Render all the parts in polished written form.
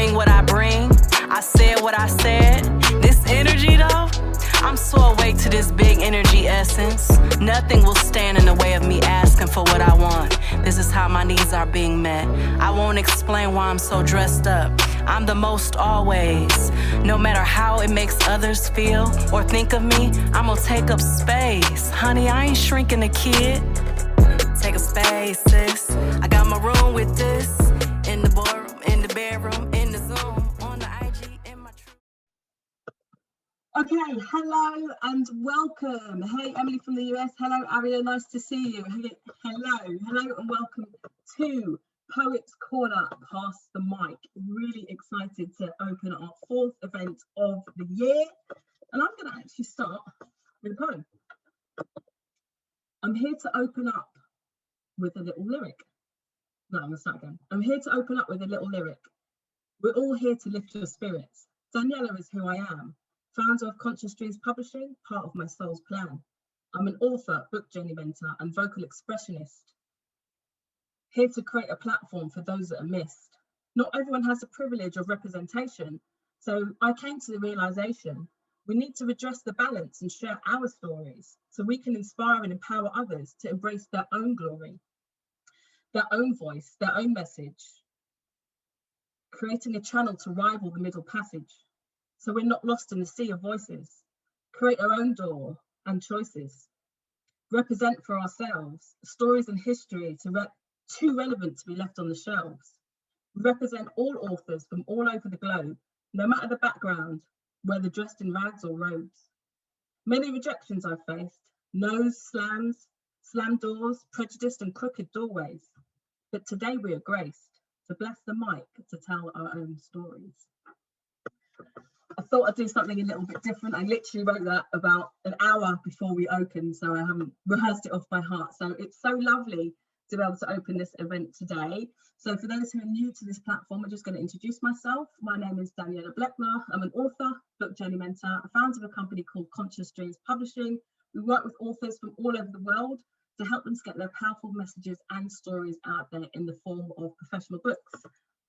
bring what I bring. I said what I said. This energy though, I'm so awake to this big energy essence. Nothing will stand in the way of me asking for what I want. This is how my needs are being met. I won't explain why I'm so dressed up. I'm the most always. No matter how it makes others feel or think of me, I'm gonna take up space. Honey, I ain't shrinking a kid. Take a space, sis. I got my room with this. In the boardroom, in the bedroom, in the Zoom, on the IG, in my truth. Okay, hello and welcome. Hey, Emily from the US. Hello, Aria, nice to see you. Hello and welcome to Poets Corner, Pass the Mic. Really excited to open our fourth event of the year. And I'm going to actually start with a poem. I'm here to open up with a little lyric. No, I'm going to start again. I'm here to open up with a little lyric. We're all here to lift your spirits. Daniela is who I am. Founder of Conscious Dreams Publishing, part of my soul's plan. I'm an author, book journey mentor, and vocal expressionist. Here to create a platform for those that are missed. Not everyone has the privilege of representation, so I came to the realization we need to redress the balance and share our stories so we can inspire and empower others to embrace their own glory, their own voice, their own message, creating a channel to rival the Middle Passage. So we're not lost in the sea of voices, create our own door and choices, represent for ourselves, stories and history too relevant to be left on the shelves, represent all authors from all over the globe, no matter the background, whether dressed in rags or robes. Many rejections I've faced, no's, slams, slammed doors, prejudiced and crooked doorways, but today we are graced to bless the mic to tell our own stories. I thought I'd do something a little bit different. I literally wrote that about an hour before we opened, so I haven't rehearsed it off by heart. So it's so lovely to be able to open this event today. So for those who are new to this platform, I'm just going to introduce myself. My name is Daniela Blechner. I'm an author, book journey mentor, founder of a company called Conscious Dreams Publishing. We work with authors from all over the world to help them to get their powerful messages and stories out there in the form of professional books.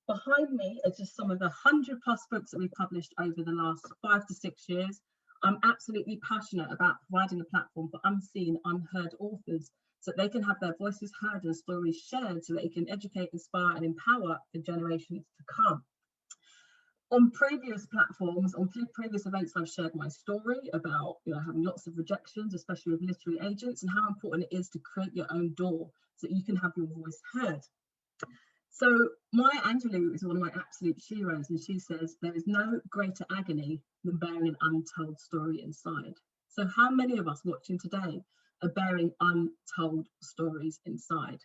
Behind me are just some of the 100+ books that we've published over the last 5 to 6 years. I'm absolutely passionate about providing a platform for unseen, unheard authors so that they can have their voices heard and stories shared so that they can educate, inspire and empower the generations to come. On previous platforms, on previous events, I've shared my story about having lots of rejections, especially with literary agents, and how important it is to create your own door so that you can have your voice heard. So Maya Angelou is one of my absolute heroes, and she says, there is no greater agony than bearing an untold story inside. So how many of us watching today are bearing untold stories inside?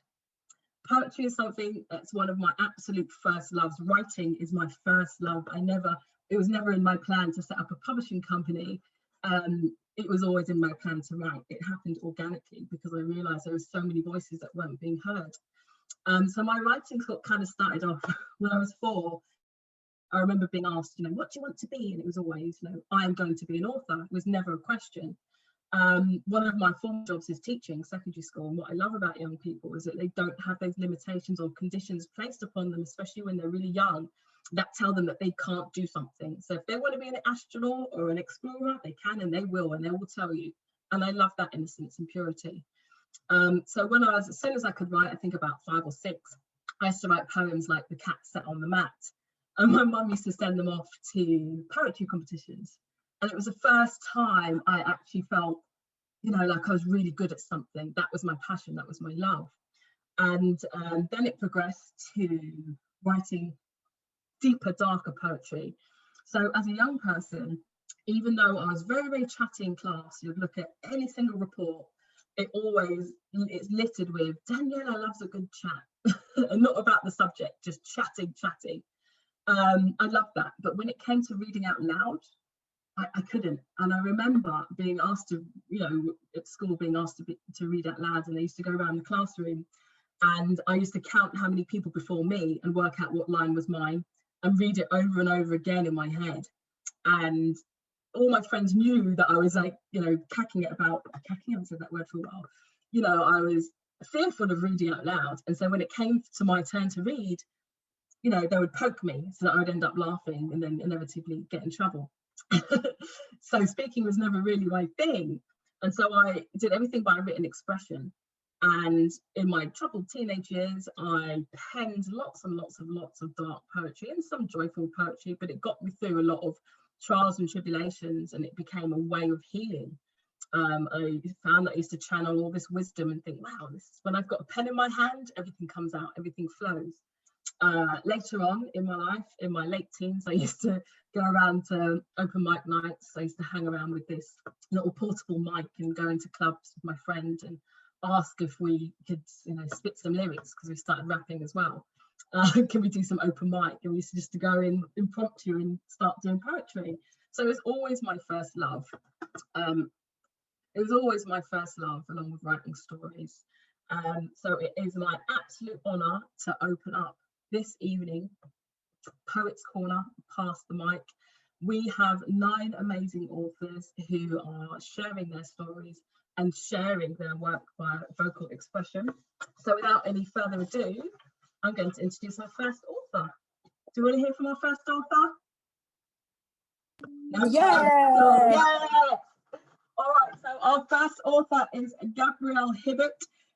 Poetry is something that's one of my absolute first loves. Writing is my first love. It was never in my plan to set up a publishing company. It was always in my plan to write. It happened organically because I realized there were so many voices that weren't being heard. So my writing kind of started off when I was 4. I remember being asked, what do you want to be? And it was always, I am going to be an author. It was never a question. One of my former jobs is teaching secondary school. And what I love about young people is that they don't have those limitations or conditions placed upon them, especially when they're really young, that tell them that they can't do something. So if they want to be an astronaut or an explorer, they can and they will tell you. And I love that innocence and purity. So as soon as I could write, I think about 5 or 6, I used to write poems like The Cat Sat on the Mat. And my mum used to send them off to poetry competitions. And it was the first time I actually felt, like I was really good at something. That was my passion, that was my love. And then it progressed to writing deeper, darker poetry. So as a young person, even though I was very, very chatty in class, you'd look at any single report, it's littered with Daniela loves a good chat and not about the subject, just chatting. I love that. But when it came to reading out loud, I couldn't. And I remember being asked to, at school being asked to read out loud, and I used to go around the classroom and I used to count how many people before me and work out what line was mine and read it over and over again in my head. And all my friends knew that I was cacking, I haven't said that word for a while. I was fearful of reading out loud. And so when it came to my turn to read, you know, they would poke me so that I would end up laughing and then inevitably get in trouble. So speaking was never really my thing. And so I did everything by written expression. And in my troubled teenage years, I penned lots and lots of dark poetry and some joyful poetry, but it got me through a lot of trials and tribulations, and it became a way of healing. I found that I used to channel all this wisdom and think, wow, this is when I've got a pen in my hand, everything comes out, everything flows. Later on in my life, in my late teens, I used to go around to open mic nights. I used to hang around with this little portable mic and go into clubs with my friend and ask if we could, you know, spit some lyrics, because we started rapping as well. Can we do some open mic? And we used to just to go in impromptu and start doing poetry. So it was always my first love. It was always my first love, along with writing stories. So it is my absolute honour to open up this evening Poets Corner, Pass the Mic. We have 9 amazing authors who are sharing their stories and sharing their work via vocal expression. So without any further ado, I'm going to introduce our first author. Do you want to hear from our first author? No? Yeah! All right, so our first author is Gabrielle Hibbert,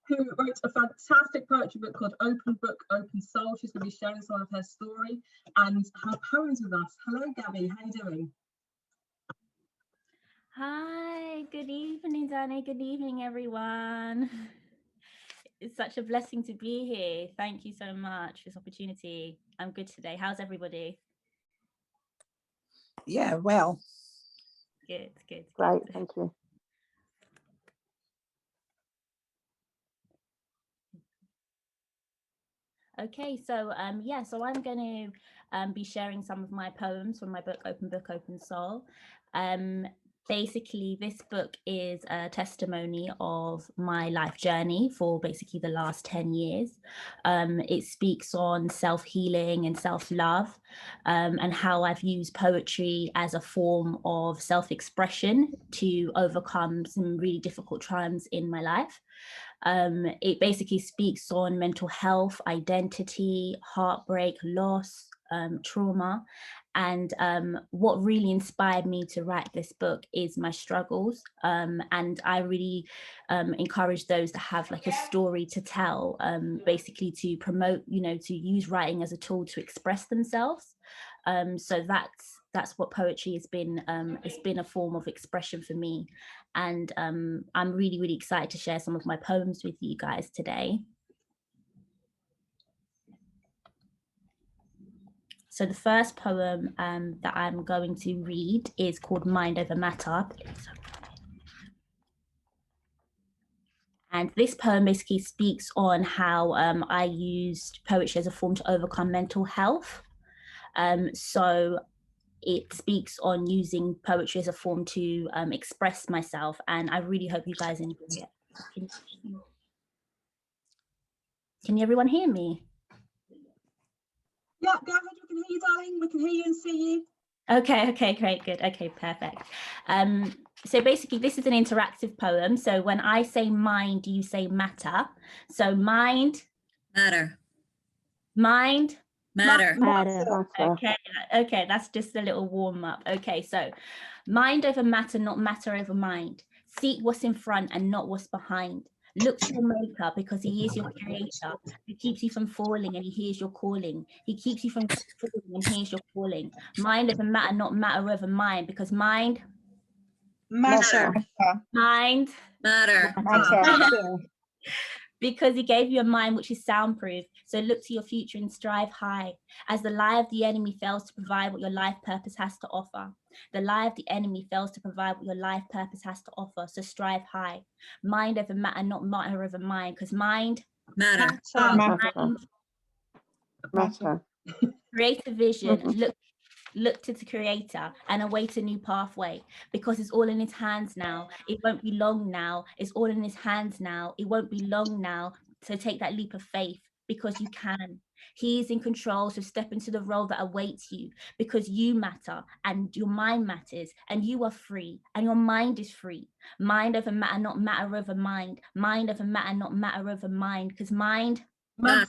who wrote a fantastic poetry book called Open Book, Open Soul. She's going to be sharing some of her story and her poems with us. Hello, Gabby, how are you doing? Hi, good evening, Danni. Good evening, everyone. It's such a blessing to be here. Thank you so much for this opportunity. I'm good today. How's everybody? Yeah, well. Good. Great, thank you. Okay, so so I'm going to be sharing some of my poems from my book, Open Soul. Basically, this book is a testimony of my life journey for basically the last 10 years. It speaks on self-healing and self-love, and how I've used poetry as a form of self-expression to overcome some really difficult times in my life. It basically speaks on mental health, identity, heartbreak, loss, trauma. And what really inspired me to write this book is my struggles. And I really encourage those that have like a story to tell, basically to promote, you know, to use writing as a tool to express themselves. So that's what poetry has been. It's been a form of expression for me. And I'm really, really excited to share some of my poems with you guys today. So the first poem that I'm going to read is called Mind Over Matter. And this poem basically speaks on how I used poetry as a form to overcome mental health. So it speaks on using poetry as a form to express myself, and I really hope you guys enjoy it. Can everyone hear me? Yeah, go ahead, we can hear you, darling. We can hear you and see you. Okay, great, good. Okay, perfect. So basically, this is an interactive poem. So when I say mind, you say matter. So mind. Matter. Mind. Matter. Matter. Okay, that's just a little warm up. Okay, so mind over matter, not matter over mind. Seek what's in front and not what's behind. Look to your maker because he is your creator. He keeps you from falling and he hears your calling. He keeps you from falling and hears your calling. Mind over matter, not matter over mind, because mind. Matter. Mind. Matter. Because he gave you a mind which is soundproof. So look to your future and strive high. As the lie of the enemy fails to provide what your life purpose has to offer. The lie of the enemy fails to provide what your life purpose has to offer. So strive high. Mind over matter, not matter over mind. Because mind. Matter. Matter. Create a vision. Look to the creator and await a new pathway, because it's all in his hands now. It won't be long now. It's all in his hands now. It won't be long now. So take that leap of faith, because you can. He is in control. So step into the role that awaits you, because you matter and your mind matters and you are free and your mind is free. Mind over matter, not matter over mind. Mind over matter, not matter over mind, because mind. Matter.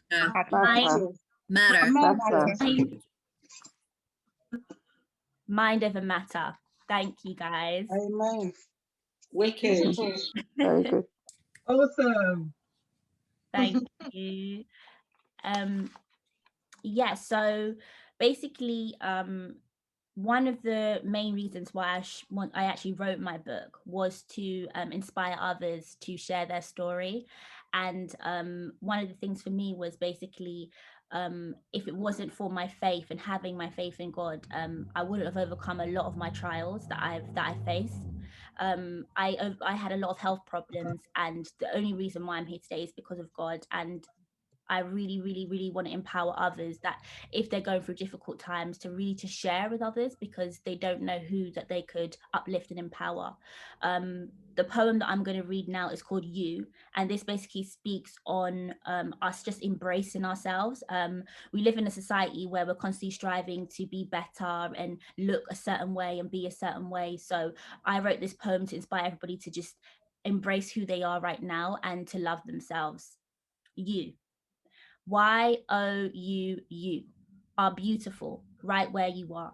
Mind. Matter. Matter. Mind over matter. Thank you, guys. Amen. Wicked. Very good. Awesome. Thank you. Yeah, so basically, one of the main reasons why I actually wrote my book was to inspire others to share their story. And one of the things for me was basically, if it wasn't for my faith and having my faith in God, I wouldn't have overcome a lot of my trials that I faced. I had a lot of health problems, and the only reason why I'm here today is because of God. And I really, really, really want to empower others that if they're going through difficult times to really to share with others, because they don't know who that they could uplift and empower. The poem that I'm going to read now is called You, and this basically speaks on us just embracing ourselves. We live in a society where we're constantly striving to be better and look a certain way and be a certain way. So I wrote this poem to inspire everybody to just embrace who they are right now and to love themselves. You. You are beautiful right where you are.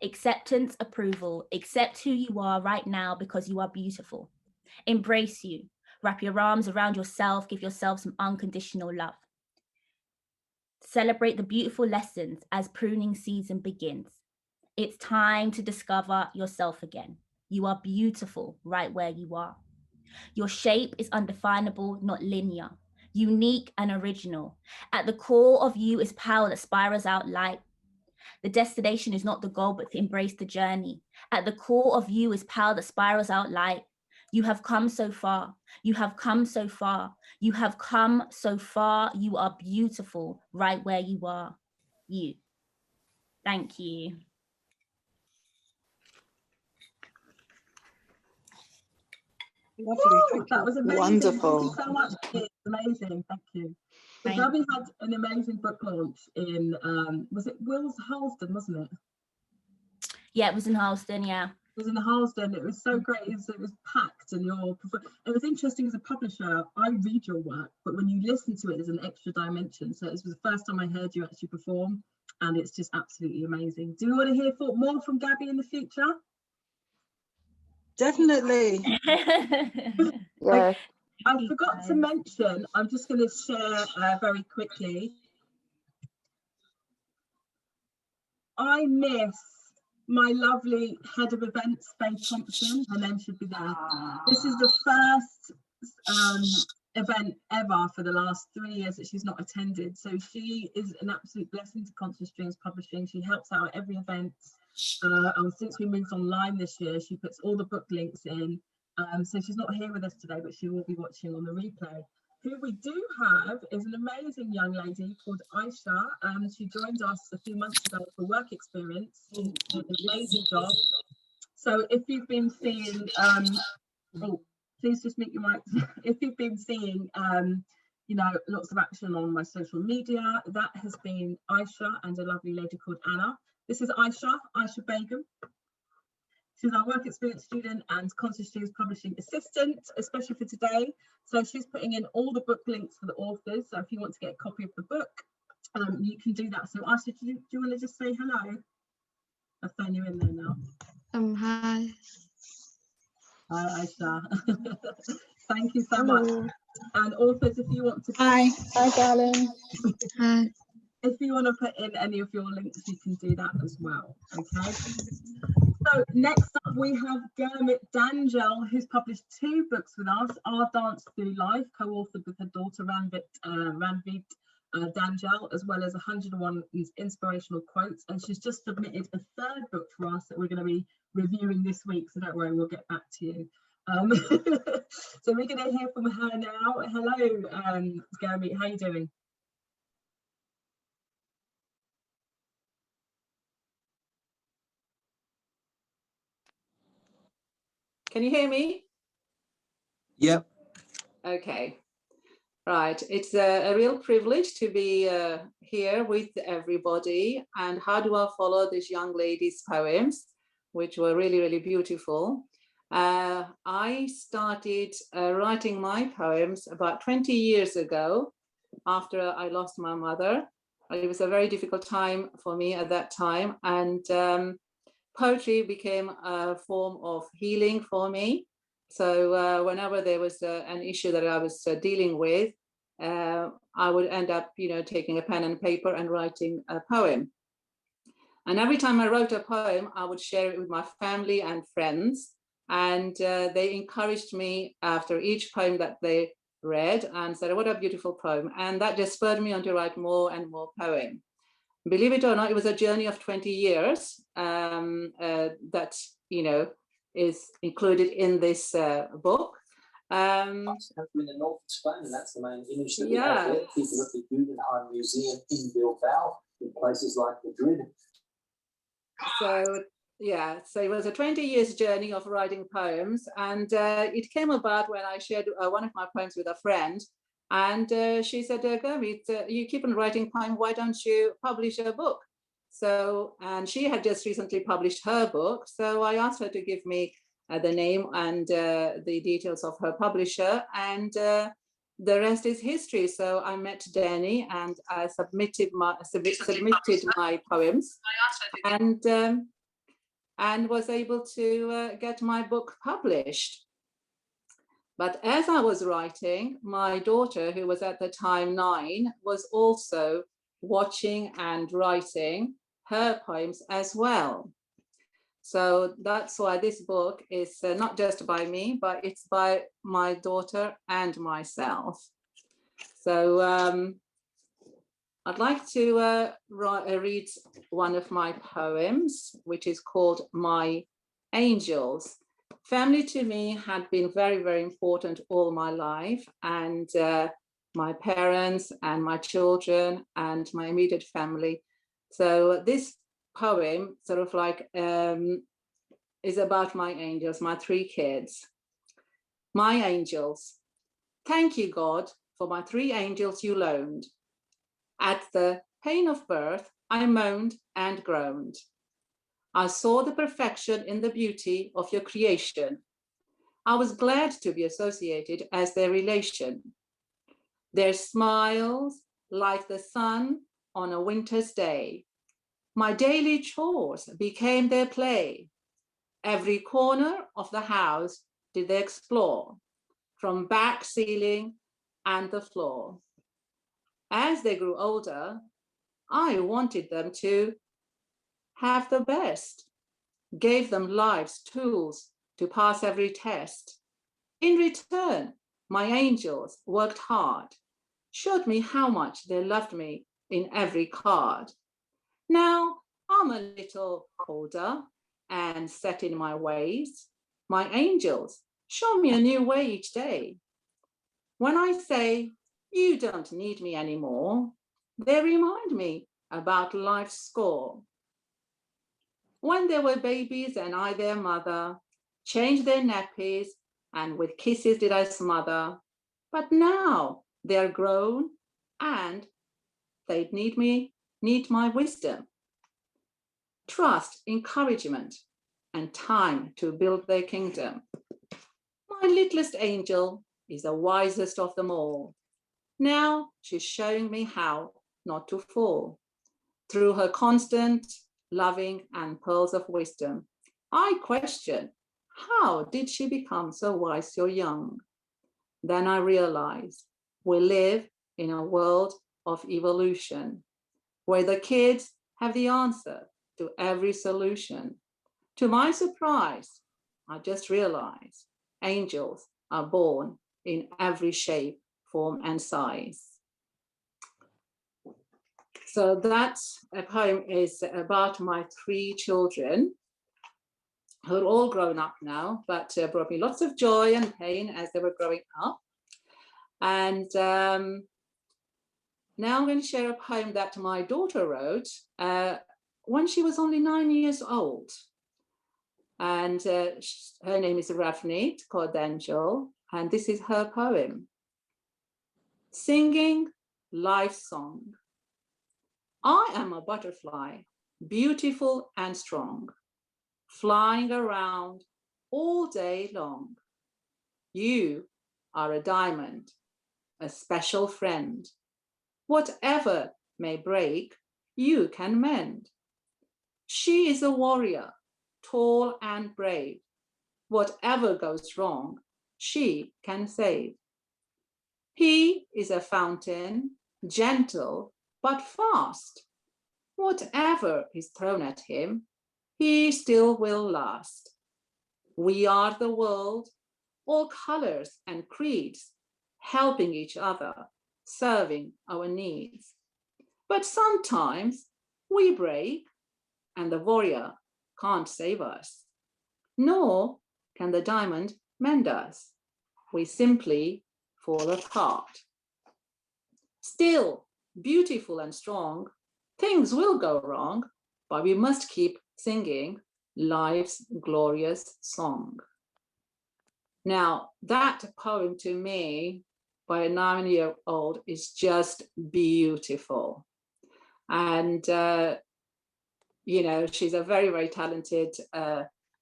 Acceptance, approval, accept who you are right now because you are beautiful. Embrace you. Wrap your arms around yourself, give yourself some unconditional love. Celebrate the beautiful lessons as pruning season begins. It's time to discover yourself again. You are beautiful right where you are. Your shape is undefinable, not linear. Unique and original. At the core of you is power that spirals out light. The destination is not the goal, but to embrace the journey. At the core of you is power that spirals out light. You have come so far. You have come so far. You have come so far. You are beautiful right where you are. You. Thank you. Lovely. That was amazing. Wonderful. Thank you so much. It's amazing. Thank you. So Thank Gabby had an amazing book launch in, was it Will's Harlesden, wasn't it? Yeah, it was in Harlesden, yeah. It was in Harlesden. It was so great. It was packed, and it was interesting as a publisher. I read your work, but when you listen to it, there's an extra dimension. So it was the first time I heard you actually perform, and it's just absolutely amazing. Do you want to hear more from Gabby in the future? Definitely. Yes. I forgot to mention, I'm just going to share very quickly. I miss my lovely head of events, Faye Thompson. Her name should be there. This is the first event ever for the last 3 years that she's not attended. So she is an absolute blessing to Conscious Streams Publishing. She helps out at every event. And since we moved online this year, she puts all the book links in. So she's not here with us today, but she will be watching on the replay. Who we do have is an amazing young lady called Aisha. She joined us a few months ago for work experience. She did an amazing job. So if you've been seeing, please just mute your mic. If you've been seeing, you know, lots of action on my social media, that has been Aisha and a lovely lady called Anna. This is Aisha Begum. She's our work experience student and Conscious Streams Publishing assistant, especially for today. So she's putting in all the book links for the authors. So if you want to get a copy of the book, you can do that. So Aisha, do you want to just say hello? I'll phone you in there now. Hi. Hi, Aisha. Thank you so much. And authors, if you want to... Hi. Hi, darling. Hi. If you want to put in any of your links, you can do that as well, okay? So next up, we have Gurmeet Dhanjal, who's published 2 books with us, Our Dance Through Life, co-authored with her daughter Ranveer Dhanjal, as well as 101 Inspirational Quotes. And she's just submitted a 3rd book for us that we're going to be reviewing this week, so don't worry, we'll get back to you. So we're going to hear from her now. Hello, Gurmeet, how are you doing? Can you hear me? Yep. Okay. Right. It's a real privilege to be here with everybody. And how do I follow this young lady's poems, which were really, really beautiful? I started writing my poems about 20 years ago after I lost my mother. It was a very difficult time for me at that time, and poetry became a form of healing for me. So whenever there was an issue that I was dealing with, I would end up, taking a pen and paper and writing a poem. And every time I wrote a poem, I would share it with my family and friends. And they encouraged me after each poem that they read and said, what a beautiful poem. And that just spurred me on to write more and more poems. Believe it or not, it was a journey of 20 years that, is included in this book. In the north of Spain, and that's the main image that we have there. People at the Guggenheim Museum in Bilbao, in places like Madrid. So it was a 20 years journey of writing poems, and it came about when I shared one of my poems with a friend, and she said, Gurmeet, you keep on writing poems, why don't you publish a book? So, and she had just recently published her book, so I asked her to give me the name and the details of her publisher, and the rest is history. So I met Danni and I submitted my poems, and was able to get my book published. But as I was writing, my daughter, who was at the time 9, was also watching and writing her poems as well. So that's why this book is not just by me, but it's by my daughter and myself. So I'd like to read one of my poems, which is called My Angels. Family to me had been very, very important all my life, and my parents and my children and my immediate family. So this poem sort of like is about my angels, my 3 kids. My angels, thank you, God, for my 3 angels you loaned. At the pain of birth, I moaned and groaned. I saw the perfection in the beauty of your creation. I was glad to be associated as their relation. Their smiles like the sun on a winter's day. My daily chores became their play. Every corner of the house did they explore, from back ceiling and the floor. As they grew older, I wanted them to have the best, gave them life's tools to pass every test. In return, my angels worked hard, showed me how much they loved me in every card. Now I'm a little older and set in my ways. My angels show me a new way each day. When I say, you don't need me anymore, they remind me about life's score. When they were babies and I their mother, changed their nappies and with kisses did I smother. But now they're grown and they need my wisdom, trust, encouragement, and time to build their kingdom. My littlest angel is the wisest of them all. Now she's showing me how not to fall. Through her constant loving and pearls of wisdom, I question, how did she become so wise so young? Then I realize we live in a world of evolution, where the kids have the answer to every solution. To my surprise, I just realized angels are born in every shape, form, and size. So that poem is about my 3 children, who are all grown up now, but brought me lots of joy and pain as they were growing up. And now I'm going to share a poem that my daughter wrote when she was only 9 years old. And her name is Ravneet, called Dhanjal, and this is her poem. Singing Life Song. I am a butterfly, beautiful and strong, flying around all day long. You are a diamond, a special friend. Whatever may break, you can mend. She is a warrior, tall and brave. Whatever goes wrong, she can save. He is a fountain, gentle but fast. Whatever is thrown at him, he still will last. We are the world, all colors and creeds, helping each other, serving our needs. But sometimes we break, and the warrior can't save us, nor can the diamond mend us. We simply fall apart. Still, beautiful and strong, things will go wrong, but we must keep singing life's glorious song. Now, that poem to me by a 9-year-old is just beautiful. And, you know, she's a very, very talented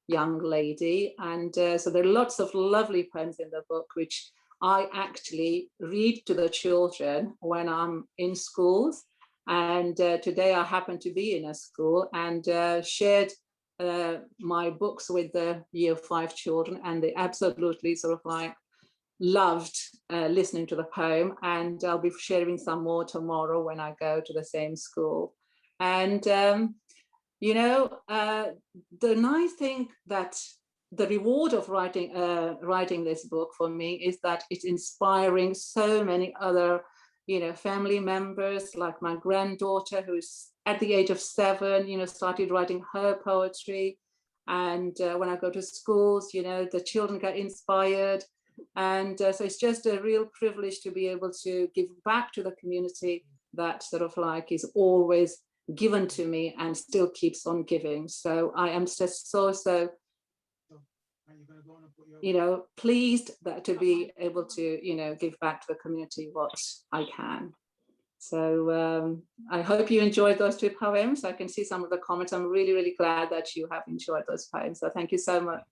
young lady. And so there are lots of lovely poems in the book, which I actually read to the children when I'm in schools. And today I happen to be in a school and shared my books with the Year 5 children, and they absolutely sort of like loved listening to the poem. And I'll be sharing some more tomorrow when I go to the same school. And you know, the nice thing that the reward of writing this book for me is that it's inspiring so many other, you know, family members, like my granddaughter, who's at the age of 7, you know, started writing her poetry. And when I go to schools, you know, the children get inspired. And so it's just a real privilege to be able to give back to the community that sort of like is always given to me and still keeps on giving. So I am just so, you know, pleased that to be able to, you know, give back to the community what I can. So I hope you enjoyed those 2 poems. I can see some of the comments. I'm really, really glad that you have enjoyed those poems. So thank you so much.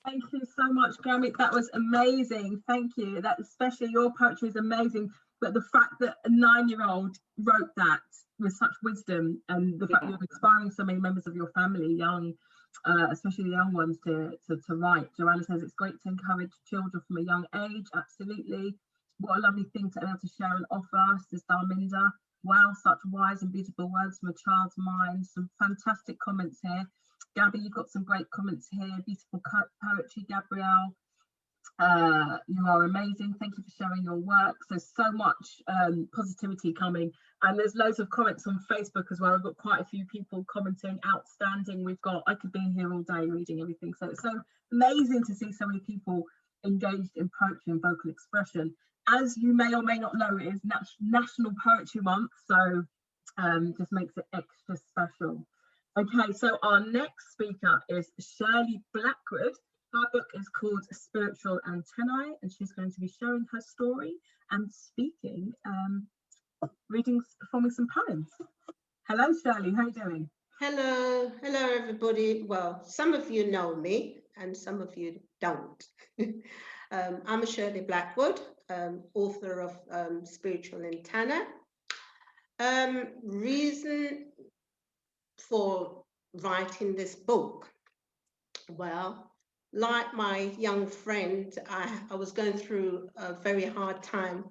Thank you so much, Gurmeet. That was amazing. Thank you. That, especially your poetry is amazing. But the fact that a 9-year-old wrote that with such wisdom, and the fact that you're inspiring so many members of your family, young, especially the young ones, to write. Joanna says it's great to encourage children from a young age. Absolutely. What a lovely thing to be able to share and offer, says Darminda. Wow, such wise and beautiful words from a child's mind. Some fantastic comments here. Gabby, you've got some great comments here. Beautiful poetry, Gabrielle. You are amazing. Thank you for sharing your work. So much positivity coming, and there's loads of comments on Facebook as well. I've got quite a few people commenting. Outstanding. I could be here all day reading everything. So it's so amazing to see so many people engaged in poetry and vocal expression. As you may or may not know, it is National Poetry Month, so just makes it extra special. Okay, so our next speaker is Shirley Blackwood. Her book is called Spiritual Antennae, and she's going to be sharing her story and speaking, performing some poems. Hello, Shirley, how are you doing? Hello everybody. Well, some of you know me and some of you don't. I'm Shirley Blackwood, author of Spiritual Antennae. Reason for writing this book, well, like my young friend, I was going through a very hard time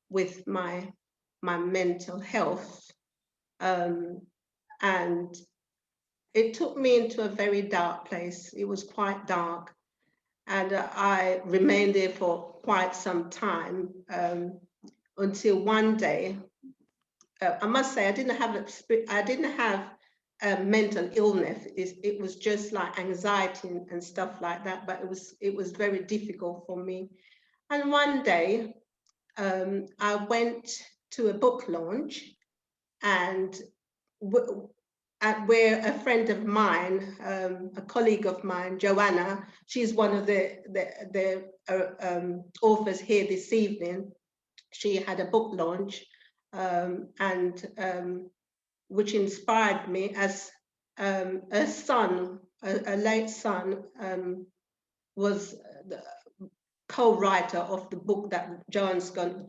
with my mental health, and it took me into a very dark place. It was quite dark, and I remained there for quite some time, until one day, I must say, I didn't have a mental illness. It was just like anxiety and stuff like that, but it was very difficult for me. And one day I went to a book launch, and where a friend of mine, a colleague of mine, Joanna, she's one of the authors here this evening. She had a book launch, which inspired me, as a son, a late son, was co-writer of the book that Joanna's going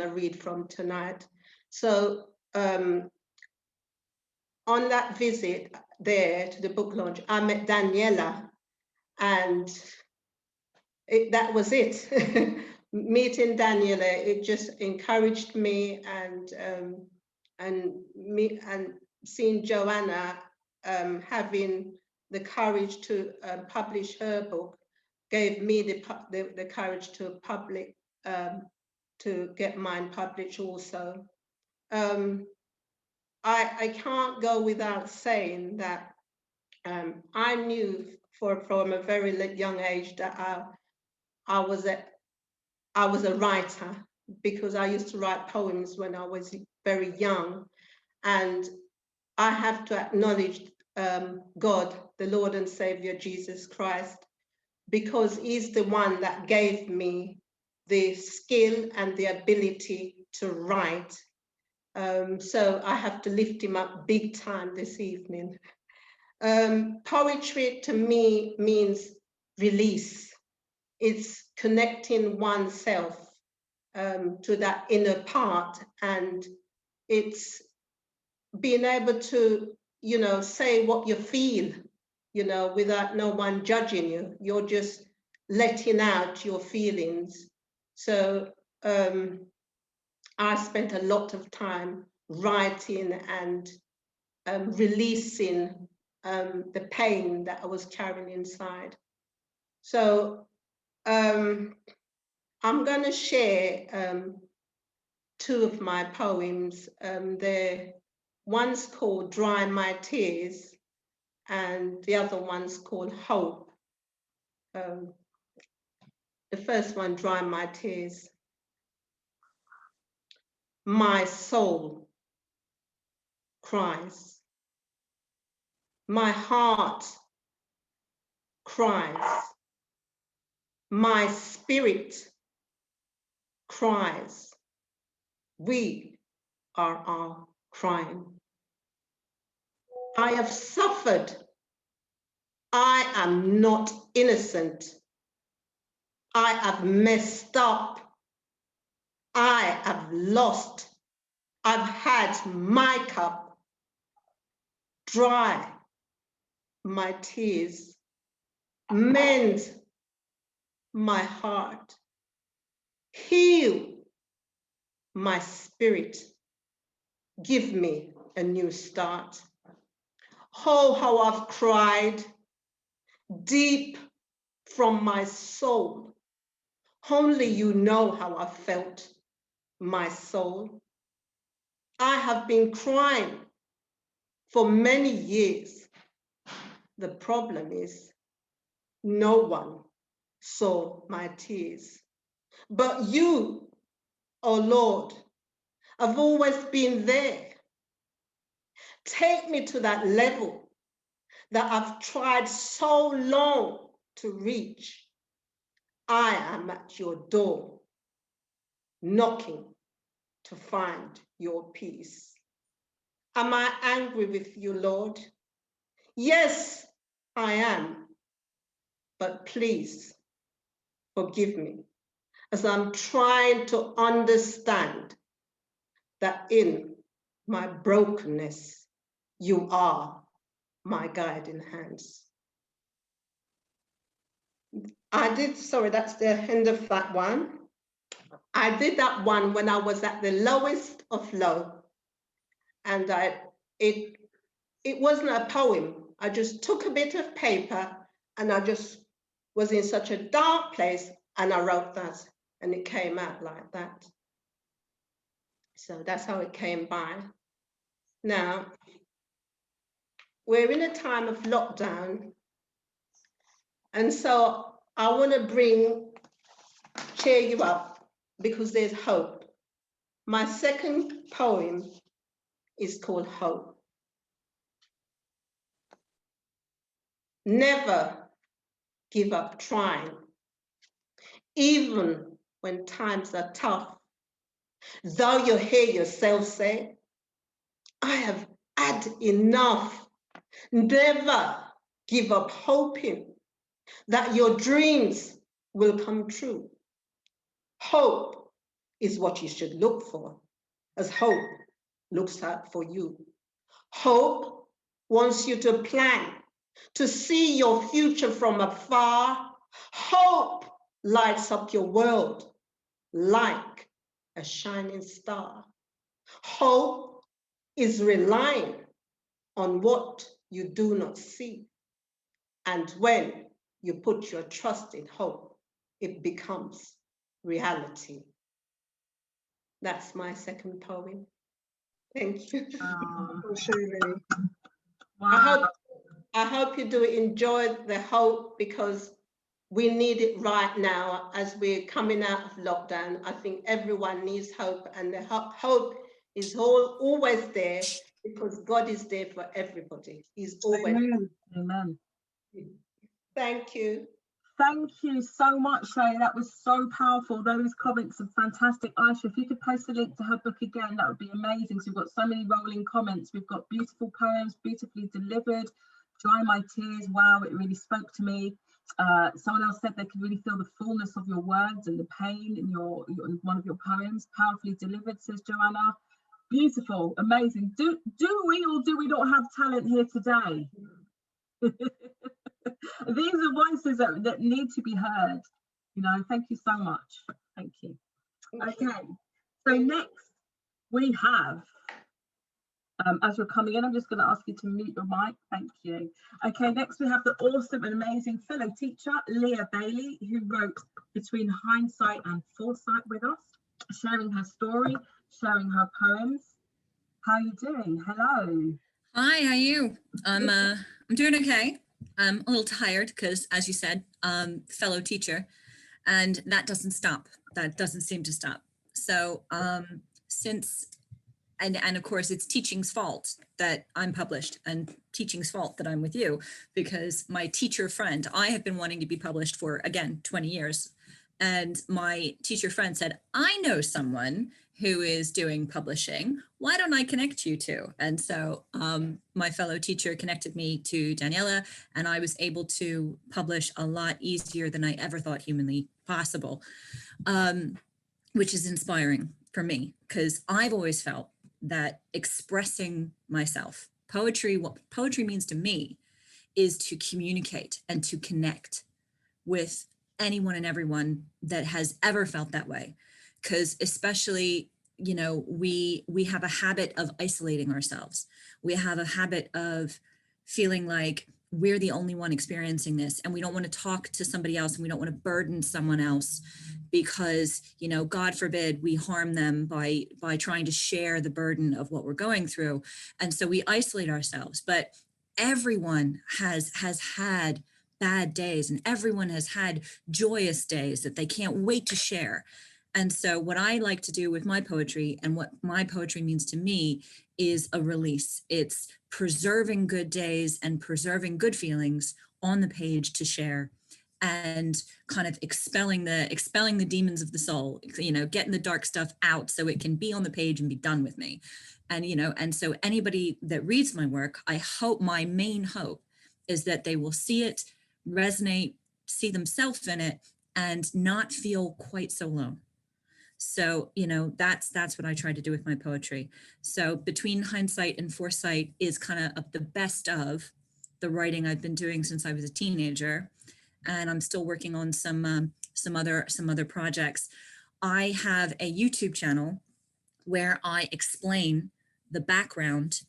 to read from tonight. So on that visit there to the book launch, I met Daniela, and that was it. Meeting Daniela, it just encouraged me, and seeing Joanna having the courage to publish her book gave me the courage to get mine published also. I can't go without saying that I knew from a very young age that I was a writer, because I used to write poems when I was very young, and I have to acknowledge God, the Lord and Savior Jesus Christ, because he's the one that gave me the skill and the ability to write. So I have to lift him up big time this evening. Poetry to me means release. It's connecting oneself to that inner part, and it's being able to, say what you feel, without no one judging you. You're just letting out your feelings. So I spent a lot of time writing and releasing the pain that I was carrying inside. So I'm going to share two of my poems. One's called Dry My Tears, and the other one's called Hope. The first one, Dry My Tears. My soul cries. My heart cries. My spirit cries. We are all crying. I have suffered. I am not innocent. I have messed up. I have lost. I've had my cup. Dry my tears. Mend my heart. Heal my spirit. Give me a new start. Oh, how I've cried deep from my soul. Only you know how I felt, my soul. I have been crying for many years. The problem is no one saw my tears. But you, oh Lord, have always been there. Take me to that level that I've tried so long to reach. I am at your door, knocking to find your peace. Am I angry with you, Lord? Yes, I am. But please forgive me, as I'm trying to understand that in my brokenness, you are my guiding hands. That's the end of that one. I did that one when I was at the lowest of low. And it wasn't a poem. I just took a bit of paper and I just was in such a dark place, and I wrote that, and it came out like that. So that's how it came by. Now, we're in a time of lockdown, and so I want to cheer you up, because there's hope. My second poem is called Hope. Never give up trying, even when times are tough. Though you hear yourself say, I have had enough. Never give up hoping that your dreams will come true. Hope is what you should look for, as hope looks out for you. Hope wants you to plan, to see your future from afar. Hope lights up your world like a shining star. Hope is relying on what you do not see. And when you put your trust in hope, it becomes reality. That's my second poem. Thank you. Wow. I hope you do enjoy the hope, because we need it right now as we're coming out of lockdown. I think everyone needs hope, and the hope is always there, because God is there for everybody. He's always Amen. Amen. Thank you. Thank you so much, Shirley. That was so powerful. Those comments are fantastic. Aisha, if you could post a link to her book again, that would be amazing. So we've got so many rolling comments. We've got beautiful poems, beautifully delivered. Dry my tears. Wow, it really spoke to me. Someone else said they could really feel the fullness of your words and the pain in one of your poems. Powerfully delivered, says Joanna. Beautiful, amazing. Do we or do we not have talent here today? These are voices that need to be heard. You know, thank you so much. Thank you. Okay, so next we have, as you're coming in, I'm just going to ask you to mute your mic. Thank you. Okay, next we have the awesome and amazing fellow teacher, Leah Bailey, who wrote Between Hindsight and Foresight with us, sharing her story, sharing her poems. How are you doing? Hello. Hi, how are you? I'm doing okay. I'm a little tired because, as you said, fellow teacher, and that doesn't stop. That doesn't seem to stop. So and of course it's teaching's fault that I'm published, and teaching's fault that I'm with you, because my teacher friend, I have been wanting to be published for, again, 20 years. And my teacher friend said, I know someone who is doing publishing. Why don't I connect you two? And so my fellow teacher connected me to Daniela, and I was able to publish a lot easier than I ever thought humanly possible, which is inspiring for me, because I've always felt that expressing myself, what poetry means to me is to communicate and to connect with anyone and everyone that has ever felt that way. Because especially, you know, we have a habit of isolating ourselves. We have a habit of feeling like we're the only one experiencing this, and we don't want to talk to somebody else, and we don't want to burden someone else, because, you know, God forbid we harm them by trying to share the burden of what we're going through. And so we isolate ourselves. But everyone has had bad days, and everyone has had joyous days that they can't wait to share. And so what I like to do with my poetry, and what my poetry means to me, is a release. It's preserving good days and preserving good feelings on the page to share, and kind of expelling the demons of the soul, you know, getting the dark stuff out so it can be on the page and be done with me. And, you know, and so anybody that reads my work, I hope, my main hope is that they will see it, resonate, see themselves in it, and not feel quite so alone. So, you know, that's what I try to do with my poetry. So Between Hindsight and Foresight is kind of the best of the writing I've been doing since I was a teenager, and I'm still working on some other projects. I have a YouTube channel where I explain the background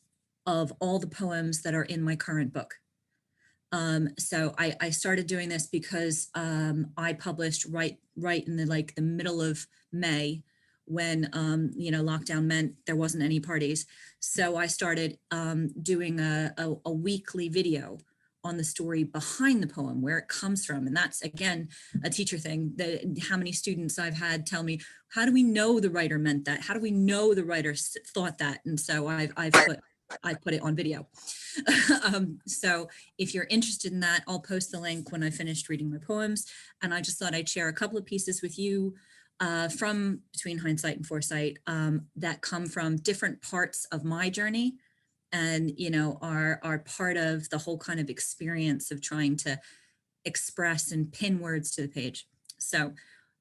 of all the poems that are in my current book. So I started doing this because I published right in the middle of May, when you know, lockdown meant there wasn't any parties. So I started doing a weekly video on the story behind the poem, where it comes from. And that's, again, a teacher thing. How many students I've had tell me, how do we know the writer meant that? How do we know the writer thought that? And so I put it on video. So if you're interested in that, I'll post the link when I finished reading my poems. And I just thought I'd share a couple of pieces with you from Between Hindsight and Foresight that come from different parts of my journey, and, you know, are part of the whole kind of experience of trying to express and pin words to the page. So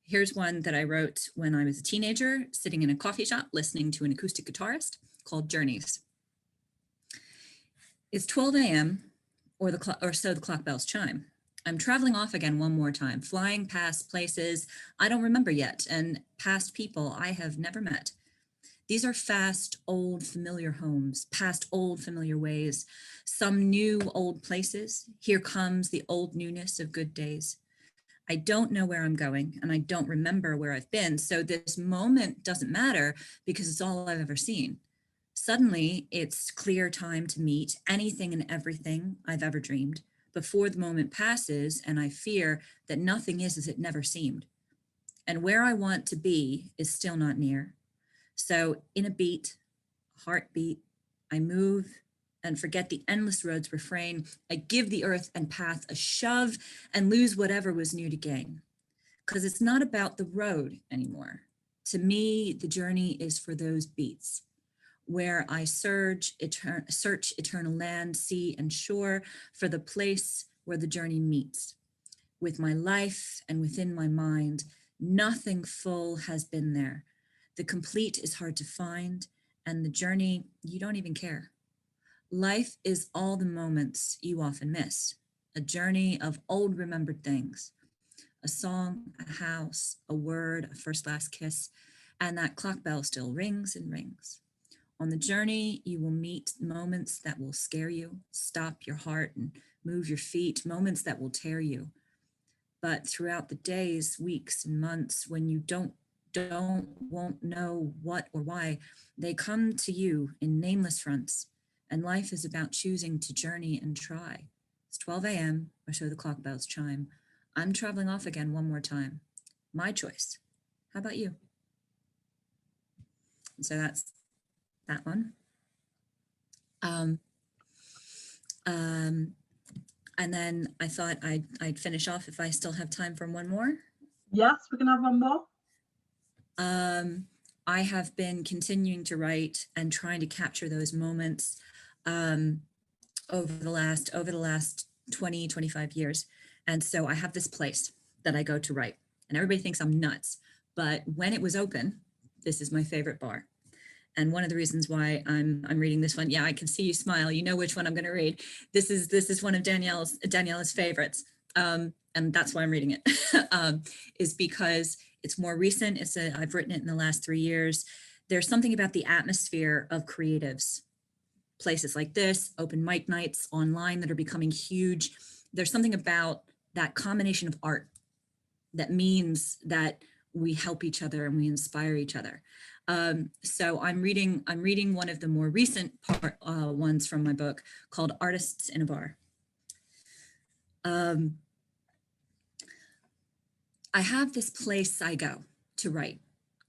here's one that I wrote when I was a teenager, sitting in a coffee shop, listening to an acoustic guitarist, called Journeys. It's 12 a.m. or so the clock bells chime. I'm traveling off again one more time, flying past places I don't remember yet and past people I have never met. These are fast, old, familiar homes, past old, familiar ways, some new, old places. Here comes the old newness of good days. I don't know where I'm going and I don't remember where I've been. So this moment doesn't matter because it's all I've ever seen. Suddenly, it's clear time to meet anything and everything I've ever dreamed before the moment passes and I fear that nothing is as it never seemed. And where I want to be is still not near. So in a beat, heartbeat, I move and forget the endless road's refrain. I give the earth and path a shove and lose whatever was new to gain. Because it's not about the road anymore. To me, the journey is for those beats where I search eternal land, sea, and shore for the place where the journey meets. With my life and within my mind, nothing full has been there. The complete is hard to find, and the journey, you don't even care. Life is all the moments you often miss, a journey of old remembered things, a song, a house, a word, a first last kiss, and that clock bell still rings and rings. On the journey, you will meet moments that will scare you, stop your heart and move your feet, moments that will tear you. But throughout the days, weeks, and months, when you won't know what or why, they come to you in nameless fronts. And life is about choosing to journey and try. It's 12 a.m. or so the clock bells chime. I'm traveling off again one more time. My choice. How about you? And so that's that one. And then I thought I'd finish off if I still have time for one more. Yes, we can have one more. I have been continuing to write and trying to capture those moments over the last 20, 25 years. And so I have this place that I go to write, and everybody thinks I'm nuts, but when it was open, this is my favorite bar. And one of the reasons why I'm reading this one, yeah, I can see you smile. You know which one I'm going to read. This is one of Daniela's favorites, and that's why I'm reading it. Is because it's more recent. I've written it in the last 3 years. There's something about the atmosphere of creatives, places like this, open mic nights online that are becoming huge. There's something about that combination of art that means that we help each other and we inspire each other. So I'm reading one of the more recent ones from my book called Artists in a Bar. I have this place I go to write.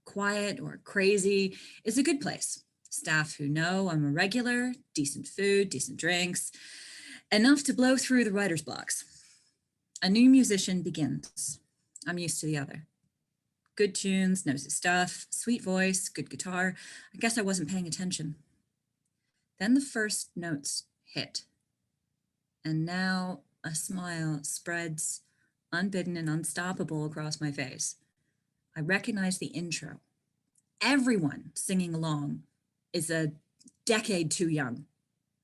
Quiet or crazy is a good place. Staff who know I'm a regular, decent food, decent drinks, enough to blow through the writer's blocks. A new musician begins. I'm used to the other. Good tunes, knows his stuff, sweet voice, good guitar. I guess I wasn't paying attention. Then the first notes hit. And now a smile spreads unbidden and unstoppable across my face. I recognize the intro. Everyone singing along is a decade too young.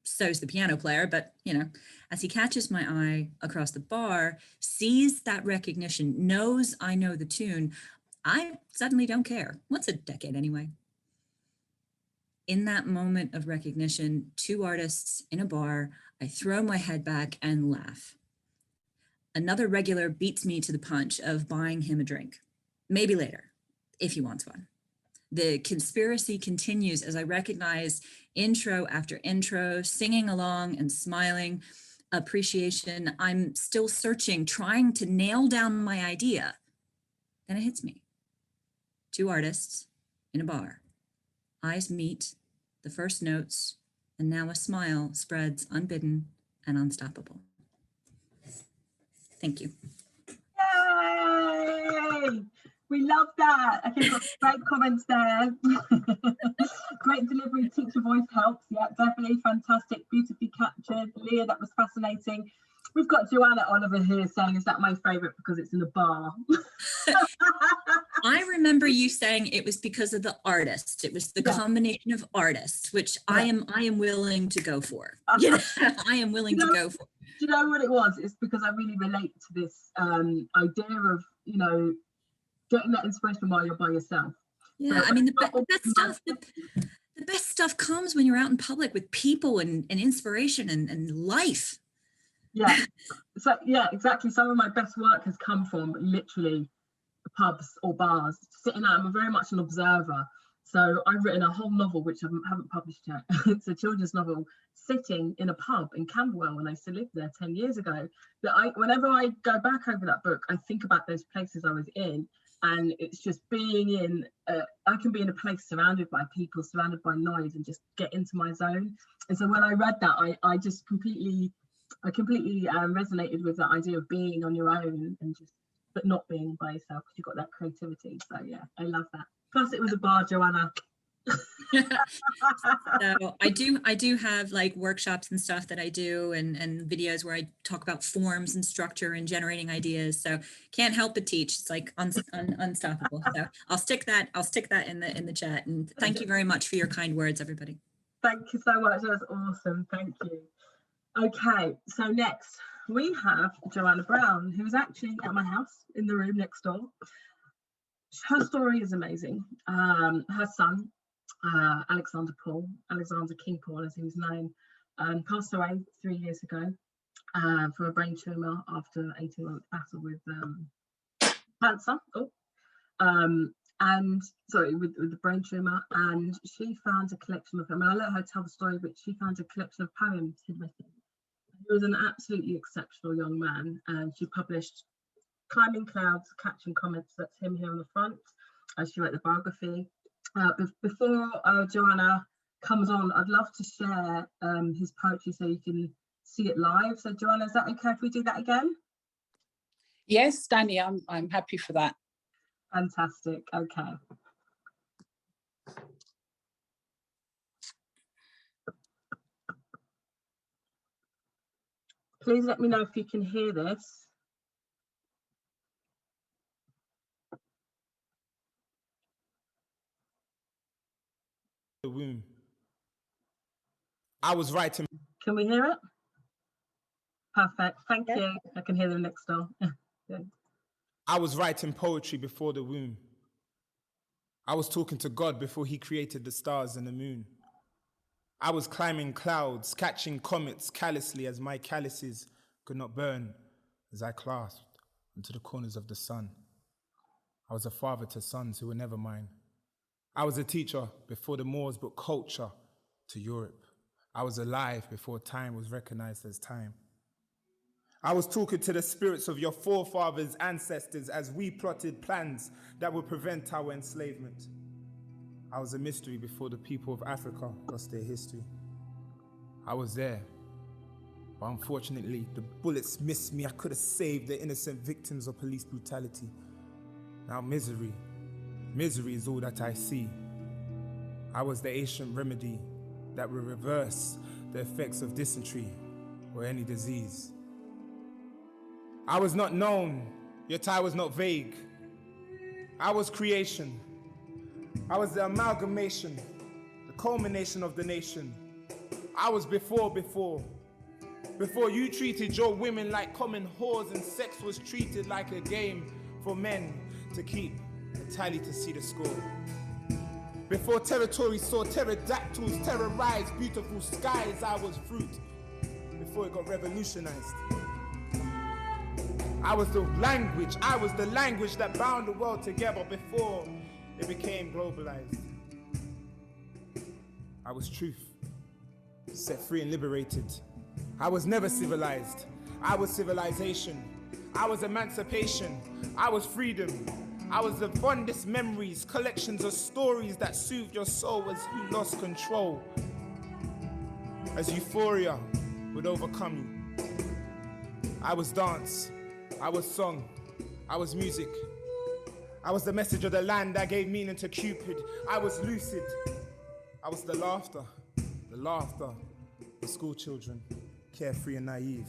So's the piano player, but as he catches my eye across the bar, sees that recognition, knows I know the tune, I suddenly don't care. What's a decade anyway? In that moment of recognition, two artists in a bar, I throw my head back and laugh. Another regular beats me to the punch of buying him a drink. Maybe later, if he wants one. The conspiracy continues as I recognize intro after intro, singing along and smiling, appreciation. I'm still searching, trying to nail down my idea. Then it hits me. Two artists in a bar. Eyes meet, the first notes, and now a smile spreads unbidden and unstoppable. Thank you. Yay! We love that. I think got great comments there. Great delivery, teacher voice helps. Yeah, definitely fantastic, beautifully captured. Leah, that was fascinating. We've got Joanna Oliver here saying, is that my favourite because it's in a bar? I remember you saying it was because of the artist. It was the combination of artists, which I am willing to go for. You know, I am willing to go for. Do you know what it was? It's because I really relate to this idea of, you know, getting that inspiration while you're by yourself. Yeah, So, I mean, the best stuff comes when you're out in public with people and inspiration and life. Yeah, so yeah, exactly. Some of my best work has come from literally pubs or bars, sitting out. I'm very much an observer. So I've written a whole novel, which I haven't published yet. It's a children's novel, sitting in a pub in Camberwell when I used to live there 10 years ago. That whenever I go back over that book, I think about those places I was in. And it's just being in, I can be in a place surrounded by people, surrounded by noise, and just get into my zone. And so when I read that, I just completely resonated with that idea of being on your own and just, but not being by yourself, because you've got that creativity. So yeah, I love that. Plus it was a bar, Joanna. So I do have like workshops and stuff that I do and videos where I talk about forms and structure and generating ideas. So can't help but teach. It's like unstoppable. So I'll stick that in the chat. And thank you very much for your kind words, everybody. Thank you so much. That's awesome. Thank you. Okay, so next we have Joanna Brown, who's actually at my house in the room next door. Her story is amazing. Her son, Alexander King Paul, as he was known, passed away 3 years ago from a brain tumour after 18-month battle with cancer. And sorry, with the brain tumour. And she found a collection of them. And I let her tell the story, but she found a collection of poems he'd written. He was an absolutely exceptional young man, and she published Climbing Clouds, Catching Comets. That's him here on the front. She wrote the biography. Before Joanna comes on, I'd love to share his poetry so you can see it live. So Joanna, is that okay if we do that again? Yes, Danni, I'm happy for that. Fantastic. Okay. Please let me know if you can hear this. The womb. I was writing. Can we hear it? Perfect. Thank you. I can hear them next door. I was writing poetry before the womb. I was talking to God before he created the stars and the moon. I was climbing clouds, catching comets callously as my calluses could not burn as I clasped into the corners of the sun. I was a father to sons who were never mine. I was a teacher before the Moors brought culture to Europe. I was alive before time was recognized as time. I was talking to the spirits of your forefathers, ancestors, as we plotted plans that would prevent our enslavement. I was a mystery before the people of Africa lost their history. I was there, but unfortunately, the bullets missed me. I could have saved the innocent victims of police brutality. Now misery is all that I see. I was the ancient remedy that will reverse the effects of dysentery or any disease. I was not known, yet I was not vague. I was creation. I was the amalgamation, the culmination of the nation. I was before you treated your women like common whores and sex was treated like a game for men to keep a tally to see the score. Before territory saw pterodactyls terrorize beautiful skies, I was fruit before it got revolutionized. I was the language that bound the world together before it became globalized. I was truth, set free and liberated. I was never civilized. I was civilization. I was emancipation. I was freedom. I was the fondest memories, collections of stories that soothed your soul as you lost control. As euphoria would overcome you. I was dance. I was song. I was music. I was the message of the land that gave meaning to Cupid. I was lucid. I was the laughter of school children, carefree and naive.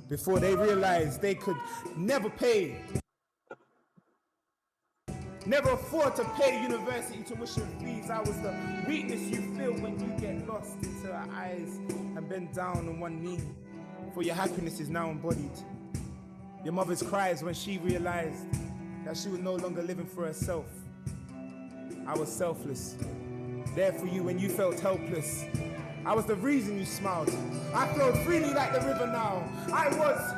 before they realized they could never afford to pay university tuition fees. I was the weakness you feel when you get lost into her eyes and bend down on one knee, for your happiness is now embodied. Your mother's cries when she realized that she was no longer living for herself. I was selfless, there for you when you felt helpless. I was the reason you smiled. I flowed freely like the river now. I was...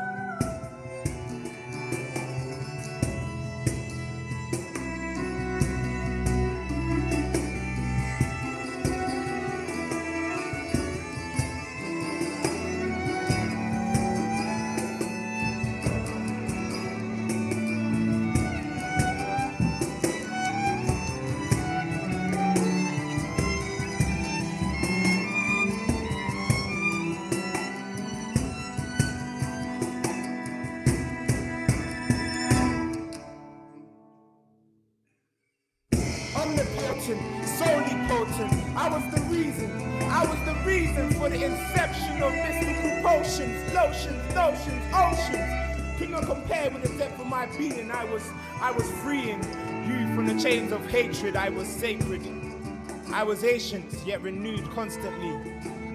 solely potent. I was the reason for the inception of mystical potions, lotions, notions, oceans. Could not compare with the depth of my being. I was freeing you from the chains of hatred. I was sacred. I was ancient, yet renewed constantly.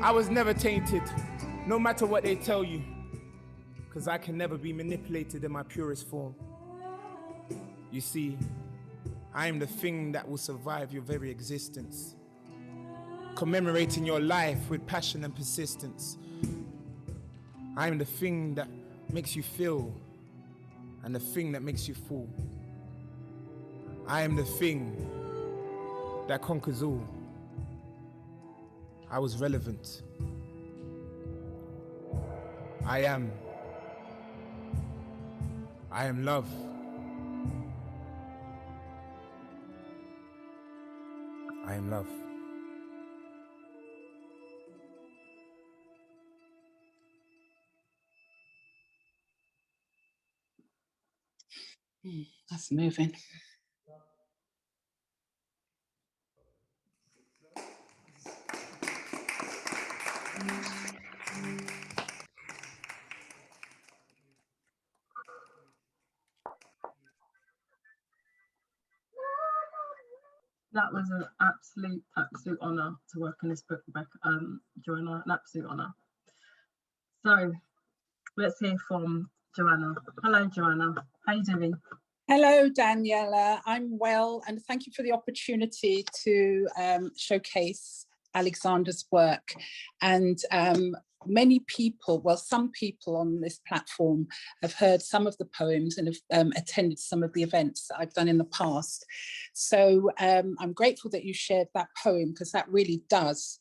I was never tainted, no matter what they tell you, because I can never be manipulated in my purest form. You see, I am the thing that will survive your very existence, commemorating your life with passion and persistence. I am the thing that makes you feel and the thing that makes you fall. I am the thing that conquers all. I was relevant. I am love. I am love. That's moving. That was an absolute honour to work on this book, Joanna, an absolute honour. So let's hear from Joanna. Hello, Joanna. How you doing? Hello, Daniela. I'm well, and thank you for the opportunity to showcase Alexander's work. And many people, well, some people on this platform have heard some of the poems and have attended some of the events that I've done in the past. So I'm grateful that you shared that poem, because that really does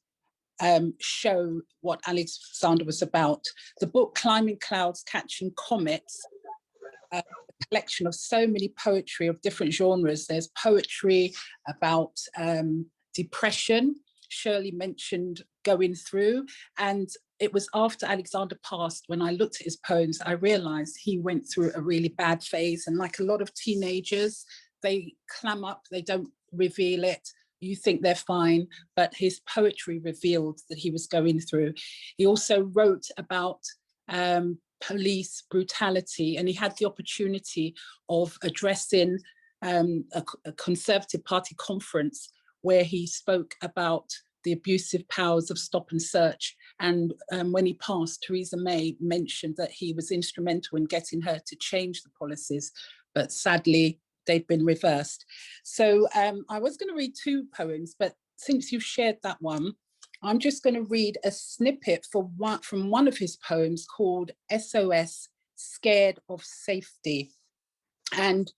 show what Alexander was about. The book Climbing Clouds, Catching Comets, a collection of so many poetry of different genres. There's poetry about depression. Shirley mentioned going through, and it was after Alexander passed, when I looked at his poems, I realized he went through a really bad phase. And like a lot of teenagers, they clam up, they don't reveal it. You think they're fine, but his poetry revealed that he was going through. He also wrote about police brutality, and he had the opportunity of addressing a Conservative Party conference where he spoke about the abusive powers of stop and search. And when he passed, Theresa May mentioned that he was instrumental in getting her to change the policies, but sadly, they'd been reversed. So I was going to read two poems, but since you've shared that one, I'm just going to read a snippet from one of his poems called SOS, Scared of Safety. And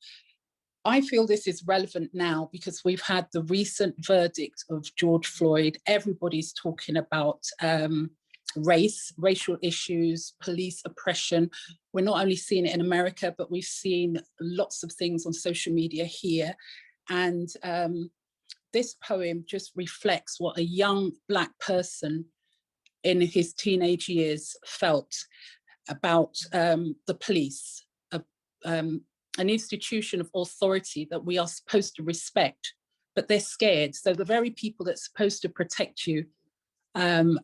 I feel this is relevant now because we've had the recent verdict of George Floyd. Everybody's talking about racial issues, police oppression. We're not only seeing it in America, but we've seen lots of things on social media here. And this poem just reflects what a young Black person in his teenage years felt about the police, an institution of authority that we are supposed to respect, but they're scared. So the very people that's supposed to protect you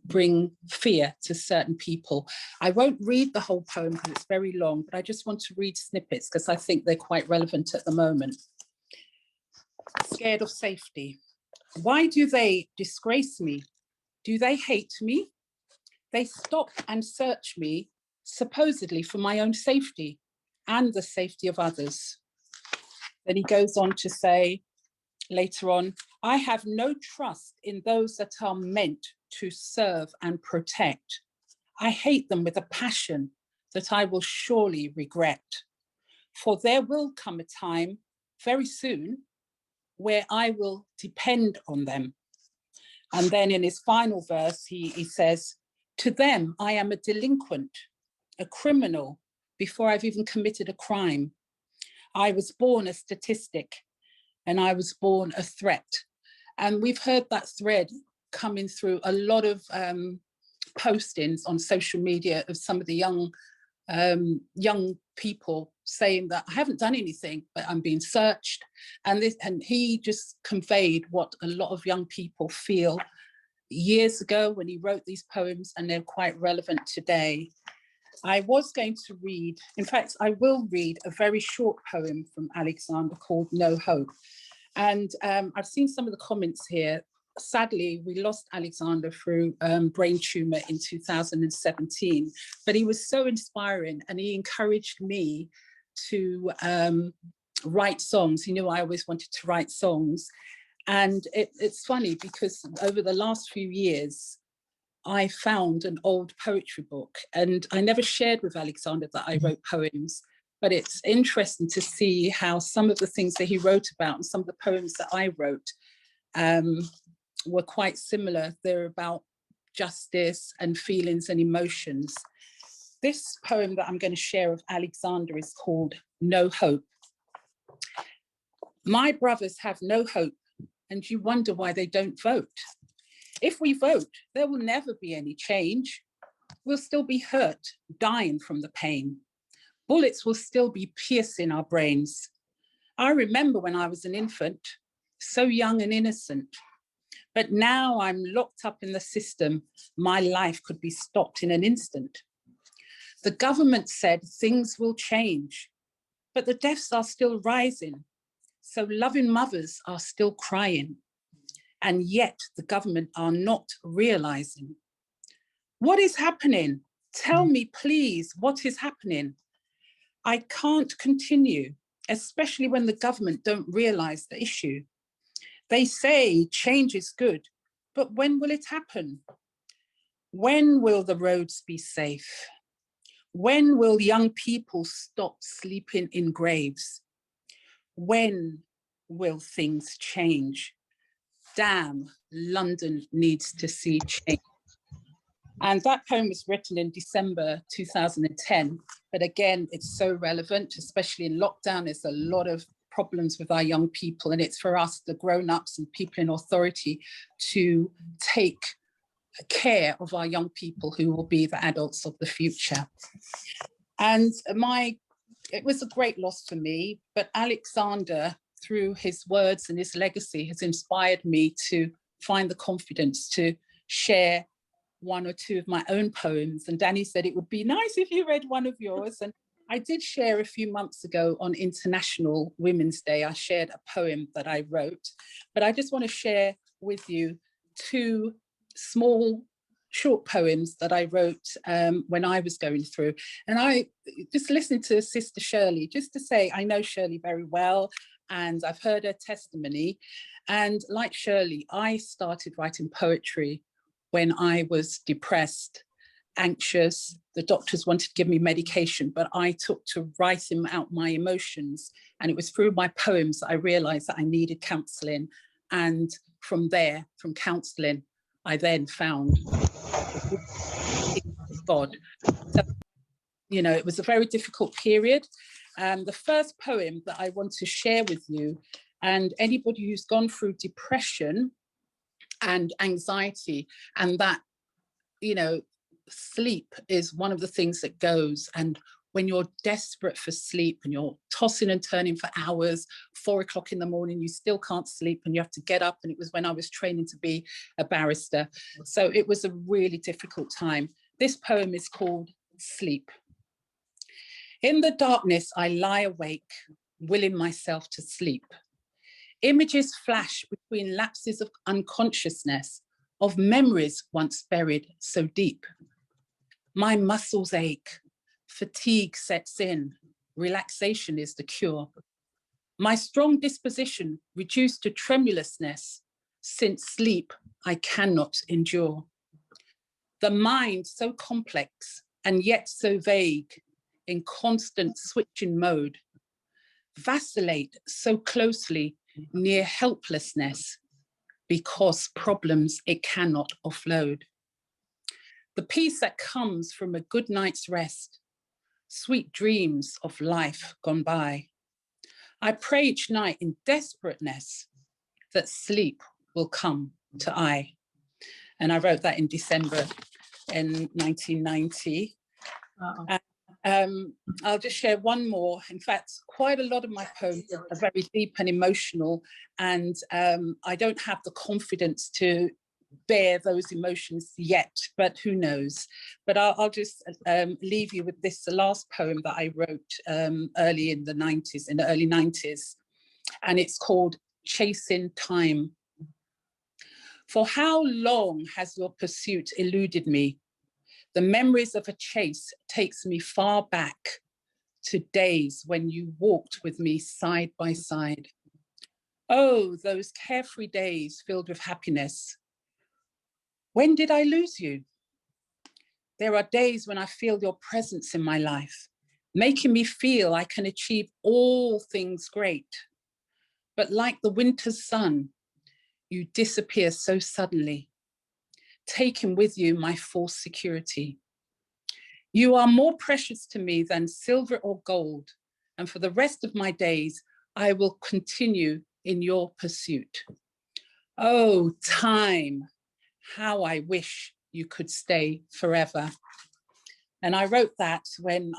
bring fear to certain people. I won't read the whole poem because it's very long, but I just want to read snippets because I think they're quite relevant at the moment. Scared of safety. Why do they disgrace me? Do they hate me? They stop and search me, supposedly for my own safety and the safety of others. Then he goes on to say later on, I have no trust in those that are meant to serve and protect. I hate them with a passion that I will surely regret. For there will come a time very soon where I will depend on them. And then in his final verse, he says, to them, I am a delinquent, a criminal, before I've even committed a crime. I was born a statistic and I was born a threat. And we've heard that thread coming through a lot of postings on social media of some of the young people saying that I haven't done anything, but I'm being searched. And he just conveyed what a lot of young people feel years ago when he wrote these poems, and they're quite relevant today. I was going to read, in fact, I will read a very short poem from Alexander called No Hope. And I've seen some of the comments here. Sadly, we lost Alexander through brain tumor in 2017, but he was so inspiring and he encouraged me to write songs. He knew I always wanted to write songs. And it's funny because over the last few years, I found an old poetry book, and I never shared with Alexander that I wrote poems, but it's interesting to see how some of the things that he wrote about and some of the poems that I wrote were quite similar. They're about justice and feelings and emotions. This poem that I'm going to share with Alexander is called No Hope. My brothers have no hope, and you wonder why they don't vote. If we vote, there will never be any change. We'll still be hurt, dying from the pain. Bullets will still be piercing our brains. I remember when I was an infant, so young and innocent. But now I'm locked up in the system. My life could be stopped in an instant. The government said things will change, but the deaths are still rising. So loving mothers are still crying. And yet the government are not realizing. What is happening? Tell me, please, what is happening? I can't continue, especially when the government don't realize the issue. They say change is good, but when will it happen? When will the roads be safe? When will young people stop sleeping in graves? When will things change? Damn, London needs to see change. And that poem was written in December 2010. But again, it's so relevant, especially in lockdown. There's a lot of problems with our young people, and it's for us, the grown-ups and people in authority, to take care of our young people who will be the adults of the future. And it was a great loss for me, but Alexander, through his words and his legacy, has inspired me to find the confidence to share one or two of my own poems. And Danni said it would be nice if you read one of yours. And I did share a few months ago on International Women's Day, I shared a poem that I wrote, but I just want to share with you two small short poems that I wrote when I was going through. And I just listened to Sister Shirley, just to say, I know Shirley very well, and I've heard her testimony. And like Shirley, I started writing poetry when I was depressed, anxious. The doctors wanted to give me medication, but I took to writing out my emotions. And it was through my poems that I realized that I needed counseling. And from there, from counseling, I then found God. So, you know, it was a very difficult period. The first poem that I want to share with you, and anybody who's gone through depression and anxiety, and that, you know, sleep is one of the things that goes, and when you're desperate for sleep and you're tossing and turning for hours, 4 o'clock in the morning, you still can't sleep and you have to get up. And it was when I was training to be a barrister. So it was a really difficult time. This poem is called Sleep. In the darkness, I lie awake, willing myself to sleep. Images flash between lapses of unconsciousness, of memories once buried so deep. My muscles ache, fatigue sets in, relaxation is the cure. My strong disposition reduced to tremulousness, since sleep I cannot endure. The mind so complex and yet so vague, in constant switching mode, vacillate so closely near helplessness, because problems it cannot offload. The peace that comes from a good night's rest, sweet dreams of life gone by. I pray each night in desperateness that sleep will come to I. And I wrote that in December in 1990. I'll just share one more. In fact, quite a lot of my poems are very deep and emotional, and I don't have the confidence to bear those emotions yet, but who knows. But I'll just leave you with this, the last poem that I wrote early in the 90s, in the early 90s, and it's called Chasing Time. For how long has your pursuit eluded me? The memories of a chase takes me far back to days when you walked with me side by side. Oh, those carefree days filled with happiness. When did I lose you? There are days when I feel your presence in my life, making me feel I can achieve all things great. But like the winter's sun, you disappear so suddenly, taking with you my false security. You are more precious to me than silver or gold, and for the rest of my days, I will continue in your pursuit. Oh, time, how I wish you could stay forever. And I wrote that when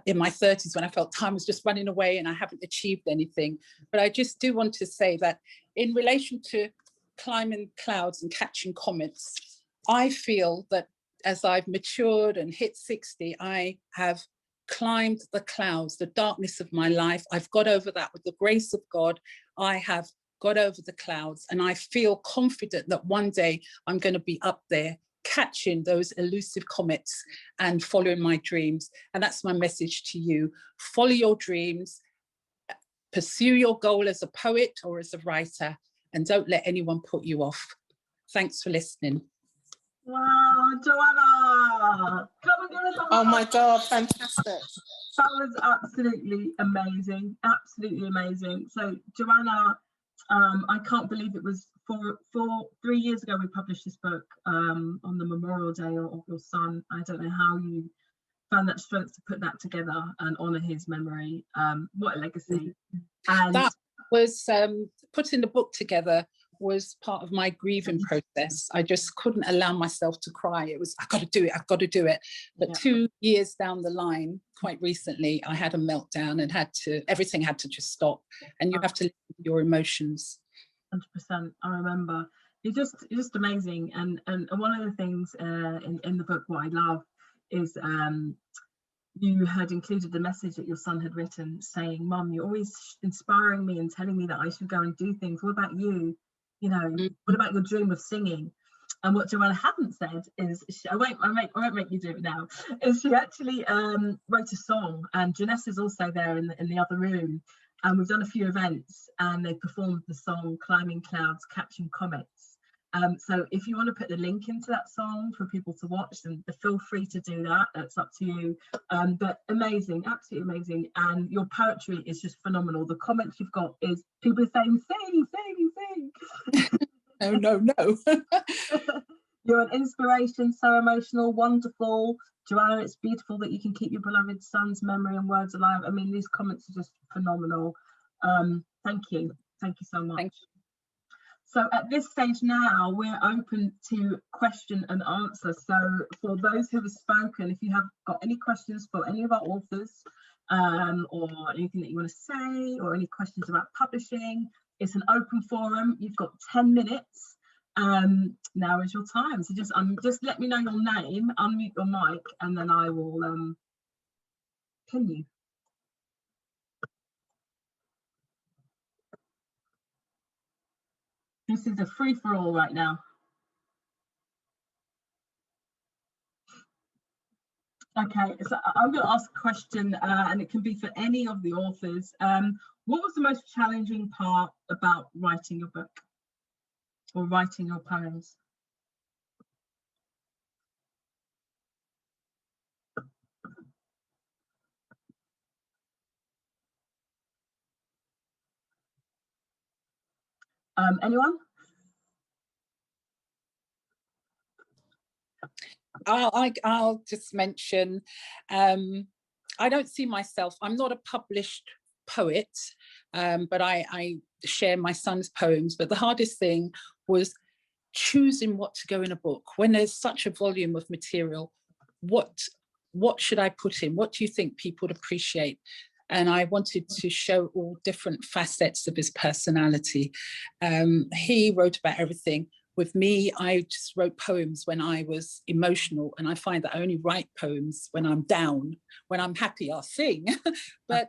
in my 30s, when I felt time was just running away and I haven't achieved anything. But I just do want to say that in relation to climbing clouds and catching comets, I feel that as I've matured and hit 60, I have climbed the clouds, the darkness of my life. I've got over that with the grace of God. I have got over the clouds, and I feel confident that one day I'm going to be up there catching those elusive comets and following my dreams. And that's my message to you. Follow your dreams, pursue your goal as a poet or as a writer, and don't let anyone put you off. Thanks for listening. Wow, Joanna! Come and give us a Oh my God, fantastic. That was absolutely amazing, absolutely amazing. So Joanna, I can't believe it was 3 years ago we published this book on the Memorial Day of your son. I don't know how you found that strength to put that together and honour his memory. What a legacy. And that was putting the book together was part of my grieving process. I just couldn't allow myself to cry. It was, I've got to do it, I've got to do it. But 2 years down the line, quite recently, I had a meltdown and everything had to just stop. And you have to live with your emotions. 100%, I remember. You're just amazing. And one of the things in the book, what I love is you had included the message that your son had written saying, Mum, you're always inspiring me and telling me that I should go and do things. What about you? You know, what about your dream of singing? And what Joanna hadn't said is, I won't make you do it now, is she actually wrote a song, and Janessa's is also there in the other room, and we've done a few events and they performed the song Climbing Clouds, Catching Comets. So if you want to put the link into that song for people to watch, then feel free to do that. That's up to you. But amazing, absolutely amazing. And your poetry is just phenomenal. The comments you've got is people saying, sing, sing, sing. No. You're an inspiration, so emotional, wonderful. Joanna, it's beautiful that you can keep your beloved son's memory and words alive. I mean, these comments are just phenomenal. Thank you so much. Thank you. So at this stage now, we're open to question and answer. So for those who have spoken, if you have got any questions for any of our authors, or anything that you want to say, or any questions about publishing, it's an open forum. You've got 10 minutes. Now is your time. So just let me know your name, unmute your mic, and then I will pin you. This is a free-for-all right now. Okay, so I'm going to ask a question, and it can be for any of the authors. What was the most challenging part about writing your book or writing your poems? Anyone? I'll just mention, I don't see myself, I'm not a published poet, but I share my son's poems. But the hardest thing was choosing what to go in a book. When there's such a volume of material, what should I put in? What do you think people would appreciate? And I wanted to show all different facets of his personality. He wrote about everything. With me, I just wrote poems when I was emotional, and I find that I only write poems when I'm down. When I'm happy, I'll sing. But,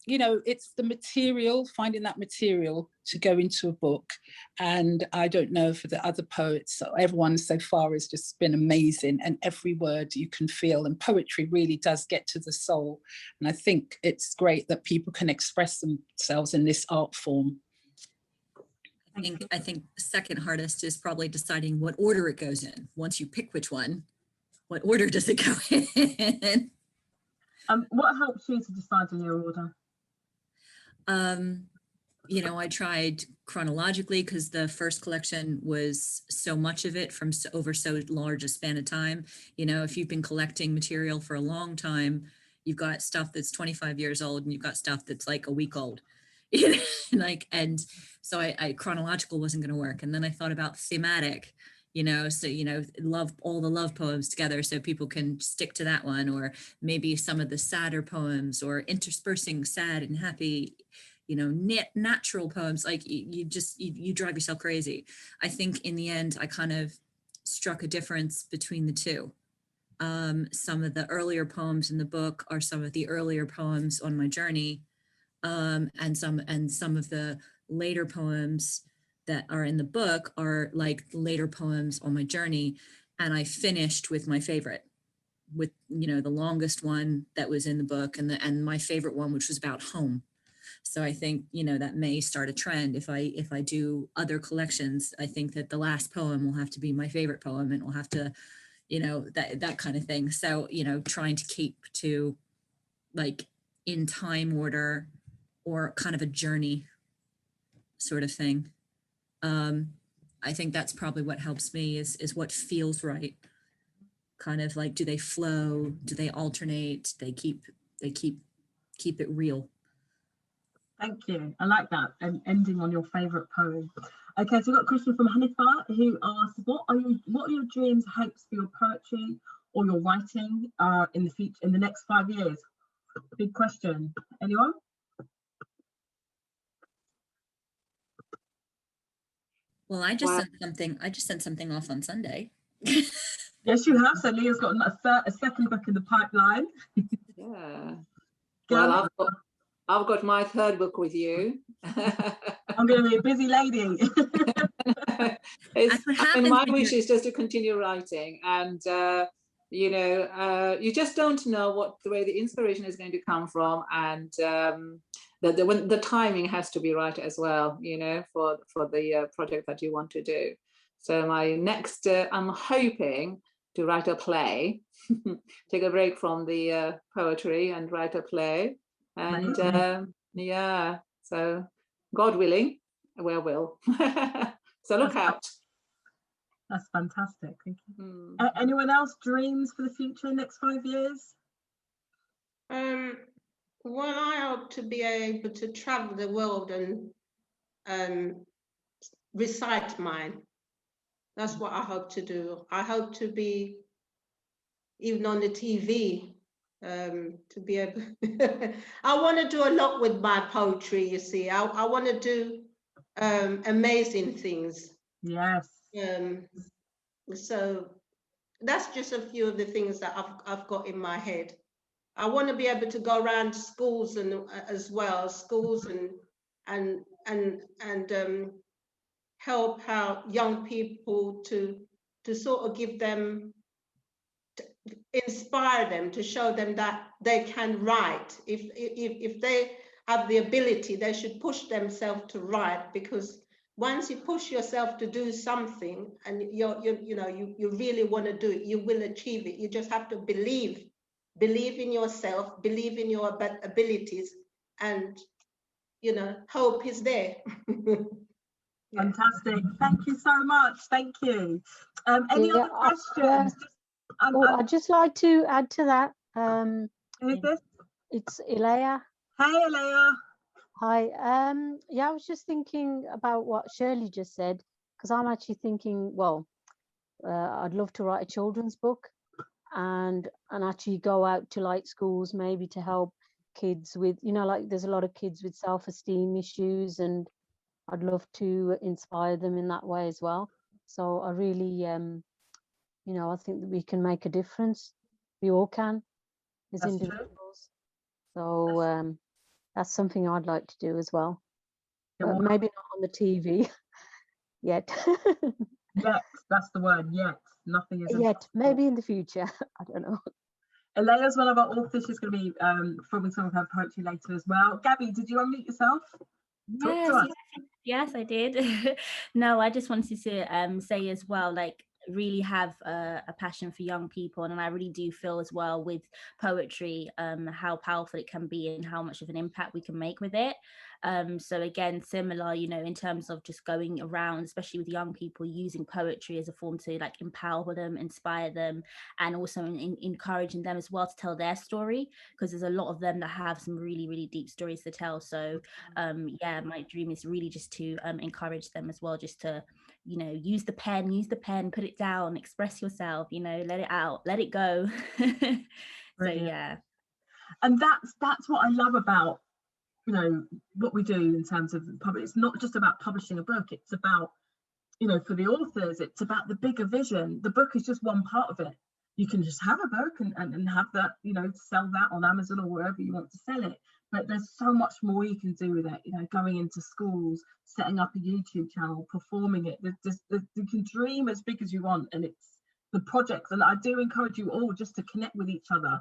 you know, it's the material, finding that material to go into a book. And I don't know for the other poets, everyone so far has just been amazing, and every word you can feel. And poetry really does get to the soul. And I think it's great that people can express themselves in this art form. I think the second hardest is probably deciding what order it goes in. Once you pick which one, what order does it go in? What helps you to decide on your order? You know, I tried chronologically because the first collection was so much of it from over so large a span of time. You know, if you've been collecting material for a long time, you've got stuff that's 25 years old and you've got stuff that's like a week old. And so I chronological wasn't going to work. And then I thought about thematic, you know, so, you know, love, all the love poems together so people can stick to that one, or maybe some of the sadder poems, or interspersing sad and happy, you know, natural poems. Like you drive yourself crazy. I think in the end, I kind of struck a difference between the two. Some of the earlier poems in the book are some of the earlier poems on my journey. And some of the later poems that are in the book are like later poems on my journey. And I finished with my favorite, with, you know, the longest one that was in the book, and my favorite one, which was about home. So I think, you know, that may start a trend. If I do other collections, I think that the last poem will have to be my favorite poem, and will have to, you know, that kind of thing. So, you know, trying to keep to like in time order, or kind of a journey sort of thing. I think that's probably what helps me is what feels right. Kind of like, do they flow? Do they alternate? They keep it real. Thank you. I like that. And ending on your favorite poem. Okay, so we've got a question from Hanifa, who asks, what are your dreams, hopes for your poetry or your writing in the future, in the next 5 years? Big question. Anyone? Well, I just sent something off on Sunday. Yes, you have. So Leah's got a second book in the pipeline. Yeah. Well, I've got my third book with you. I'm going to be a busy lady. My wish is just to continue writing, and you know, you just don't know where the inspiration is going to come from, and when the timing has to be right as well, you know, for the project that you want to do. So my next, I'm hoping to write a play, take a break from the poetry and write a play. And yeah, so God willing, we will. So look out. That's fantastic. Thank you. Anyone else dreams for the future, next 5 years? Well, I hope to be able to travel the world and recite mine. That's what I hope to do. I hope to be even on the TV, to be able. I want to do a lot with my poetry. You see, I want to do amazing things. Yes. So that's just a few of the things that I've got in my head. I want to be able to go around schools and as well, schools and help out young people to sort of give them, inspire them, to show them that they can write. If they have the ability, they should push themselves to write, because once you push yourself to do something and you really want to do it, you will achieve it. You just have to believe in yourself, believe in your abilities, and hope is there. Fantastic. Thank you so much. Thank you. Any other questions? I'd just like to add to that. Who's this? It's Leah. Hey, Leah. Hi. Yeah, I was just thinking about what Shirley just said, because I'm actually thinking, well, I'd love to write a children's book and actually go out to like schools, maybe to help kids with, like there's a lot of kids with self-esteem issues, and I'd love to inspire them in that way as well. So I really, I think that we can make a difference. We all can as individuals. So that's something I'd like to do as well. But maybe not on the TV yet. Yet, that's the word, yet. Nothing is yet. Maybe in the future. I don't know. Leah's one of our authors. She's going to be performing some of her poetry later as well. Gabby, did you unmute yourself? Yes, I did. No, I just wanted to say as well, like, really have a passion for young people, and I really do feel as well with poetry how powerful it can be and how much of an impact we can make with it. So again, similar, in terms of just going around, especially with young people, using poetry as a form to like empower them, inspire them, and also encouraging them as well to tell their story, because there's a lot of them that have some really, really deep stories to tell. So yeah, my dream is really just to encourage them as well, just to use the pen, put it down, express yourself, let it out, let it go. So yeah. And that's what I love about what we do in terms of public. It's not just about publishing a book, it's about for the authors, it's about the bigger vision. The book is just one part of it. You can just have a book and have that, sell that on Amazon or wherever you want to sell it, but there's so much more you can do with it. Going into schools, setting up a YouTube channel, performing it. You can dream as big as you want, and it's the projects. And I do encourage you all just to connect with each other.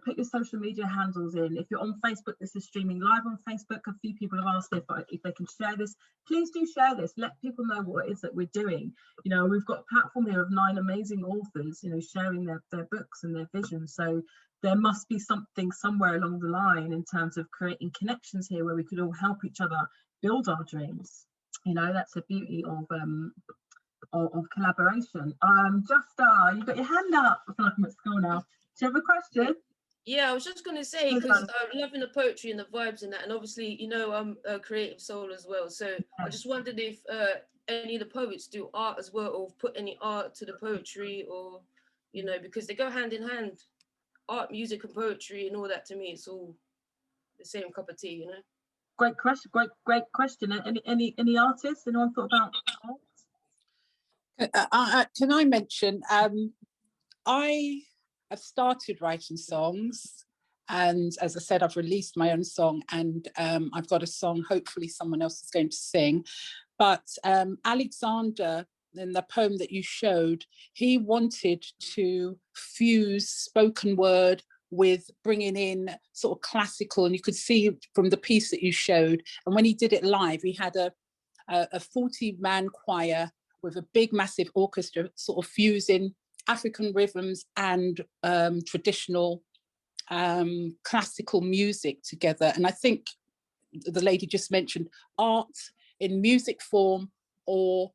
Put your social media handles in. If you're on Facebook, this is streaming live on Facebook. A few people have asked if they can share this. Please do share this. Let people know what it is that we're doing. We've got a platform here of 9 amazing authors, sharing their books and their visions. So there must be something somewhere along the line in terms of creating connections here where we could all help each other build our dreams. That's the beauty of collaboration. Justa, you've got your hand up. I feel like I'm at school now. Do you have a question? Yeah, I was just going to say, because I'm loving the poetry and the vibes and that, and obviously, I'm a creative soul as well. So I just wondered if any of the poets do art as well, or put any art to the poetry, or, because they go hand in hand. Art, music, and poetry, and all that. To me, it's all the same cup of tea, Great question. Great question. Any artists? Anyone thought about art? Can I mention? I have started writing songs, and as I said, I've released my own song, and I've got a song. Hopefully, someone else is going to sing. But Alexander, in the poem that you showed, he wanted to fuse spoken word with bringing in sort of classical, and you could see from the piece that you showed, and when he did it live, he had a 40-man choir with a big massive orchestra sort of fusing African rhythms and traditional classical music together. And I think the lady just mentioned art in music form or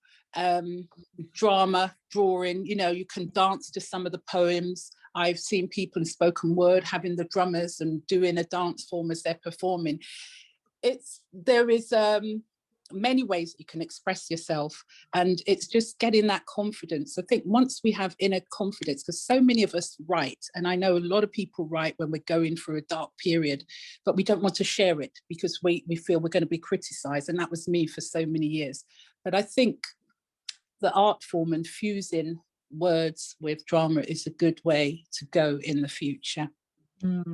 drama, drawing, you can dance to some of the poems. I've seen people in spoken word having the drummers and doing a dance form as they're performing. There is many ways you can express yourself, and it's just getting that confidence. I think once we have inner confidence, because so many of us write, and I know a lot of people write when we're going through a dark period, but we don't want to share it because we feel we're going to be criticized, and that was me for so many years. But I think the art form and fusing words with drama is a good way to go in the future. 100%.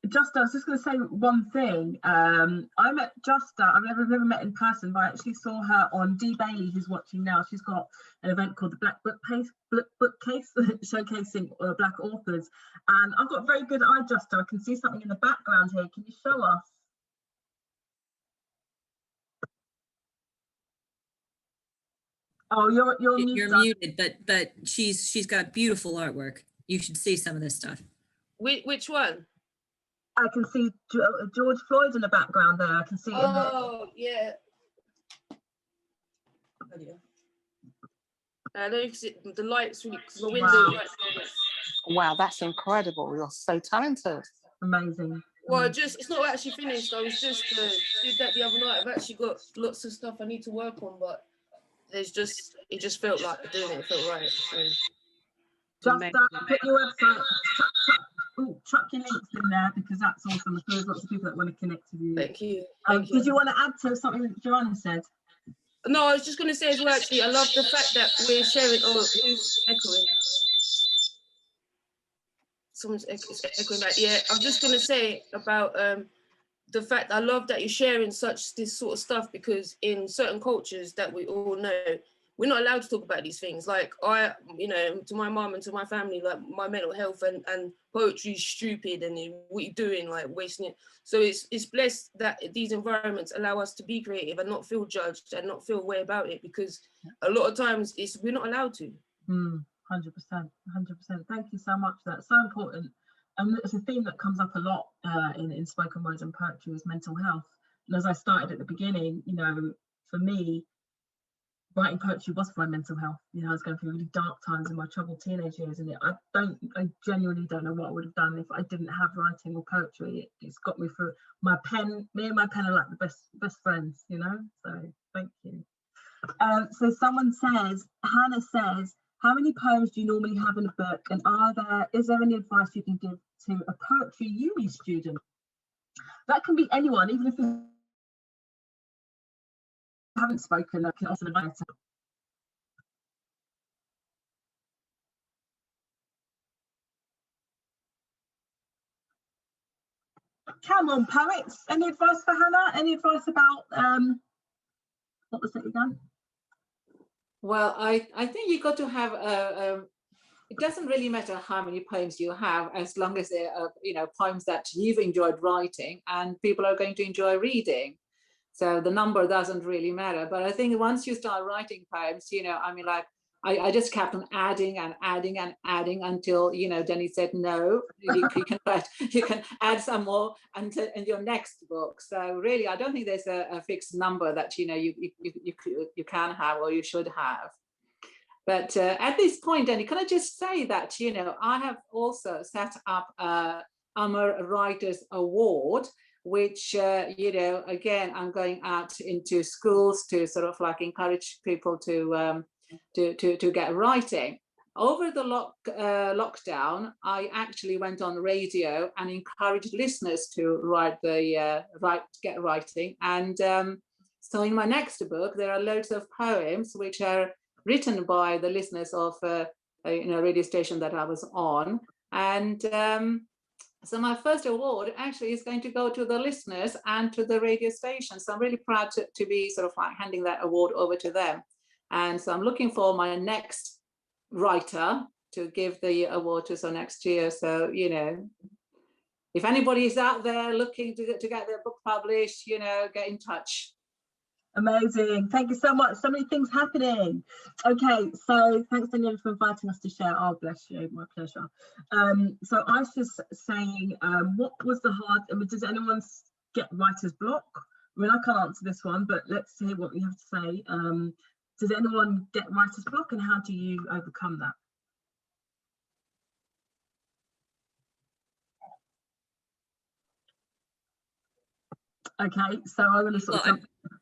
Justa, I was just going to say one thing. I met Justa, I've never met in person, but I actually saw her on Dee Bailey, who's watching now. She's got an event called the Black Bookcase, showcasing Black authors. And I've got very good eye, Justa. I can see something in the background here. Can you show us? Oh, you're muted, but she's got beautiful artwork. You should see some of this stuff. Which one? I can see George Floyd in the background there. I can see. Oh, yeah. I know the lights really, because the window. Wow, that's incredible. You're so talented. Amazing. Well, it's not actually finished. I was just did that the other night. I've actually got lots of stuff I need to work on, but it just felt like doing it. It felt right. So. Just put your website. Chuck your links in there, because that's awesome. There's lots of people that want to connect with you. Thank you. Did you want to add to something that Joanna said? No, I was just going to say as well, actually, I love the fact that we're sharing. Oh, who's echoing? Someone's echoing back. Yeah, I'm just going to say about the fact I love that you're sharing this sort of stuff, because in certain cultures that we all know, we're not allowed to talk about these things. Like to my mum and to my family, like my mental health and poetry is stupid, and what you're doing, like wasting it. So it's blessed that these environments allow us to be creative and not feel judged and not feel a way about it, because a lot of times we're not allowed to. 100%. Thank you so much for that. It's so important. And it's a theme that comes up a lot in spoken words and poetry, is mental health. And as I started at the beginning, for me, writing poetry was for my mental health. I was going through really dark times in my troubled teenage years, and I genuinely don't know what I would have done if I didn't have writing or poetry. It's got me through. My pen, me and my pen are like the best friends, so thank you. So someone says, Hannah says, how many poems do you normally have in a book, and is there any advice you can give to a poetry uni student? That can be anyone, even if you haven't spoken, I can also advise. Come on, poets. Any advice for Hannah? Any advice about what was it again? Well, I think you got to have it doesn't really matter how many poems you have, as long as they're poems that you've enjoyed writing and people are going to enjoy reading. So the number doesn't really matter. But I think once you start writing poems, I just kept on adding and adding and adding until, Danni said, no, you can add some more until in your next book. So really, I don't think there's a fixed number that, you can have or you should have. But at this point, Danni, can I just say that, I have also set up Amar Writers Award, which, again, I'm going out into schools to sort of like encourage people to get writing. Over the lockdown, I actually went on radio and encouraged listeners to get writing. And so in my next book, there are loads of poems which are written by the listeners of a radio station that I was on. And so my first award actually is going to go to the listeners and to the radio station. So I'm really proud to be sort of like handing that award over to them. And so I'm looking for my next writer to give the award to next year. So, if anybody is out there looking to get their book published, get in touch. Amazing. Thank you so much. So many things happening. Okay, so thanks, Danielle, for inviting us to share. Oh, bless you. My pleasure. So I was just saying, what was the hard, does anyone get writer's block? I can't answer this one, but let's hear what you have to say. Does anyone get writer's block, and how do you overcome that? Okay, so I'm going to sort of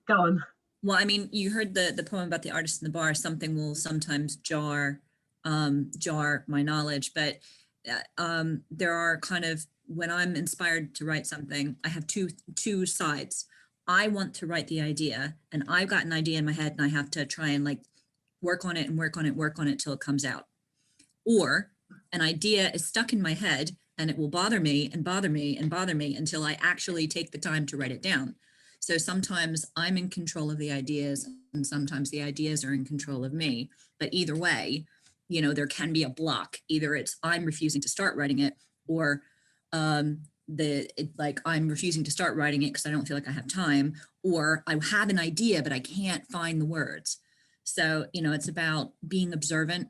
go on. Well, I mean, you heard the poem about the artist in the bar. Something will sometimes jar my knowledge, but there are kind of, when I'm inspired to write something, I have two sides. I want to write the idea, and I've got an idea in my head, and I have to try and like work on it till it comes out. Or an idea is stuck in my head, and it will bother me and bother me and bother me until I actually take the time to write it down. So sometimes I'm in control of the ideas, and sometimes the ideas are in control of me. But either way, you know, there can be a block. Either it's I'm refusing to start writing it, or I'm refusing to start writing it because I don't feel like I have time, or I have an idea but I can't find the words. So, you know, it's about being observant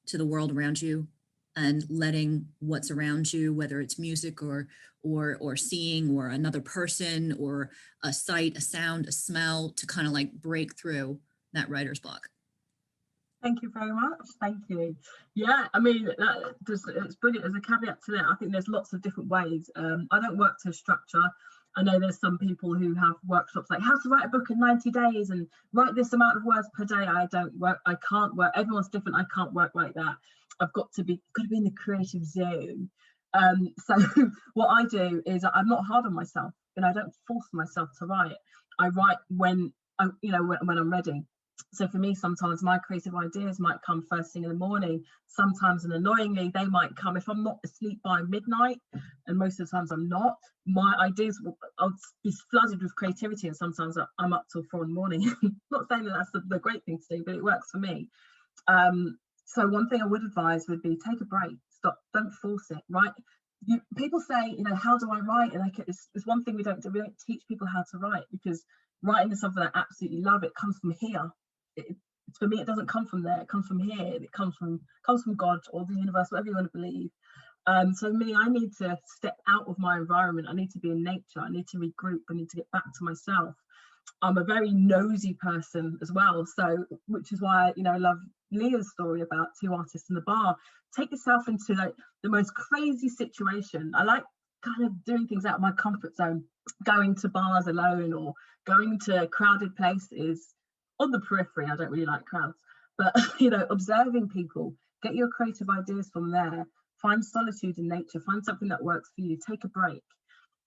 to the world around you and letting what's around you, whether it's music or seeing, or another person, or a sight, a sound, a smell, to kind of like break through that writer's block. Thank you very much. Thank you. Yeah, I mean, it's brilliant. As a caveat to that, I think there's lots of different ways. I don't work to structure. I know there's some people who have workshops like how to write a book in 90 days and write this amount of words per day. I can't work. Everyone's different. I can't work like that. I've got to be in the creative zone. So what I do is I'm not hard on myself, and I don't force myself to write. I write when I'm ready. So for me, sometimes my creative ideas might come first thing in the morning. Sometimes, and annoyingly, they might come if I'm not asleep by midnight, and most of the times I'm not. My ideas I'll be flooded with creativity, and sometimes I'm up till 4 in the morning. Not saying that that's the great thing to do, but it works for me. So one thing I would advise would be take a break. Stop. Don't force it. Right? People say, you know, how do I write? And it's one thing we don't do. We don't teach people how to write, because writing is something I absolutely love. It comes from here. For me, it doesn't come from there. It comes from here. It comes from God or the universe, whatever you want to believe. So me, I need to step out of my environment. I need to be in nature. I need to regroup. I need to get back to myself. I'm a very nosy person as well. So, which is why, you know, I love Leah's story about 2 artists in the bar. Take yourself into like the most crazy situation. I like kind of doing things out of my comfort zone, going to bars alone or going to crowded places. On the periphery, I don't really like crowds, but you know, observing people, get your creative ideas from there, find solitude in nature, find something that works for you, take a break.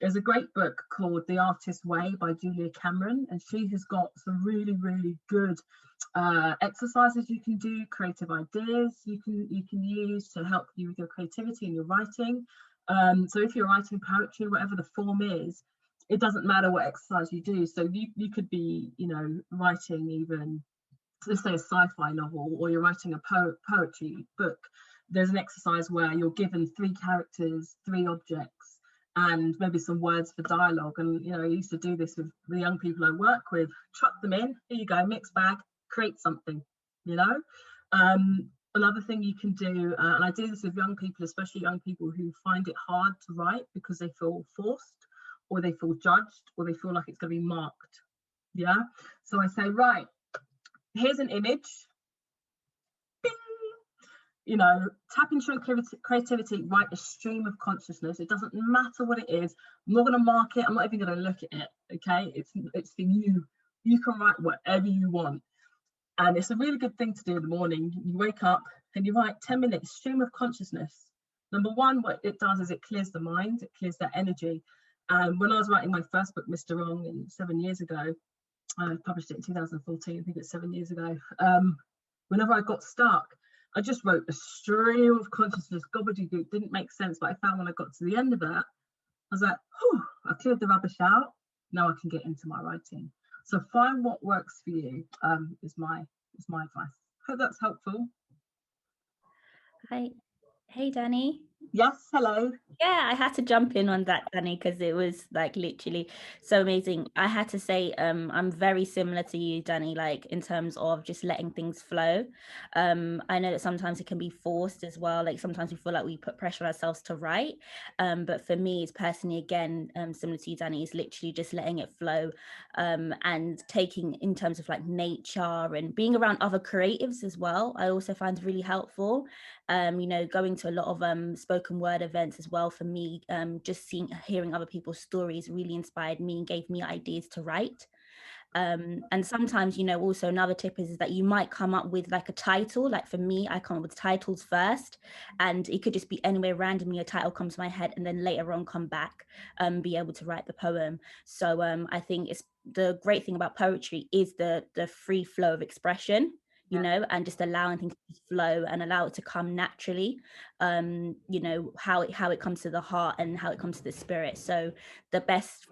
There's a great book called The Artist's Way by Julia Cameron, and she has got some really, really good exercises you can do, creative ideas you can use to help you with your creativity and your writing. So if you're writing poetry, whatever the form is, it doesn't matter what exercise you do. So you could be, you know, writing even, let's say, a sci-fi novel, or you're writing a poetry book. There's an exercise where you're given 3 characters, 3 objects, and maybe some words for dialogue. And, you know, I used to do this with the young people I work with. Chuck them in, here you go, mixed bag, create something, you know. Another thing you can do, and I do this with young people, especially young people who find it hard to write because they feel forced, or they feel judged, or they feel like it's going to be marked. Yeah. So I say, right, here's an image. Bing! You know, tap into your creativity, write a stream of consciousness. It doesn't matter what it is. I'm not going to mark it. I'm not even going to look at it. Okay. It's for you. You can write whatever you want. And it's a really good thing to do in the morning. You wake up and you write 10 minutes, stream of consciousness. Number one, what it does is it clears the mind. It clears that energy. When I was writing my first book, Mr. Wrong, 7 years ago, I published it in 2014, I think it's 7 years ago. Whenever I got stuck, I just wrote a stream of consciousness, gobbledygook, didn't make sense, but I found when I got to the end of it, I was like, whew, I cleared the rubbish out, now I can get into my writing. So find what works for you, is my advice. Hope that's helpful. Hi. Hey, Danni. Yes, hello. Yeah, I had to jump in on that, Danni, because it was like literally so amazing. I had to say, I'm very similar to you, Danni, like in terms of just letting things flow. I know that sometimes it can be forced as well. Like sometimes we feel like we put pressure on ourselves to write. But for me, it's personally, again, similar to you, Danni, is literally just letting it flow, and taking in terms of like nature and being around other creatives as well. I also find really helpful. You know, going to a lot of spoken word events as well for me. Just hearing other people's stories really inspired me and gave me ideas to write. And sometimes, you know, also another tip is that you might come up with like a title. Like for me, I come up with titles first, and it could just be anywhere randomly a title comes to my head, and then later on come back be able to write the poem. So I think it's the great thing about poetry is the free flow of expression, you know, and just allowing things to flow and allow it to come naturally. You know, how it comes to the heart and how it comes to the spirit. So the best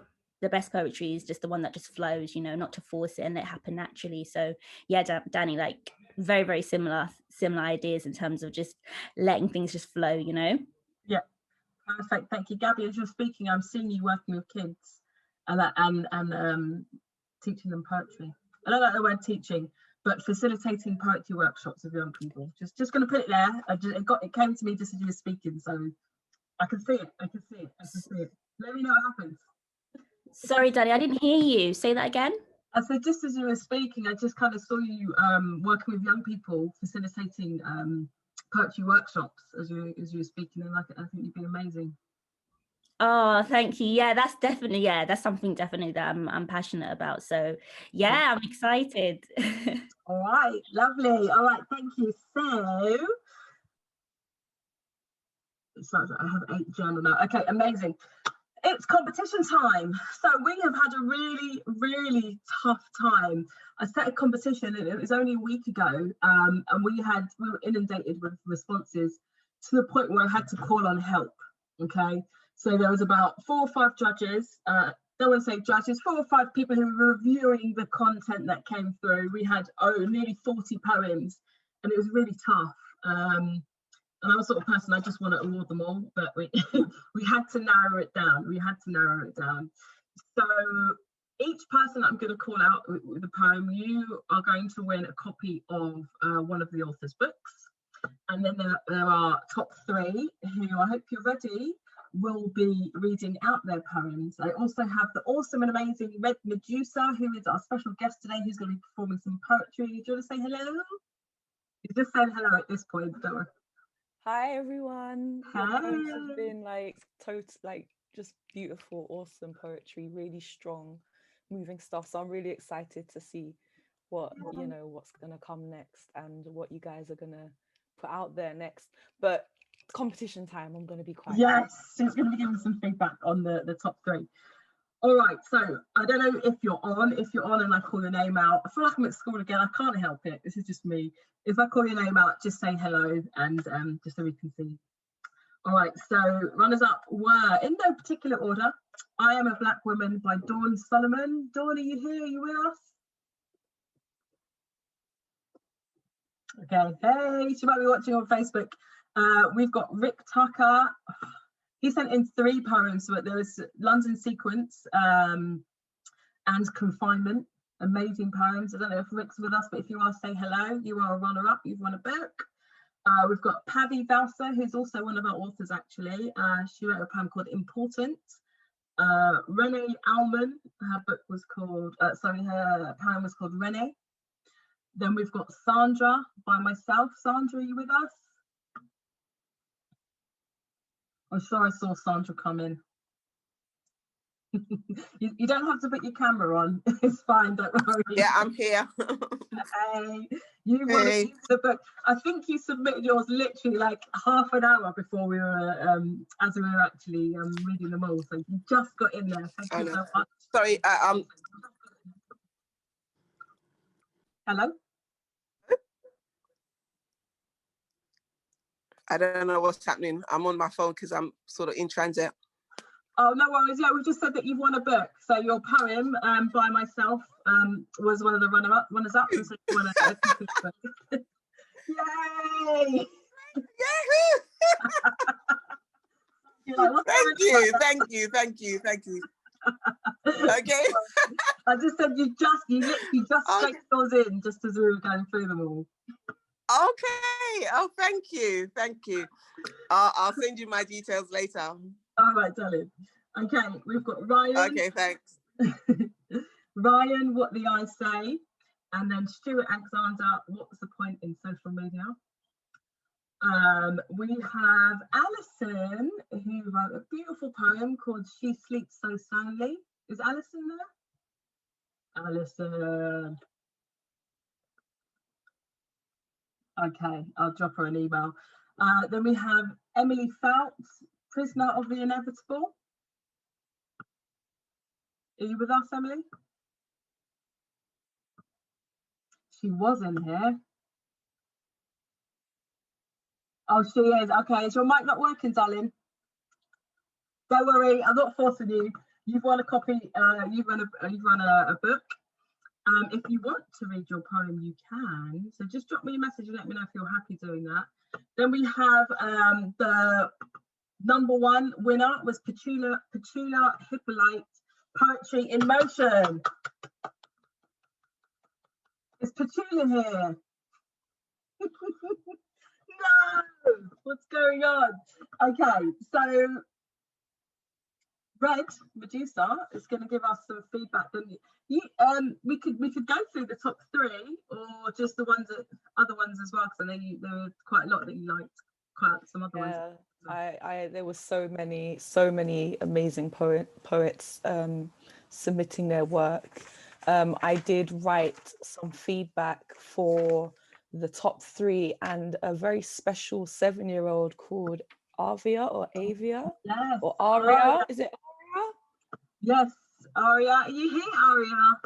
poetry is just the one that just flows, you know, not to force it and let it happen naturally. So yeah, Danni, like very, very similar ideas in terms of just letting things just flow, you know? Yeah, perfect. Thank you, Gabby. As you're speaking, I'm seeing you working with kids and teaching them poetry. I don't like the word teaching, but facilitating poetry workshops with young people. Just going to put it there. It came to me just as you were speaking, so I can see it. I can see it. Let me know what happens. Sorry, Danni, I didn't hear you. Say that again. I said, just as you were speaking, I just kind of saw you working with young people, facilitating poetry workshops as you were speaking, and I think you'd be amazing. Oh, thank you. Yeah, that's something definitely that I'm passionate about. So yeah, I'm excited. All right, lovely. All right, thank you. So I have 8 journal now. Okay, amazing. It's competition time. So we have had a really, really tough time. I set a competition and it was only a week ago, and we were inundated with responses to the point where I had to call on help. Okay, so there was about 4 or 5 judges. Don't want to say judges, 4 or 5 people who were reviewing the content that came through. We had nearly 40 poems, and it was really tough. And I'm the sort of person I just want to award them all, but we had to narrow it down. So each person that I'm going to call out with a poem, you are going to win a copy of one of the author's books. And then there are top 3 who, I hope you're ready, will be reading out their poems. I also have the awesome and amazing Red Medusa, who is our special guest today, who's going to be performing some poetry. Do you want to say hello? You're just saying hello at this point, don't worry. Hi everyone. Hi. Your poems have been just beautiful, awesome poetry, really strong, moving stuff. So I'm really excited to see what's gonna come next and what you guys are gonna put out there next. But competition time, I'm gonna be quiet. Yes, she's gonna be giving some feedback on the top 3. All right, so I don't know if you're on and I call your name out. I feel like I'm at school again. I can't help it. This is just me. If I call your name out, just say hello and just so we can see. All right, so runners up were, in no particular order, I Am a Black Woman by Dawn Solomon. Dawn, are you here? Are you with us? Okay, hey, she might be watching on Facebook. We've got Rick Tucker. He sent in 3 poems, but there was London Sequence and Confinement. Amazing poems. I don't know if Rick's with us, but if you are, say hello. You are a runner-up. You've won a book. We've got Pavi Valsa, who's also one of our authors, actually. She wrote a poem called Important. Renee Alman, her poem was called Renee. Then we've got Sandra by myself. Sandra, are you with us? I'm sure I saw Sandra come in. You don't have to put your camera on. It's fine, don't worry. Yeah, I'm here. Hey, you want to use the book. I think you submitted yours literally like half an hour before we were, as we were actually reading them all. So you just got in there. Thank you so much. Sorry, Hello? I don't know what's happening. I'm on my phone because I'm sort of in transit. Oh, no worries. Yeah, we just said that you've won a book. So your poem by myself was one of the runners up. And so you won a book. Yay! Like, thank you. Okay. I just said you literally just staked yours in just as we were going through them all. Okay. Oh, thank you. I'll send you my details later. All right, darling. Okay, we've got Ryan. Okay, thanks. Ryan, What the I Say, and then Stuart Alexander, What's the Point in Social Media? We have Alison, who wrote a beautiful poem called She Sleeps So Soundly. Is Alison there? Alison. Okay, I'll drop her an email. Then we have Emily Phelps, Prisoner of the Inevitable. Are you with us, Emily? She was in here. Oh, she is. Okay, is your mic not working, darling? Don't worry, I'm not forcing you. You've won a copy. You've won a book. If you want to read your poem, you can. So just drop me a message and let me know if you're happy doing that. Then we have the #1 winner was Petula Hippolyte, Poetry in Motion. Is Petula here? No, what's going on? Okay, so Red Medusa is going to give us some feedback. We could go through the top 3 or just the ones that other ones as well, because I know there were quite a lot that you liked, quite some other ones. There were so many amazing poets submitting their work. I did write some feedback for the top 3 and a very special 7-year-old called Avia or Avia, yes. or Aria. Is it Aria? Yes, Aria. Are you here, Aria?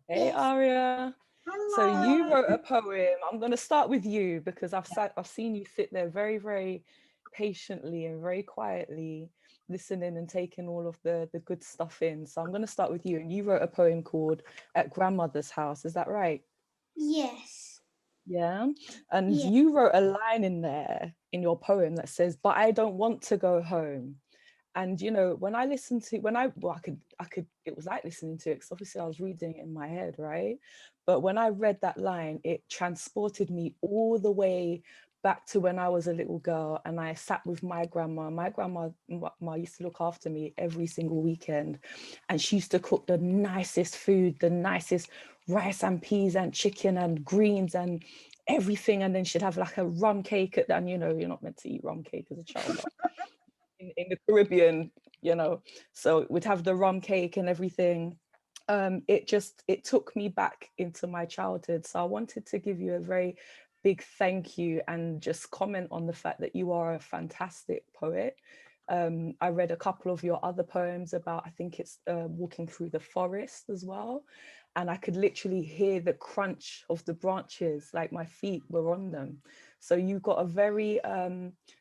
Hey, yes. Aria. Hello. So you wrote a poem. I'm going to start with you because I've seen you sit there very, very patiently and very quietly listening and taking all of the good stuff in. So I'm going to start with you. And you wrote a poem called At Grandmother's House. Is that right? Yes. Yeah. And you wrote a line in there in your poem that says, "But I don't want to go home." And you know, when I listened to I could it was like listening to it because obviously I was reading it in my head, right? But when I read that line, it transported me all the way back to when I was a little girl and I sat with my grandma. My grandma used to look after me every single weekend, and she used to cook the nicest food, the nicest rice and peas and chicken and greens and everything. And then she'd have like a rum cake and you know, you're not meant to eat rum cake as a child, but in the Caribbean, you know, so we'd have the rum cake and everything. It took me back into my childhood. So I wanted to give you a very big thank you and just comment on the fact that you are a fantastic poet. I read a couple of your other poems about, I think it's Walking Through the Forest as well. And I could literally hear the crunch of the branches, like my feet were on them. So you've got a very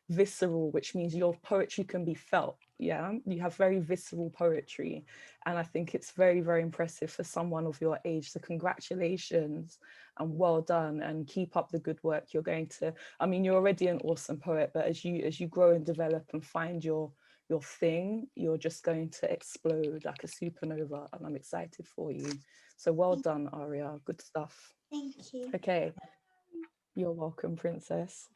visceral, which means your poetry can be felt. Yeah, you have very visceral poetry. And I think it's very, very impressive for someone of your age. So congratulations and well done, and keep up the good work. You're going to, I mean, you're already an awesome poet, but as you grow and develop and find your thing, you're just going to explode like a supernova, and I'm excited for you. So well done, Aria. Good stuff. Thank you. Okay. You're welcome, Princess.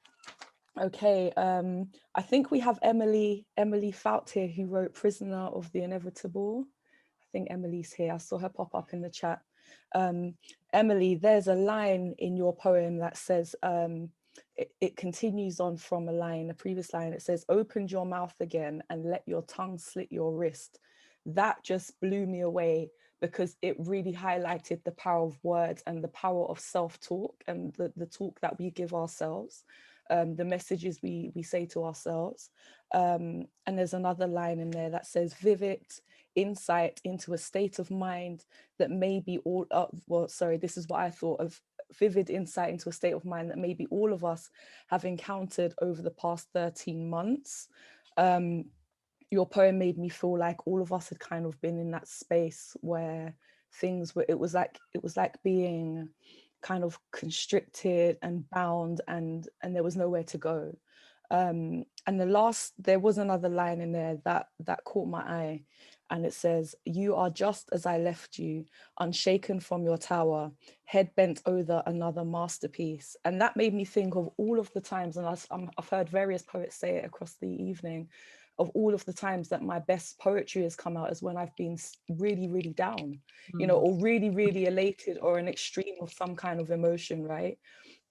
Okay, I think we have Emily Fout here, who wrote Prisoner of the Inevitable. I think Emily's here. I saw her pop up in the chat. Emily, there's a line in your poem that says, it continues on from a previous line. It says, "Opened your mouth again and let your tongue slit your wrist." That just blew me away because it really highlighted the power of words and the power of self-talk and the talk that we give ourselves, the messages we say to ourselves. And there's another line in there that says, "Vivid insight into a state of mind that may be all this is what I thought of, vivid insight into a state of mind that maybe all of us have encountered over the past 13 months. Your poem made me feel like all of us had kind of been in that space where things were, it was like being kind of constricted and bound, and there was nowhere to go. And there was another line in there that caught my eye, and it says, "You are just as I left you, unshaken from your tower, head bent over another masterpiece." And that made me think of all of the times, and I've heard various poets say it across the evening, of all of the times that my best poetry has come out is when I've been really, really down, you know, or really, really elated, or an extreme of some kind of emotion, right?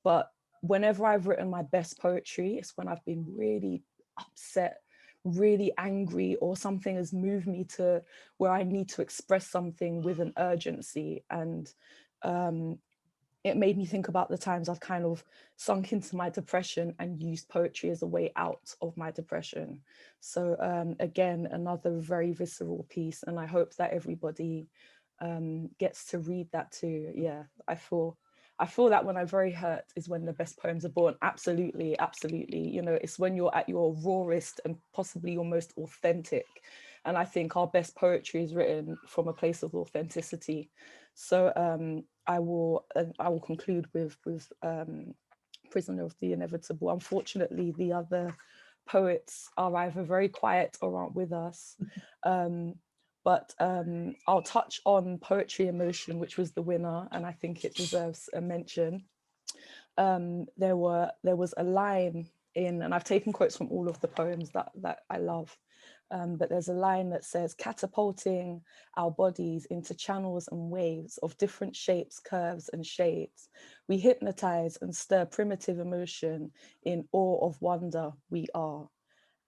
But whenever I've written my best poetry, it's when I've been really upset, really angry, or something has moved me to where I need to express something with an urgency. And it made me think about the times I've kind of sunk into my depression and used poetry as a way out of my depression. So again, another very visceral piece, and I hope that everybody gets to read that too. Yeah, I feel that when I'm very hurt is when the best poems are born. Absolutely, absolutely. You know, it's when you're at your rawest and possibly your most authentic. And I think our best poetry is written from a place of authenticity. So I will conclude with Prisoner of the Inevitable. Unfortunately, the other poets are either very quiet or aren't with us. But I'll touch on Poetry in Motion, which was the winner, and I think it deserves a mention. There was a line in, and I've taken quotes from all of the poems that I love, but there's a line that says, catapulting our bodies into channels and waves of different shapes, curves and shades, we hypnotize and stir primitive emotion in awe of wonder we are.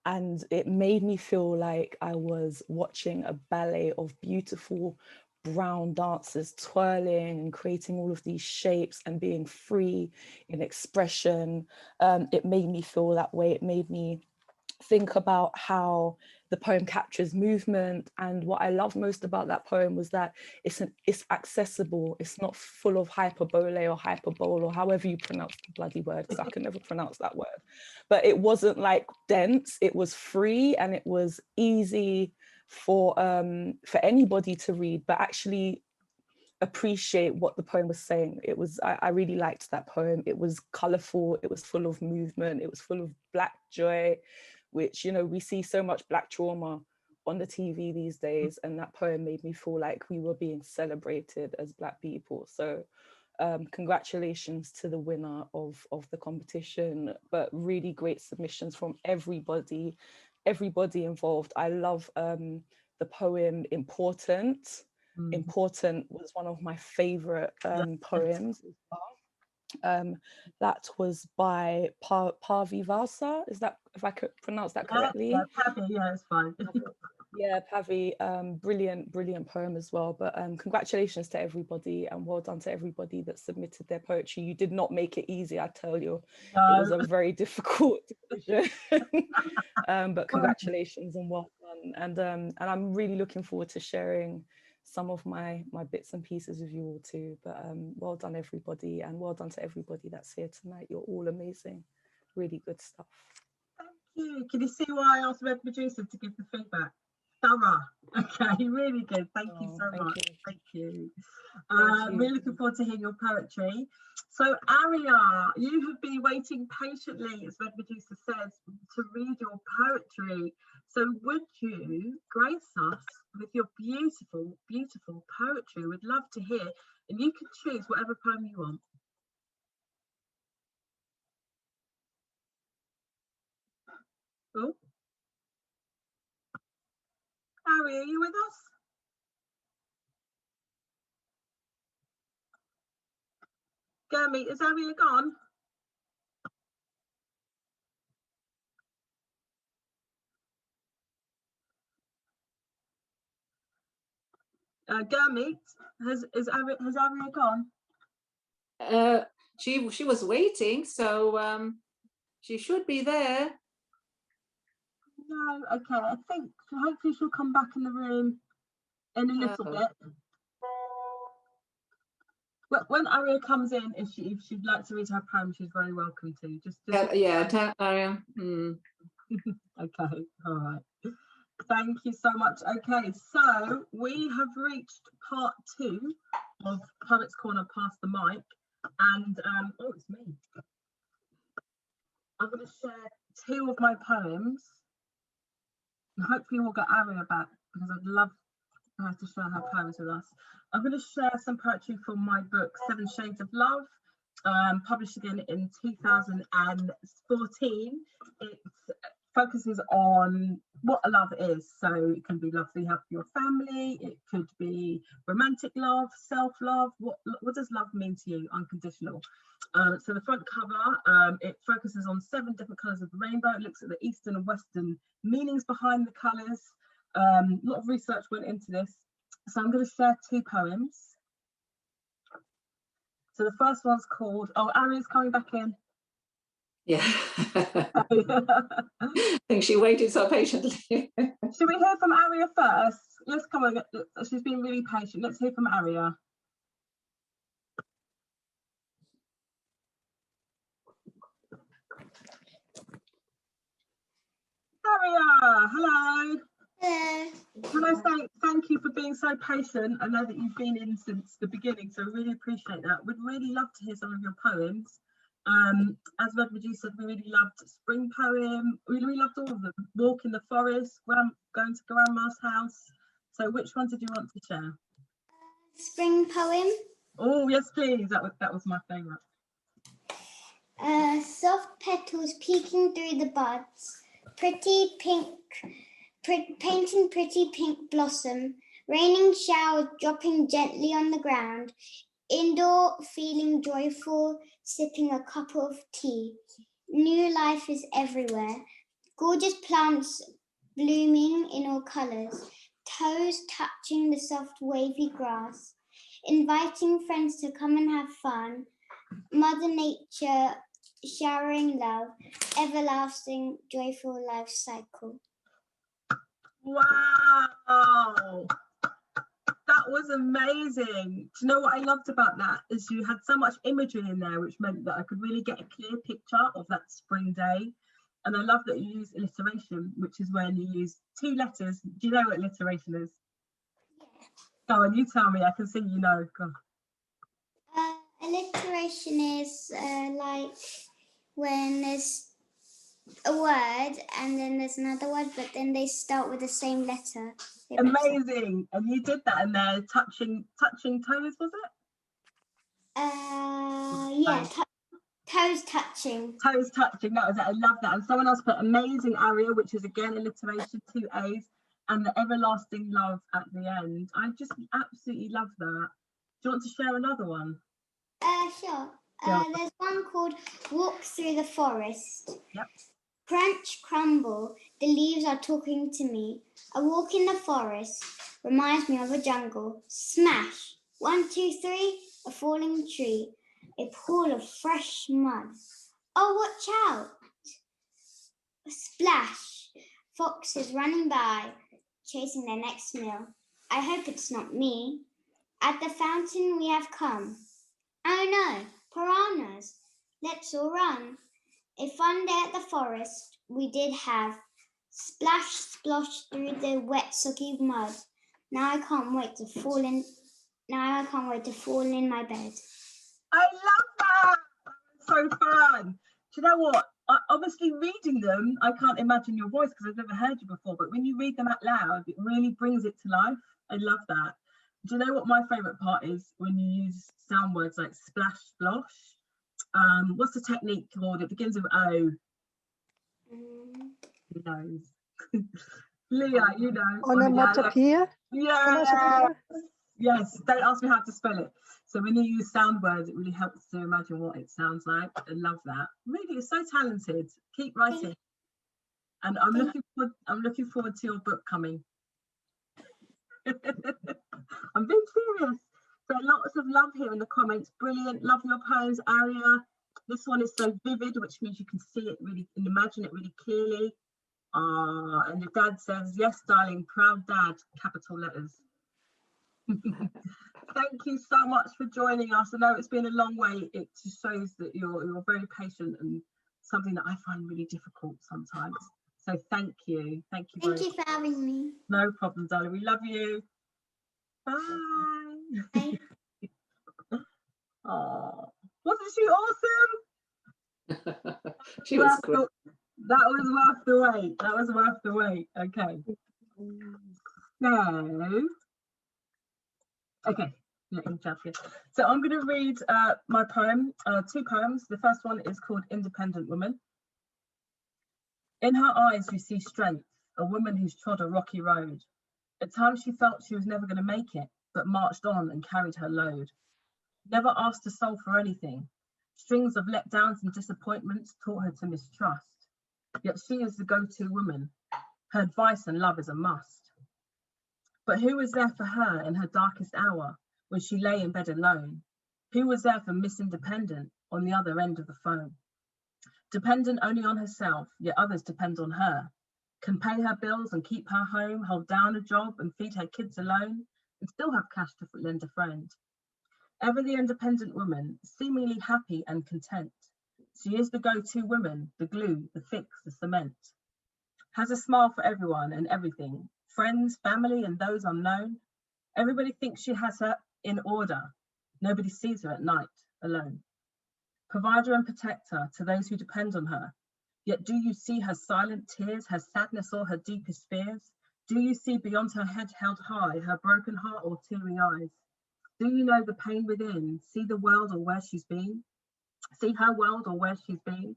And it made me feel like I was watching a ballet of beautiful brown dancers twirling and creating all of these shapes and being free in expression. It made me feel that way. It made me think about how the poem captures movement, and what I love most about that poem was that it's accessible. It's not full of hyperbole or hyperbole or however you pronounce the bloody word, because I can never pronounce that word. But it wasn't like dense. It was free and it was easy for anybody to read, but actually appreciate what the poem was saying. It was, I really liked that poem. It was colorful. It was full of movement. It was full of Black joy, which, you know, we see so much Black trauma on the TV these days, and that poem made me feel like we were being celebrated as Black people. So congratulations to the winner of the competition, but really great submissions from everybody involved. I love the poem Important. Important was one of my favorite poems as well. That was by Pavi Valsa. Is that, if I could pronounce that correctly? Yeah, Pavi, yeah, it's fine. Yeah, Pavi, brilliant poem as well. But congratulations to everybody, and well done to everybody that submitted their poetry. You did not make it easy, I tell you. No. It was a very difficult decision. But congratulations and well done. And I'm really looking forward to sharing some of my bits and pieces with you all too. But well done everybody, and well done to everybody that's here tonight. You're all amazing. Really good stuff. Thank you. Can you see why I asked Red Medusa to give the feedback? Thorough. Okay, really good. Thank you so much. Thank you. Really looking forward to hearing your poetry. So Aria, you have been waiting patiently, as Red Medusa says, to read your poetry. So would you grace us with your beautiful, beautiful poetry? We'd love to hear, and you can choose whatever poem you want. Oh, Aria, are you with us? Gurmeet, is Aria gone? Gurmeet, has Aria gone? She was waiting, so she should be there. No, okay. I think hopefully she'll come back in the room in a little bit. When Aria comes in, if she'd like to read her poem, she's very welcome to. Just tell Aria. Okay, all right. Thank you so much. Okay, so we have reached part 2 of Poets Corner Pass the Mic, and oh, it's me. I'm going to share 2 of my poems, and hopefully we'll get Aria back, because I'd love her to share her poems with us. I'm going to share some poetry from my book 7 Shades of Love, published again in 2014. It focuses on what a love is. So it can be love that you have for your family, it could be romantic love, self-love. What does love mean to you? Unconditional. So the front cover, it focuses on 7 different colours of the rainbow. It looks at the Eastern and Western meanings behind the colours. A lot of research went into this. So I'm going to share 2 poems. So the first one's called, oh, Ari's coming back in. Yeah. I think she waited so patiently. Should we hear from Aria first? Let's come on. She's been really patient. Let's hear from Aria. Aria, hello. Hello. Can I say thank you for being so patient? I know that you've been in since the beginning, so I really appreciate that. We'd really love to hear some of your poems. As Red Medusa said, we really loved Spring Poem. We really loved all of them. Walk in the Forest, Going to Grandma's House. So which one did you want to share? Spring Poem. Oh, yes, please. That was my favourite. Soft petals peeking through the buds. Pretty pink, painting pretty pink blossom. Raining showers dropping gently on the ground. Indoor, feeling joyful, sipping a cup of tea. New life is everywhere. Gorgeous plants blooming in all colours. Toes touching the soft wavy grass. Inviting friends to come and have fun. Mother Nature showering love. Everlasting, joyful life cycle. Wow! That was amazing. Do you know what I loved about that is you had so much imagery in there, which meant that I could really get a clear picture of that spring day. And I love that you use alliteration, which is when you use 2 letters. Do you know what alliteration is? Yeah. Go on, you tell me. I can see you know. Go on. Alliteration is like when there's a word and then there's another word, but then they start with the same letter. Amazing. And you did that in there, touching toes, was it? Yeah, toes touching. Toes touching, that was it. I love that. And someone else put amazing Aria, which is again alliteration, 2 A's, and the everlasting love at the end. I just absolutely love that. Do you want to share another one? Sure. Yeah. There's one called Walk Through the Forest. Yep. Crunch, crumble, the leaves are talking to me. A walk in the forest reminds me of a jungle. Smash, 1, 2, 3, a falling tree. A pool of fresh mud. Oh, watch out! Splash, foxes running by, chasing their next meal. I hope it's not me. At the fountain we have come. Oh no, piranhas, let's all run. A fun day at the forest we did have. Splash, splosh through the wet, soggy mud. Now I can't wait to fall in my bed. I love that. So fun. Do you know what? Obviously, reading them, I can't imagine your voice because I've never heard you before. But when you read them out loud, it really brings it to life. I love that. Do you know what my favourite part is? When you use sound words like splash, splosh. What's the technique called? It begins with O. Who knows? Leah, you know. Onomatopoeia? Yeah. Yes, don't ask me how to spell it. So when you use sound words, it really helps to imagine what it sounds like. I love that. Really, you're so talented. Keep writing. And I'm looking forward to your book coming. I'm being serious. So lots of love here in the comments. Brilliant. Love your poems, Aria. This one is so vivid, which means you can see it really and imagine it really clearly. And your dad says, yes, darling, proud dad, capital letters. Thank you so much for joining us. I know it's been a long way. It just shows that you're very patient and something that I find really difficult sometimes. So thank you. Thank you. Thank you for having me. No problem, darling. We love you. Bye. Bye. Oh, wasn't she awesome? She was great. That was worth the wait. That was worth the wait. Okay. So I'm going to read my poem, 2 poems. The first one is called Independent Woman. In her eyes you see strength, a woman who's trod a rocky road. At times she felt she was never going to make it, but marched on and carried her load. Never asked a soul for anything. Strings of letdowns and disappointments taught her to mistrust. Yet she is the go-to woman. Her advice and love is a must. But who was there for her in her darkest hour when she lay in bed alone? Who was there for Miss Independent on the other end of the phone? Dependent only on herself, yet others depend on her. Can pay her bills and keep her home, hold down a job and feed her kids alone, and still have cash to lend a friend. Ever the independent woman, seemingly happy and content. She is the go-to woman, the glue, the fix, the cement. Has a smile for everyone and everything, friends, family, and those unknown. Everybody thinks she has her in order. Nobody sees her at night alone. Provider and protector to those who depend on her. Yet do you see her silent tears, her sadness or her deepest fears? Do you see beyond her head held high, her broken heart or teary eyes? Do you know the pain within? See the world or where she's been? See her world or where she's been?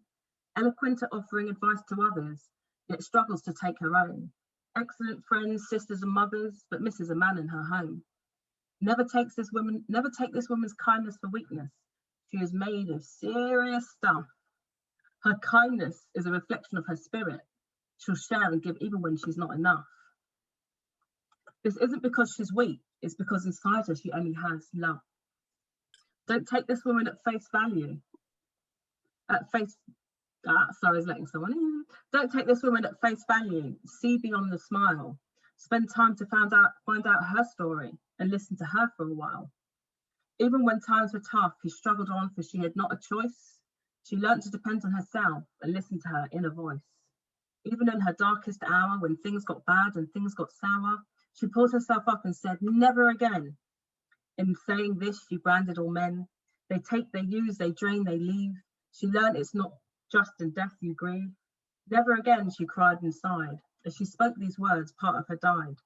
Eloquent at offering advice to others, yet struggles to take her own. Excellent friends, sisters and mothers, but misses a man in her home. Never take this woman's kindness for weakness. She is made of serious stuff. Her kindness is a reflection of her spirit. She'll share and give even when she's not enough. This isn't because she's weak, it's because inside her she only has love. Don't take this woman at face value. Sorry, I was letting someone in. Don't take this woman at face value. See beyond the smile. Spend time to find out her story and listen to her for a while. Even when times were tough, he struggled on for she had not a choice. She learned to depend on herself and listen to her inner voice. Even in her darkest hour, when things got bad and things got sour, she pulled herself up and said, never again. In saying this, she branded all men. They take, they use, they drain, they leave. She learned it's not just in death you grieve. Never again, she cried inside. As she spoke these words, part of her died.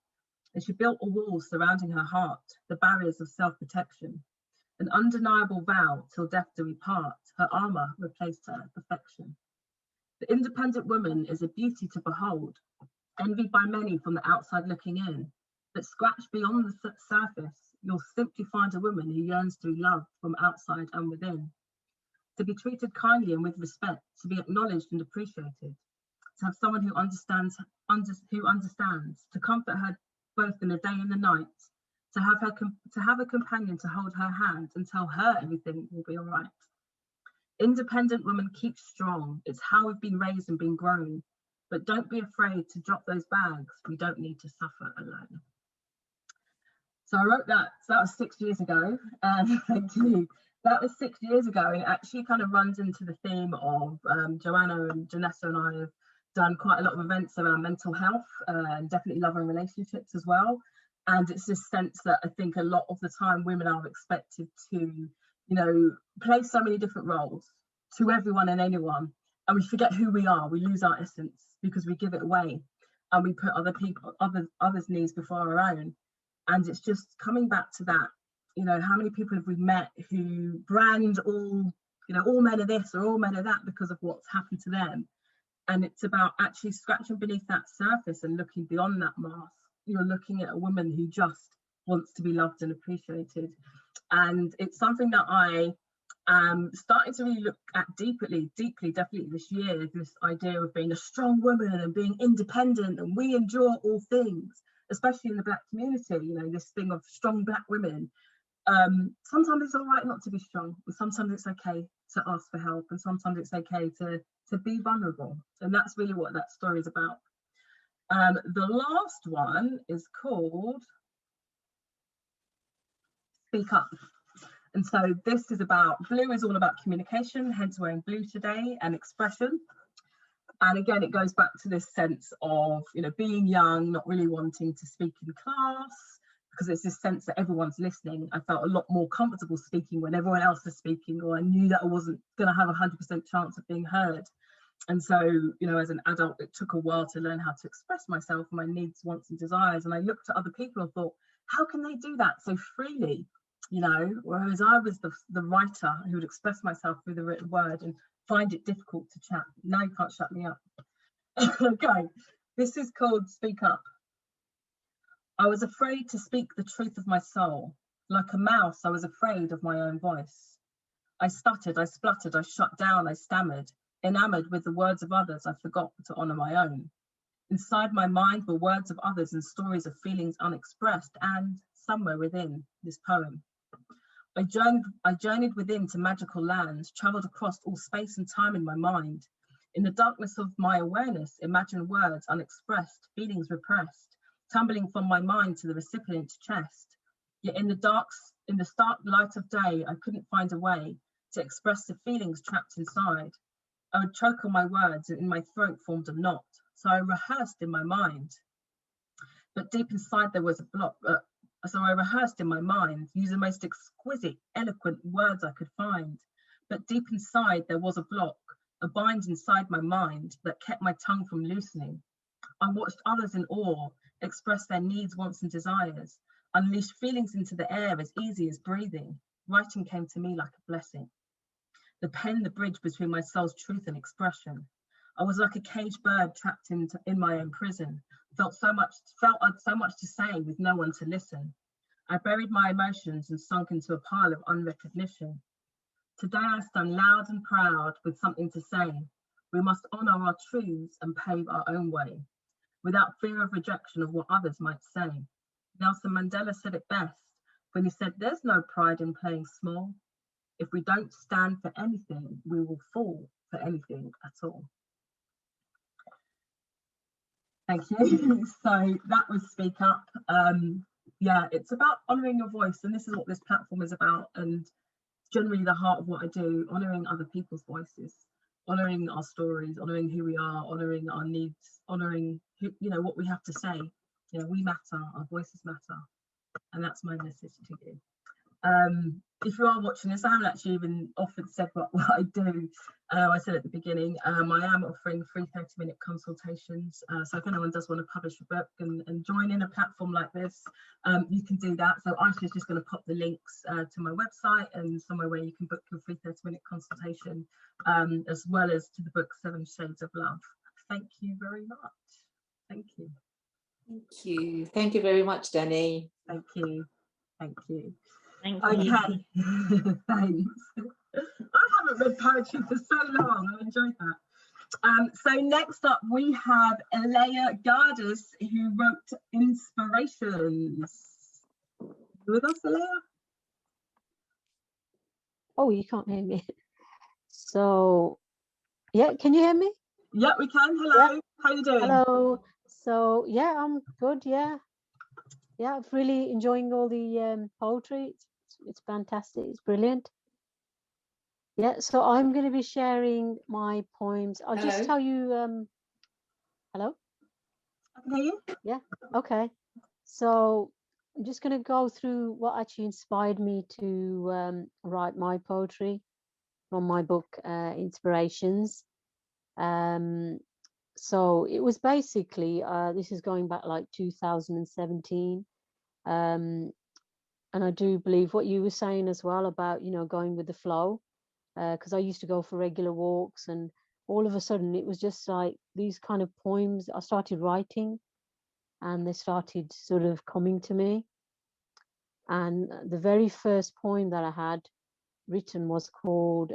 And she built a wall surrounding her heart, the barriers of self-protection. An undeniable vow, till death do we part. Her armor replaced her perfection. The independent woman is a beauty to behold, envied by many from the outside looking in. But scratch beyond the surface, you'll simply find a woman who yearns to be loved from outside and within. To be treated kindly and with respect, to be acknowledged and appreciated, to have someone who understands, to comfort her both in the day and the night, to have a companion to hold her hand and tell her everything will be all right. Independent women keep strong. It's how we've been raised and been grown. But don't be afraid to drop those bags. We don't need to suffer alone. So I wrote that, so that was 6 years ago. Thank you. That was 6 years ago, and it actually kind of runs into the theme of Joanna and Janessa and I have done quite a lot of events around mental health and definitely love and relationships as well. And it's this sense that I think a lot of the time women are expected to, play so many different roles to everyone and anyone, and we forget who we are. We lose our essence because we give it away, and we put others' needs before our own. And it's just coming back to that. How many people have we met who brand all men are this or all men are that because of what's happened to them? And it's about actually scratching beneath that surface and looking beyond that mask. You're looking at a woman who just wants to be loved and appreciated. And it's something that I am starting to really look at deeply, definitely this year, this idea of being a strong woman and being independent, and we endure all things, especially in the Black community, this thing of strong Black women. Sometimes it's all right not to be strong, and sometimes it's okay to ask for help, and sometimes it's okay to be vulnerable. And that's really what that story is about. The last one is called Speak Up. And so this is about, blue is all about communication, hence wearing blue today, and expression. And again, it goes back to this sense of, being young, not really wanting to speak in class, because it's this sense that everyone's listening. I felt a lot more comfortable speaking when everyone else is speaking, or I knew that I wasn't going to have a 100% chance of being heard. And so, as an adult, it took a while to learn how to express myself, my needs, wants and desires. And I looked at other people and thought, how can they do that so freely? Whereas I was the writer who would express myself through the written word and find it difficult to chat. Now you can't shut me up. Okay, This is called Speak Up. I was afraid to speak the truth of my soul. Like a mouse, I was afraid of my own voice. I stuttered, I spluttered, I shut down, I stammered. Enamored with the words of others, I forgot to honor my own. Inside my mind were words of others and stories of feelings unexpressed, and somewhere within this poem. I journeyed within to magical lands, traveled across all space and time in my mind. In the darkness of my awareness, imagined words unexpressed, feelings repressed, tumbling from my mind to the recipient's chest. Yet in the stark light of day, I couldn't find a way to express the feelings trapped inside. I would choke on my words and in my throat formed a knot, so I rehearsed in my mind. But deep inside there was a block, so I rehearsed in my mind, using the most exquisite, eloquent words I could find. But deep inside there was a block, a bind inside my mind that kept my tongue from loosening. I watched others in awe express their needs, wants and desires, unleash feelings into the air as easy as breathing. Writing came to me like a blessing. The pen, the bridge between my soul's truth and expression. I was like a caged bird trapped in my own prison. Felt I'd so much to say with no one to listen. I buried my emotions and sunk into a pile of unrecognition. Today I stand loud and proud with something to say. We must honor our truths and pave our own way, without fear of rejection of what others might say. Nelson Mandela said it best when he said, "There's no pride in playing small. If we don't stand for anything, we will fall for anything at all." Thank you. So that was Speak Up. Yeah, it's about honouring your voice, and this is what this platform is about, and generally the heart of what I do, honouring other people's voices, honouring our stories, honouring who we are, honouring our needs, honouring what we have to say. We matter, our voices matter, and that's my message to you. If you are watching this, I haven't actually even often said what I do. I said at the beginning, I am offering free 30-minute consultations. So if anyone does want to publish a book and join in a platform like this, you can do that. So Aisha's just going to pop the links to my website and somewhere where you can book your free 30-minute consultation, as well as to the book 7 Shades of Love. Thank you very much. Thank you. Thank you. Thank you very much, Danni. Thank you. Thank you. Thank Okay. you. Thanks. I haven't read poetry for so long. I enjoyed that. So next up we have Leah Gardus, who wrote Inspirations. With us, Leah? Oh, you can't hear me. So, yeah, can you hear me? Yeah, we can. Hello. Yeah. How you doing? Hello. So, yeah, I'm good. Yeah, I'm really enjoying all the poetry. It's fantastic. It's brilliant. Yeah, so I'm going to be sharing my poems. I'll just tell you. Hello? I can hear you. Yeah, okay. So I'm just going to go through what actually inspired me to write my poetry from my book, Inspirations. So it was basically, this is going back like 2017. And I do believe what you were saying as well about, going with the flow, because I used to go for regular walks, and all of a sudden it was just like these kind of poems I started writing, and they started sort of coming to me. And the very first poem that I had written was called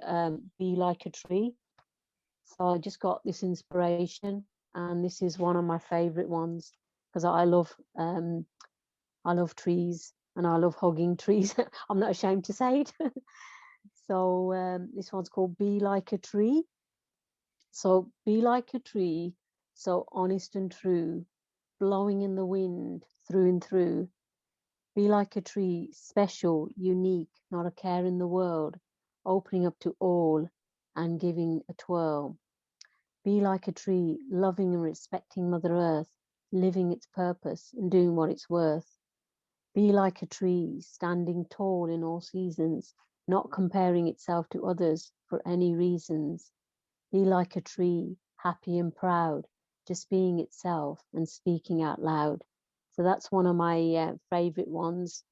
Be Like a Tree. So I just got this inspiration, and this is one of my favorite ones because I love trees, and I love hugging trees. I'm not ashamed to say it. So this one's called Be Like a Tree. So be like a tree, so honest and true, blowing in the wind through and through. Be like a tree, special, unique, not a care in the world, opening up to all and giving a twirl. Be like a tree, loving and respecting Mother Earth, living its purpose and doing what it's worth. Be like a tree, standing tall in all seasons, not comparing itself to others for any reasons. Be like a tree, happy and proud, just being itself and speaking out loud. So that's one of my favorite ones.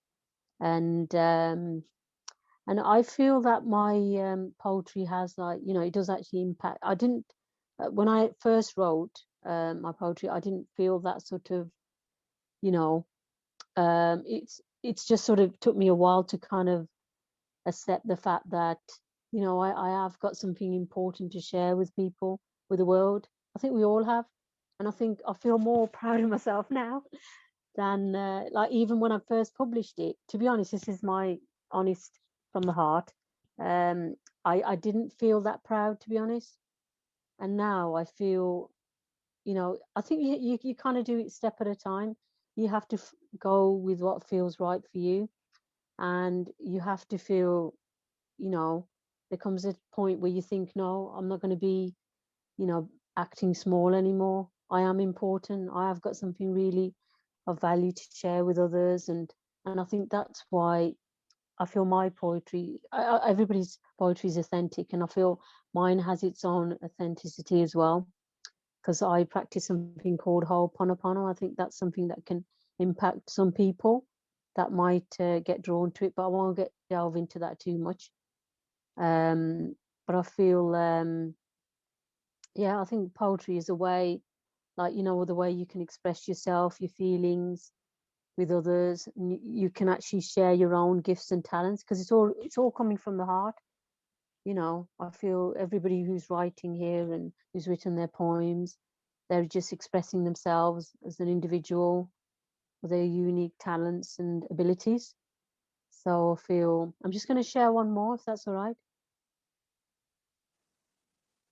And I feel that my poetry has, like, it does actually impact. I didn't, when I first wrote, my poetry, I didn't feel that sort of, you know, it's just sort of took me a while to kind of accept the fact that, you know, I have got something important to share with people, with the world. I think we all have. And I think I feel more proud of myself now than like even when I first published it. To be honest, this is my honest from the heart. I didn't feel that proud, to be honest. And now I feel, you know, I think you kind of do it step at a time. You have to go with what feels right for you. And you have to feel, you know, there comes a point where you think, no, I'm not going to be, you know, acting small anymore. I am important. I have got something really of value to share with others. And I think that's why I feel my poetry, everybody's poetry is authentic, and I feel mine has its own authenticity as well, because I practice something called Ho'oponopono. I think that's something that can impact some people that might get drawn to it, but I won't delve into that too much. But I feel, yeah, I think poetry is a way, like, you know, the way you can express yourself, your feelings with others, and you can actually share your own gifts and talents, because it's all coming from the heart. You know, I feel everybody who's writing here and who's written their poems, they're just expressing themselves as an individual with their unique talents and abilities. So I feel I'm just going to share one more, if that's all right.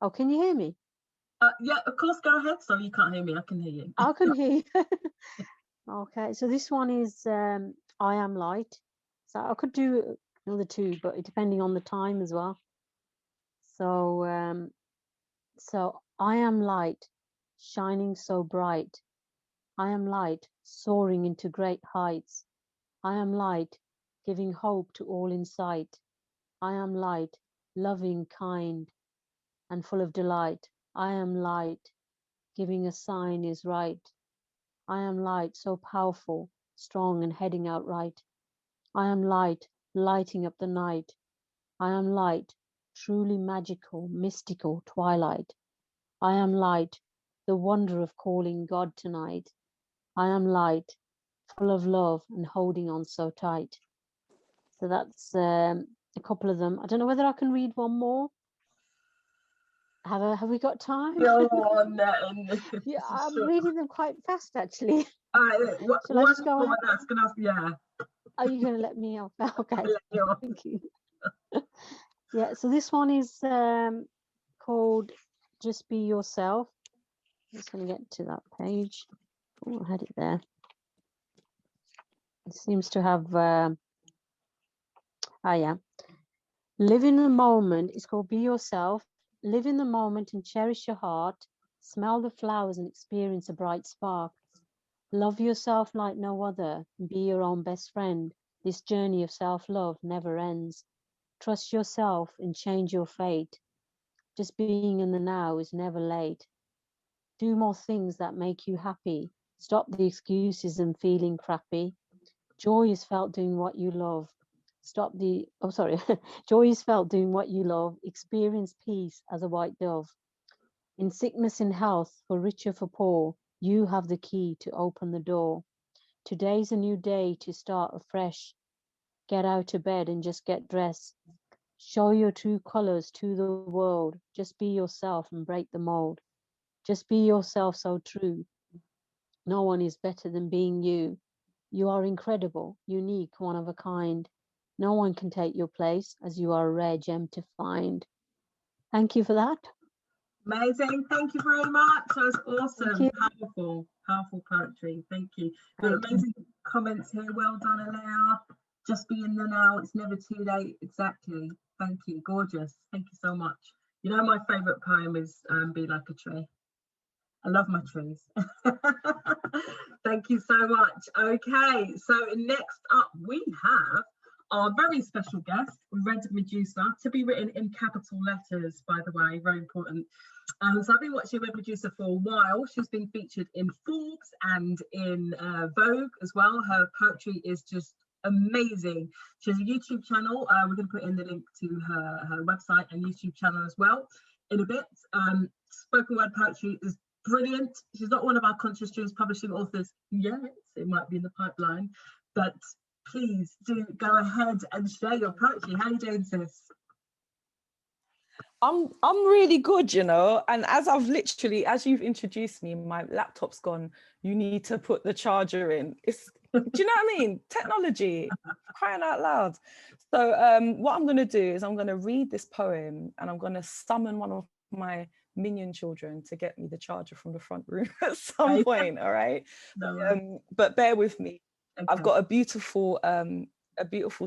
Oh, can you hear me? Yeah, of course, go ahead. Sorry, you can't hear me. I can hear you. I can hear you. Okay, so this one is I Am Light. So I could do another two, but depending on the time as well. So so I am light, shining so bright. I am light, soaring into great heights. I am light, giving hope to all in sight. I am light, loving, kind, and full of delight. I am light, giving a sign is right. I am light, so powerful, strong, and heading out right. I am light, lighting up the night. I am light, truly magical, mystical twilight. I am light, the wonder of calling God tonight. I am light, full of love and holding on so tight. So that's a couple of them. I don't know whether I can read one more. Have we got time? Go on, Yeah, I'm reading them quite fast, actually. Shall I just go on? That's gonna, yeah. Are you going to let me off? Okay, thank you. Yeah, so this one is called Just Be Yourself. I'm just going to get to that page. Oh, I had it there. It seems to have, yeah. Live in the moment. It's called Be Yourself. Live in the moment and cherish your heart. Smell the flowers and experience a bright spark. Love yourself like no other and be your own best friend. This journey of self-love never ends. Trust yourself and change your fate. Just being in the now is never late. Do more things that make you happy. Stop the excuses and feeling crappy. Joy is felt doing what you love. Joy is felt doing what you love. Experience peace as a white dove. In sickness and health, for rich or for poor, you have the key to open the door. Today's a new day to start afresh. Get out of bed and just get dressed. Show your true colors to the world. Just be yourself and break the mold. Just be yourself so true. No one is better than being you. You are incredible, unique, one of a kind. No one can take your place, as you are a rare gem to find. Thank you for that. Amazing. Thank you very much. That was awesome. Powerful, powerful poetry. Thank you. Amazing comments here. Well done, Alea. Just be in the now. It's never too late. Exactly. Thank you. Gorgeous. Thank you so much. You know, my favorite poem is Be Like a Tree. I love my trees. Thank you so much. Okay, so next up we have our very special guest, Red Medusa, to be written in capital letters, by the way, very important. So I've been watching Red Medusa for a while. She's been featured in Forbes and in Vogue as well. Her poetry is just amazing. She has a YouTube channel. We're going to put in the link to her website and YouTube channel as well in a bit. Spoken word poetry is Brilliant. She's not one of our Country Streams publishing authors yet. It might be in the pipeline, but please do go ahead and share your poetry. How are you doing, sis? I'm really good, you know, and as you've introduced me, my laptop's gone, you need to put the charger in. Do you know what I mean? Technology, crying out loud. So what I'm going to do is I'm going to read this poem and I'm going to summon one of my minion children to get me the charger from the front room at some point, all right? But bear with me. Okay. I've got a beautiful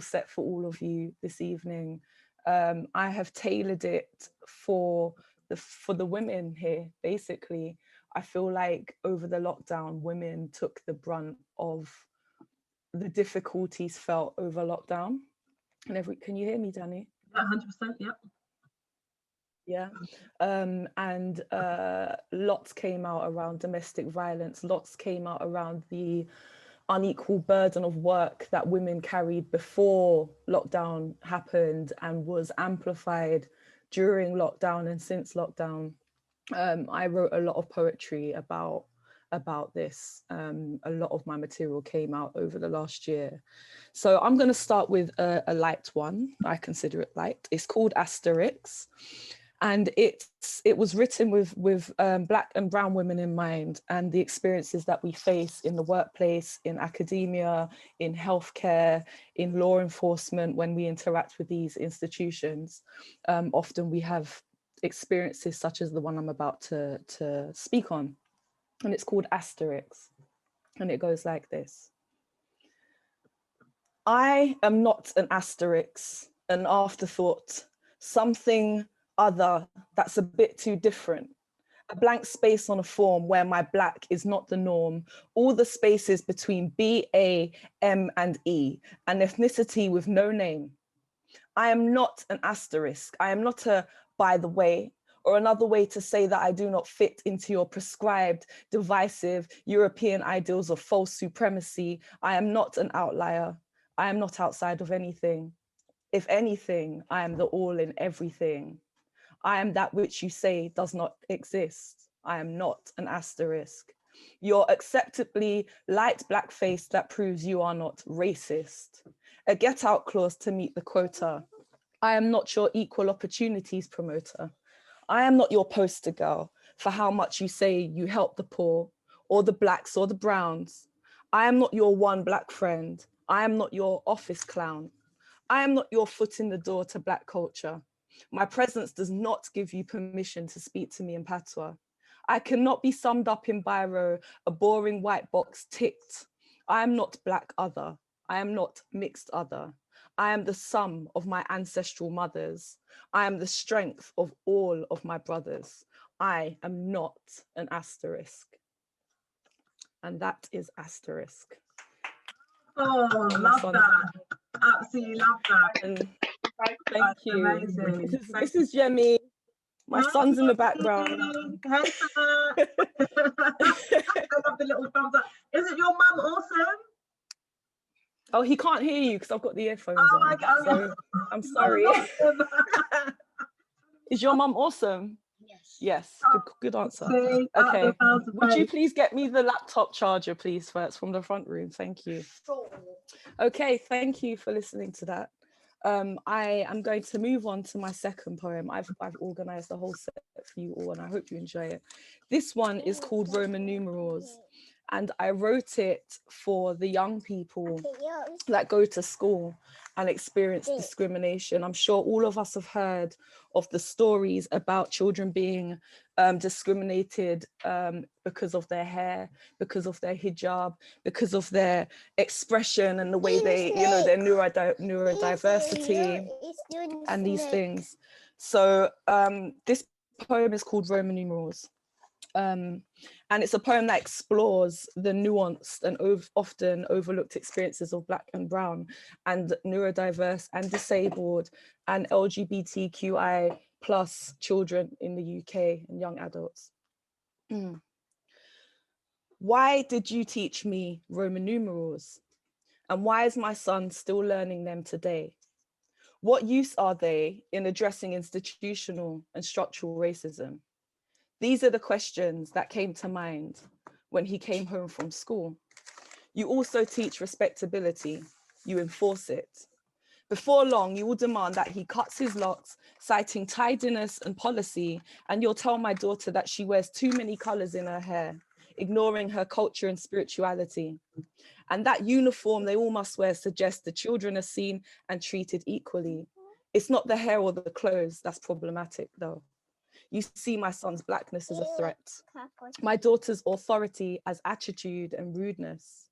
set for all of you this evening. I have tailored it for the women here. Basically, I feel like over the lockdown, women took the brunt of the difficulties felt over lockdown. And can you hear me, Danni? 100%, yeah. Yeah, and lots came out around domestic violence. Lots came out around the unequal burden of work that women carried before lockdown happened and was amplified during lockdown and since lockdown. I wrote a lot of poetry about this. A lot of my material came out over the last year. So I'm going to start with a light one. I consider it light. It's called Asterix. And it was written with Black and brown women in mind, and the experiences that we face in the workplace, in academia, in healthcare, in law enforcement, when we interact with these institutions. Often we have experiences such as the one I'm about to speak on. And it's called Asterix. And it goes like this. I am not an asterisk, an afterthought, something other that's a bit too different, a blank space on a form where my Black is not the norm, all the spaces between B, A, M and E, an ethnicity with no name. I am not an asterisk, I am not a by the way, or another way to say that I do not fit into your prescribed, divisive European ideals of false supremacy. I am not an outlier, I am not outside of anything. If anything, I am the all in everything. I am that which you say does not exist. I am not an asterisk. Your acceptably light Black face that proves you are not racist. A get out clause to meet the quota. I am not your equal opportunities promoter. I am not your poster girl for how much you say you help the poor or the Blacks or the Browns. I am not your one Black friend. I am not your office clown. I am not your foot in the door to Black culture. My presence does not give you permission to speak to me in patois. I cannot be summed up in biro, a boring white box ticked. I am not Black other. I am not mixed other. I am the sum of my ancestral mothers. I am the strength of all of my brothers. I am not an asterisk. And that is Asterisk. Oh, love that. Absolutely love that. And thank you. Amazing. This is Jemmy. My son's in the background. I love the little thumbs up. Is it your mum awesome? Oh, he can't hear you because I've got the earphones on. My God. So I'm sorry. Is your mum awesome? Yes. Yes. Good answer. Okay. Would you please get me the laptop charger, please, first from the front room? Thank you. Okay. Thank you for listening to that. I am going to move on to my second poem. I've organized the whole set for you all, and I hope you enjoy it. This one is called Roman numerals. And I wrote it for the young people that go to school and experience discrimination. I'm sure all of us have heard of the stories about children being discriminated because of their hair, because of their hijab, because of their expression and the way they, their neurodiversity and these things. So this poem is called Roman numerals. And it's a poem that explores the nuanced and often overlooked experiences of Black and brown and neurodiverse and disabled and LGBTQI+ children in the UK and young adults. Why did you teach me Roman numerals? And why is my son still learning them today? What use are they in addressing institutional and structural racism? These are the questions that came to mind when he came home from school. You also teach respectability. You enforce it. Before long, you will demand that he cuts his locks, citing tidiness and policy, and you'll tell my daughter that she wears too many colors in her hair, ignoring her culture and spirituality. And that uniform they all must wear suggests the children are seen and treated equally. It's not the hair or the clothes that's problematic, though. You see my son's blackness as a threat, my daughter's authority as attitude and rudeness.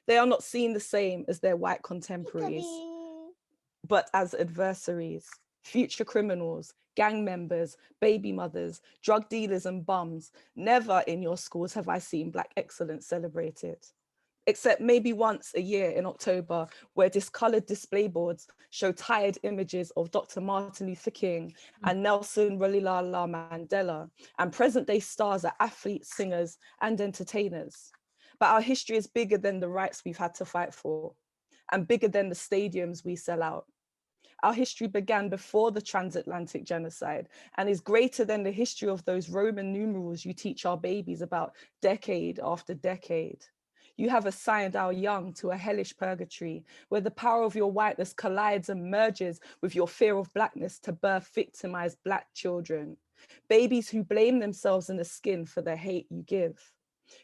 They are not seen the same as their white contemporaries, but as adversaries, future criminals, gang members, baby mothers, drug dealers and bums. Never in your schools have I seen Black excellence celebrated, except maybe once a year in October, where discolored display boards show tired images of Dr. Martin Luther King and Nelson Rolihlahla Mandela, and present day stars are athletes, singers, and entertainers. But our history is bigger than the rights we've had to fight for, and bigger than the stadiums we sell out. Our history began before the transatlantic genocide and is greater than the history of those Roman numerals you teach our babies about decade after decade. You have assigned our young to a hellish purgatory where the power of your whiteness collides and merges with your fear of Blackness to birth victimized Black children. Babies who blame themselves in the skin for the hate you give,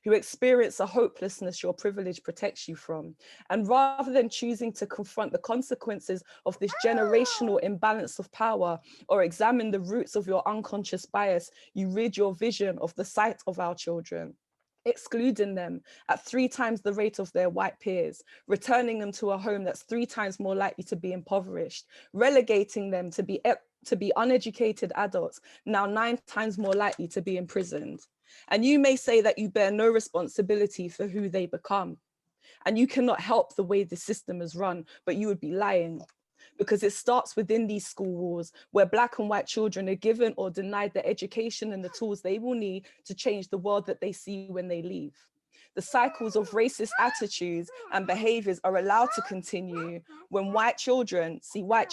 who experience a hopelessness your privilege protects you from. And rather than choosing to confront the consequences of this generational imbalance of power or examine the roots of your unconscious bias, you rid your vision of the sight of our children, excluding them at 3 times the rate of their white peers, returning them to a home that's 3 times more likely to be impoverished, relegating them to be uneducated adults, now 9 times more likely to be imprisoned. And you may say that you bear no responsibility for who they become, and you cannot help the way the system is run, but you would be lying, because it starts within these school walls where Black and white children are given or denied the education and the tools they will need to change the world that they see when they leave. The cycles of racist attitudes and behaviors are allowed to continue when white children see white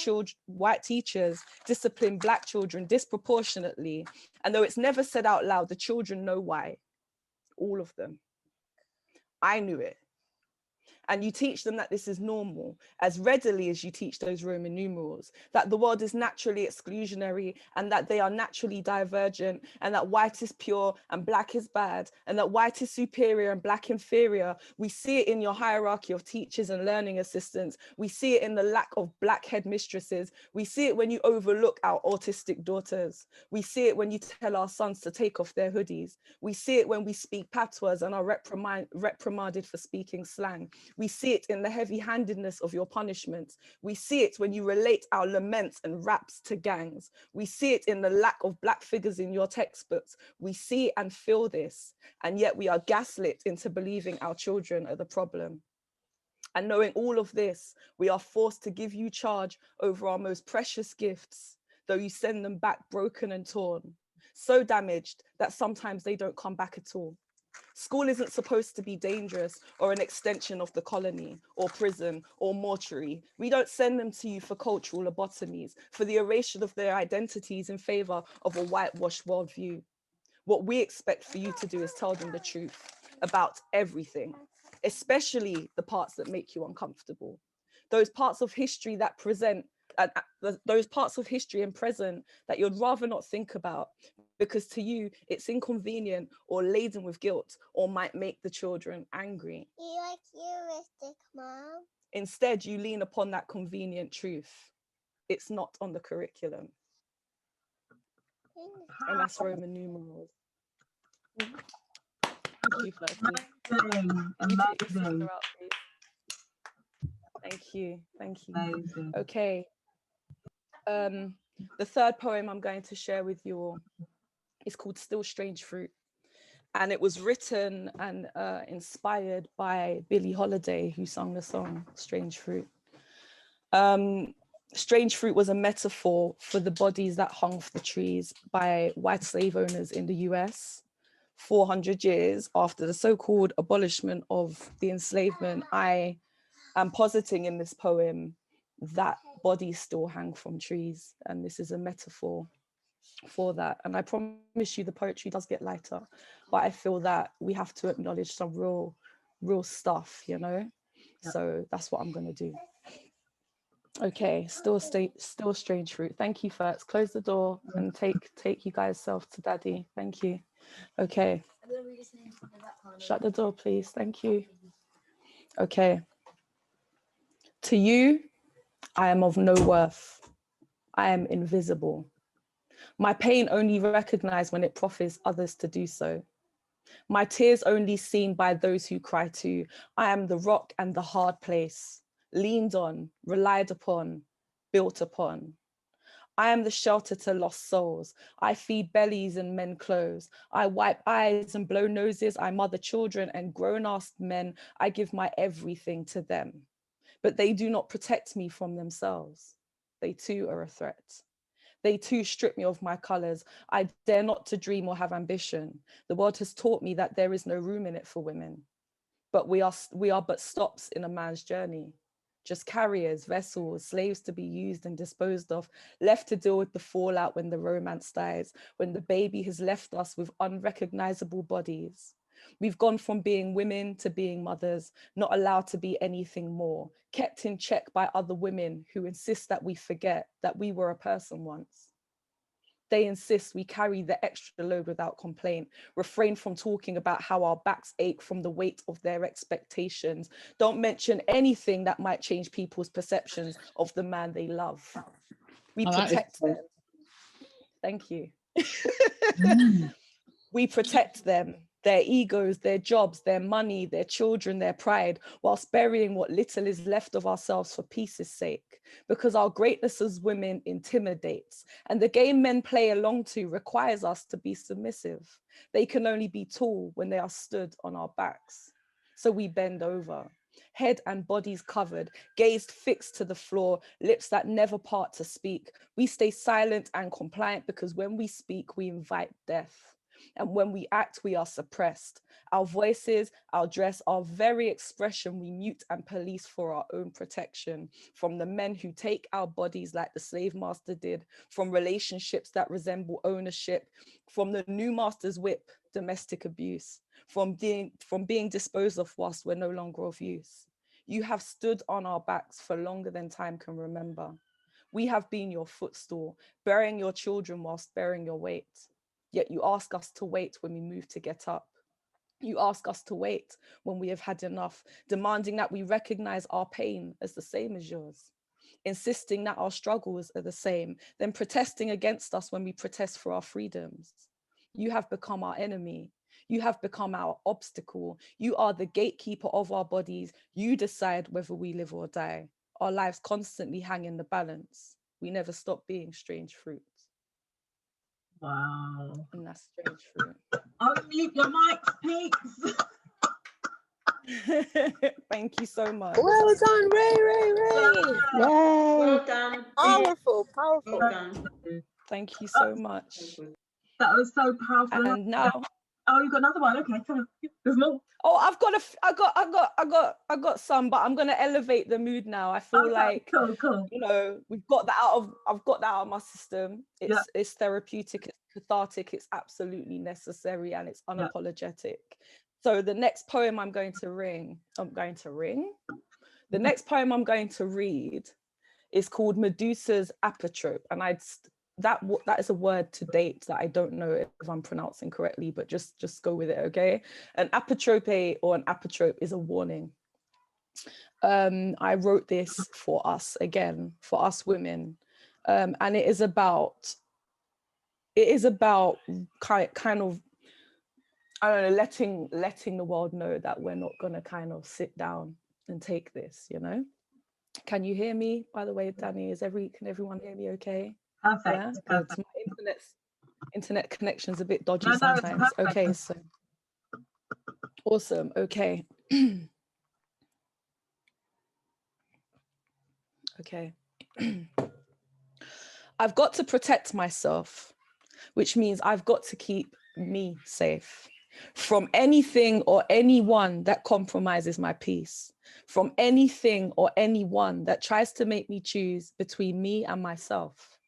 teachers discipline Black children disproportionately. And though it's never said out loud, the children know why, all of them. I knew it. And you teach them that this is normal as readily as you teach those Roman numerals, that the world is naturally exclusionary and that they are naturally divergent, and that white is pure and Black is bad, and that white is superior and Black inferior. We see it in your hierarchy of teachers and learning assistants. We see it in the lack of Black headmistresses. We see it when you overlook our autistic daughters. We see it when you tell our sons to take off their hoodies. We see it when we speak patois and are reprimanded for speaking slang. We see it in the heavy-handedness of your punishments. We see it when you relate our laments and raps to gangs. We see it in the lack of Black figures in your textbooks. We see and feel this, and yet we are gaslit into believing our children are the problem. And knowing all of this, we are forced to give you charge over our most precious gifts, though you send them back broken and torn, so damaged that sometimes they don't come back at all. School isn't supposed to be dangerous or an extension of the colony or prison or mortuary. We don't send them to you for cultural lobotomies, for the erasure of their identities in favor of a whitewashed worldview. What we expect for you to do is tell them the truth about everything, especially the parts that make you uncomfortable. Those parts of history that present, those parts of history and present that you'd rather not think about, because to you it's inconvenient or laden with guilt or might make the children angry. You like heuristic, Mom? Instead, you lean upon that convenient truth. It's not on the curriculum. And that's Roman numerals. Amazing. Thank you. Amazing. Okay. The third poem I'm going to share with you all is called Still Strange Fruit. And it was written and inspired by Billie Holiday, who sung the song Strange Fruit. Strange fruit was a metaphor for the bodies that hung off the trees by white slave owners in the US 400 years after the so-called abolishment of the enslavement. I am positing in this poem that bodies still hang from trees, and this is a metaphor for that. And I promise you the poetry does get lighter, but I feel that we have to acknowledge some real stuff, you know? So that's what I'm gonna do. Okay, still strange fruit. Thank you, Fertz. Close the door and take you guys self to daddy. Thank you. Okay. Shut the door, please. Thank you. Okay. To you, I am of no worth. I am invisible. My pain only recognized when it profits others to do so. My tears only seen by those who cry too. I am the rock and the hard place, leaned on, relied upon, built upon. I am the shelter to lost souls. I feed bellies and mend clothes. I wipe eyes and blow noses. I mother children and grown-ass men. I give my everything to them. But they do not protect me from themselves. They too are a threat. They too strip me of my colors. I dare not to dream or have ambition. The world has taught me that there is no room in it for women. But we are but stops in a man's journey. Just carriers, vessels, slaves to be used and disposed of, left to deal with the fallout when the romance dies, when the baby has left us with unrecognizable bodies. We've gone from being women to being mothers, not allowed to be anything more, kept in check by other women who insist that we forget that we were a person once. They insist we carry the extra load without complaint, refrain from talking about how our backs ache from the weight of their expectations, don't mention anything that might change people's perceptions of the man they love. We protect them. Thank you. We protect them, their egos, their jobs, their money, their children, their pride, whilst burying what little is left of ourselves for peace's sake, because our greatness as women intimidates, and the game men play along to requires us to be submissive. They can only be tall when they are stood on our backs. So we bend over, head and bodies covered, gazed fixed to the floor, lips that never part to speak. We stay silent and compliant because when we speak, we invite death. And when we act, we are suppressed. Our voices, our dress, our very expression, we mute and police for our own protection. From the men who take our bodies like the slave master did, from relationships that resemble ownership, from the new master's whip, domestic abuse, from being disposed of whilst we're no longer of use. You have stood on our backs for longer than time can remember. We have been your footstool, burying your children whilst bearing your weight. Yet you ask us to wait when we move to get up. You ask us to wait when we have had enough, demanding that we recognize our pain as the same as yours, insisting that our struggles are the same, then protesting against us when we protest for our freedoms. You have become our enemy. You have become our obstacle. You are the gatekeeper of our bodies. You decide whether we live or die. Our lives constantly hang in the balance. We never stop being strange fruit. Wow. And that's strange fruit. Unmute your mics, peeps. Thank you so much. Well done, Ray. Well done. Powerful. Well done. Thank you so much. That was so powerful. And now, oh, you got another one? Okay, come on. There's more. Oh, I got some, but I'm gonna elevate the mood now. I feel like, cool. You know, I've got that out of my system. It's therapeutic, it's cathartic, it's absolutely necessary, and it's unapologetic. So the next poem I'm going to read is called Medusa's Apotrope, and that is a word to date that I don't know if I'm pronouncing correctly, but just go with it, okay? An apotrope or an apotrope is a warning. I wrote this for us women, and it is about kind of, I don't know, letting the world know that we're not gonna kind of sit down and take this, you know? Can you hear me, by the way, Danni? Can everyone hear me okay? Perfect. Yeah, Perfect. my internet connection's a bit dodgy sometimes. Okay, so awesome. Okay. Okay. I've got to protect myself, which means I've got to keep me safe from anything or anyone that compromises my peace, from anything or anyone that tries to make me choose between me and myself.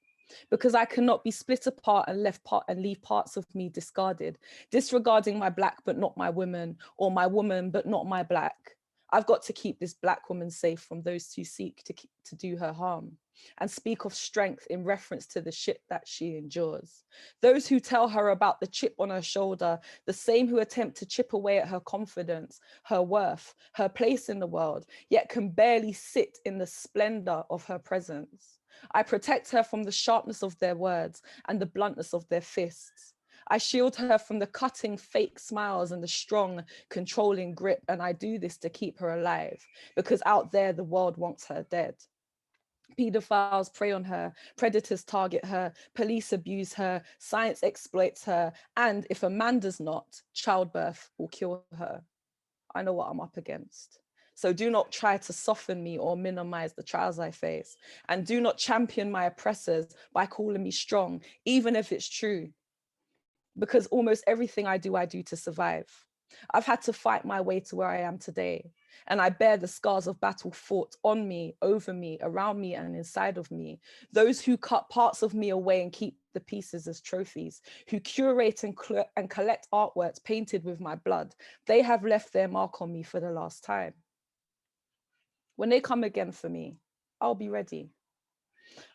because I cannot be split apart and leave parts of me discarded, disregarding my Black but not my woman, or my woman but not my Black. I've got to keep this Black woman safe from those who seek to do her harm, and speak of strength in reference to the shit that she endures. Those who tell her about the chip on her shoulder, the same who attempt to chip away at her confidence, her worth, her place in the world, yet can barely sit in the splendor of her presence. I protect her from the sharpness of their words and the bluntness of their fists. I shield her from the cutting fake smiles and the strong, controlling grip, and I do this to keep her alive, because out there the world wants her dead. Pedophiles prey on her, predators target her, police abuse her, science exploits her, and if a man does not, childbirth will kill her. I know what I'm up against. So do not try to soften me or minimize the trials I face, and do not champion my oppressors by calling me strong, even if it's true, because almost everything I do to survive. I've had to fight my way to where I am today, and I bear the scars of battle fought on me, over me, around me, and inside of me. Those who cut parts of me away and keep the pieces as trophies, who curate and collect artworks painted with my blood, they have left their mark on me for the last time. When they come again for me, I'll be ready.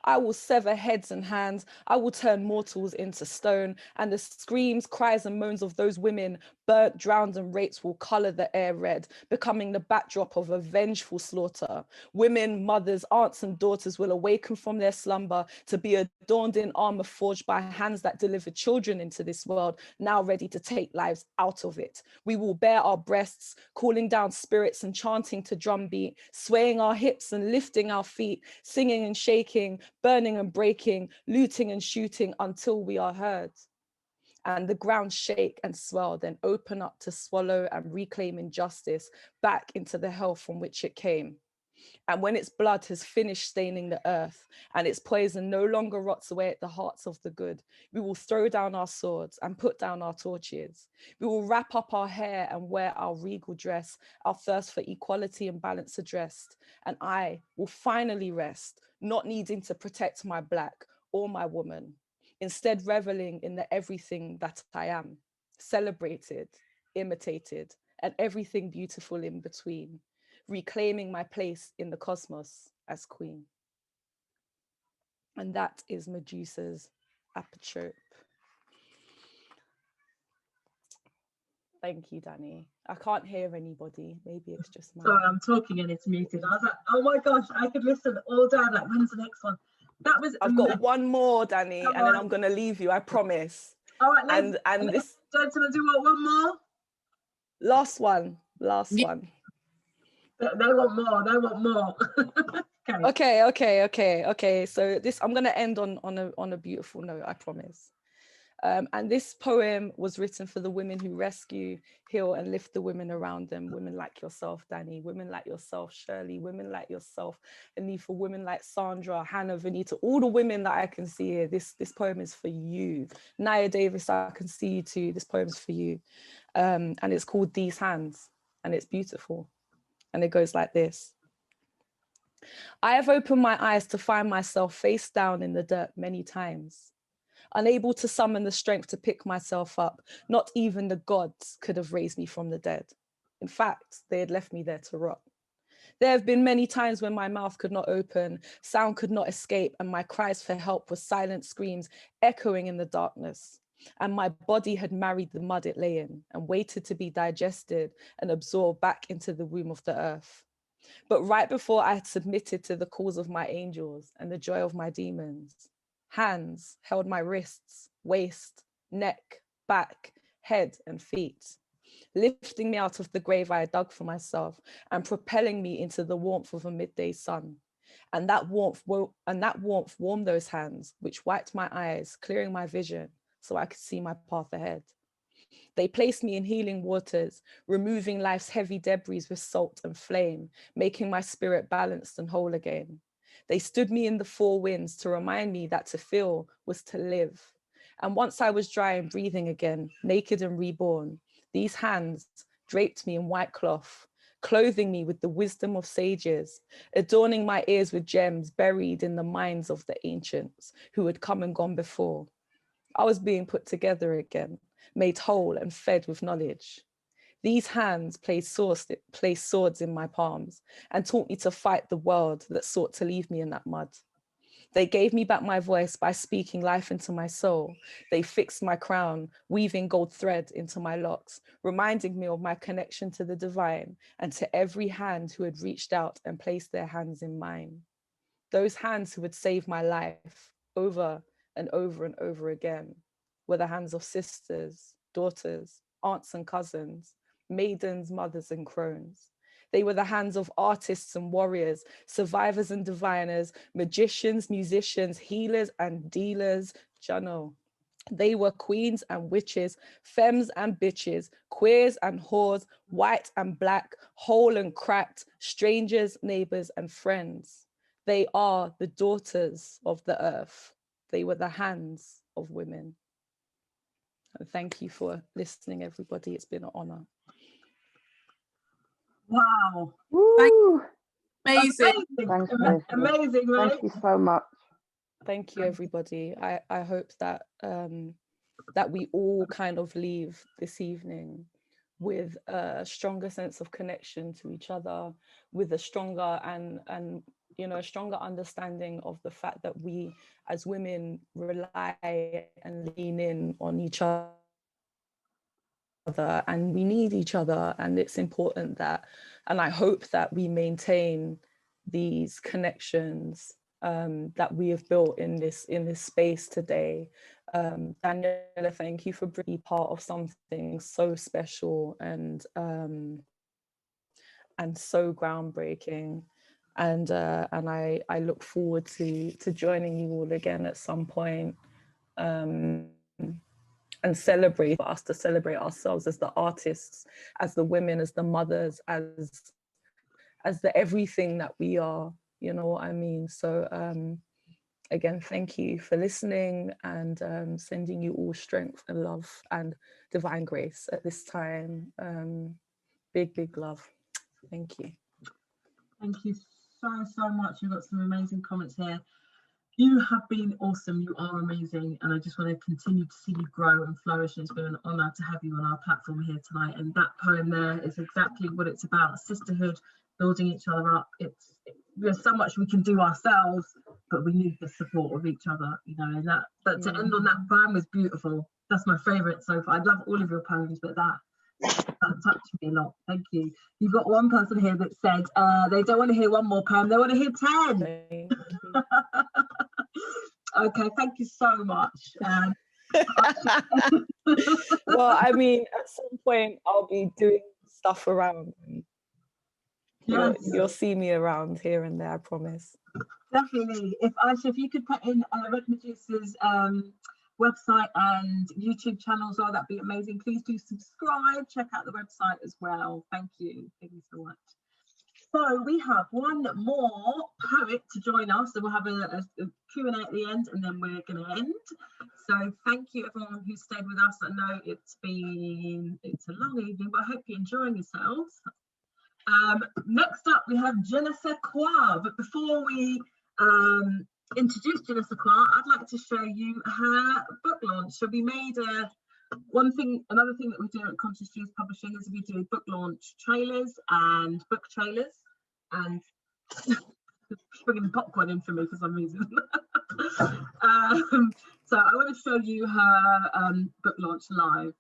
I will sever heads and hands. I will turn mortals into stone, and the screams, cries, and moans of those women burnt, drowned, and raped will color the air red, becoming the backdrop of a vengeful slaughter. Women, mothers, aunts, and daughters will awaken from their slumber to be adorned in armor forged by hands that delivered children into this world, now ready to take lives out of it. We will bare our breasts, calling down spirits and chanting to drumbeat, swaying our hips and lifting our feet, singing and shaking, burning and breaking, looting and shooting until we are heard. And the ground shake and swell, then open up to swallow and reclaim injustice back into the hell from which it came. And when its blood has finished staining the earth and its poison no longer rots away at the hearts of the good, we will throw down our swords and put down our torches. We will wrap up our hair and wear our regal dress, our thirst for equality and balance addressed. And I will finally rest, not needing to protect my Black or my woman, instead reveling in the everything that I am, celebrated, imitated, and everything beautiful in between, reclaiming my place in the cosmos as queen. And that is Medusa's Apotrope. Thank you, Danni. I can't hear anybody. Maybe it's just my... Sorry, I'm talking and it's muted. I was like, oh my gosh, I could listen all day. I'm like, when's the next one? That was I've got one more, Danni, and then I'm going to leave you, I promise. All right, and this gentlemen, do you want one more? Last one. They want more, they want more. Okay. So this, I'm going to end on a beautiful note, I promise. And this poem was written for the women who rescue, heal, and lift the women around them. Women like yourself, Danni, women like yourself, Shirley, women like yourself, and for women like Sandra, Hannah, Vanita, all the women that I can see here. This poem is for you. Naya Davis, I can see you too. This poem's for you. And it's called These Hands, and it's beautiful. And it goes like this. I have opened my eyes to find myself face down in the dirt many times. Unable to summon the strength to pick myself up, not even the gods could have raised me from the dead. In fact, they had left me there to rot. There have been many times when my mouth could not open, sound could not escape, and my cries for help were silent screams echoing in the darkness. And my body had married the mud it lay in and waited to be digested and absorbed back into the womb of the earth. But right before I had submitted to the calls of my angels and the joy of my demons, hands held my wrists, waist, neck, back, head, and feet, lifting me out of the grave I had dug for myself and propelling me into the warmth of a midday sun. And that warmth warmed those hands, which wiped my eyes, clearing my vision so I could see my path ahead. They placed me in healing waters, removing life's heavy debris with salt and flame, making my spirit balanced and whole again. They stood me in the four winds to remind me that to feel was to live. And once I was dry and breathing again, naked and reborn, these hands draped me in white cloth, clothing me with the wisdom of sages, adorning my ears with gems buried in the minds of the ancients who had come and gone before. I was being put together again, made whole and fed with knowledge. These hands placed swords in my palms and taught me to fight the world that sought to leave me in that mud. They gave me back my voice by speaking life into my soul. They fixed my crown, weaving gold thread into my locks, reminding me of my connection to the divine and to every hand who had reached out and placed their hands in mine. Those hands who had saved my life over and over and over again were the hands of sisters, daughters, aunts and cousins, maidens, mothers and crones. They were the hands of artists and warriors, survivors and diviners, magicians, musicians, healers and dealers. Jano. They were queens and witches, femmes and bitches, queers and whores, white and black, whole and cracked, strangers, neighbors and friends. They are the daughters of the earth. They were the hands of women. And thank you for listening, everybody. It's been an honor. Wow. Woo. Amazing. Thanks, Amazing, right? Thank you so much. Thank you, everybody. I hope that that we all kind of leave this evening with a stronger sense of connection to each other, with a stronger and you know, a stronger understanding of the fact that we as women rely and lean in on each other, and we need each other, and it's important that, and I hope that we maintain these connections that we have built in this space today. Daniela, thank you for being part of something so special and so groundbreaking. And I look forward to joining you all again at some point, and celebrate, for us to celebrate ourselves as the artists, as the women, as the mothers, as the everything that we are, you know what I mean? So again, thank you for listening, and sending you all strength and love and divine grace at this time. Big love. Thank you. Thank you so much. You've got some amazing comments here. You have been awesome. You are amazing. And I just want to continue to see you grow and flourish. And it's been an honor to have you on our platform here tonight. And that poem there is exactly what it's about. Sisterhood, building each other up. There's so much we can do ourselves, but we need the support of each other, you know, and but to end on that poem was beautiful. That's my favorite so far. I love all of your poems, but that touched me a lot. Thank you. You've got one person here that said they don't want to hear one more poem, they want to hear 10. Okay, thank you so much. Well, I mean, at some point I'll be doing stuff around. Yes. You'll see me around here and there, I promise. Definitely. If you could put in Red Medusa's website and YouTube channels, that'd be amazing. Please do subscribe, check out the website as well. Thank you so much. So we have one more poet to join us, so we'll have a Q&A at the end, and then we're going to end. So thank you everyone who stayed with us. I know it's a long evening, but I hope you're enjoying yourselves. Next up we have Janessa Kwa, but before we introduce Janessa Kwa, I'd like to show you her book launch. So we made another thing that we do at Conscious Juice Publishing is we do book launch trailers and book trailers, and bringing popcorn in for me for some reason. So I want to show you her book launch live.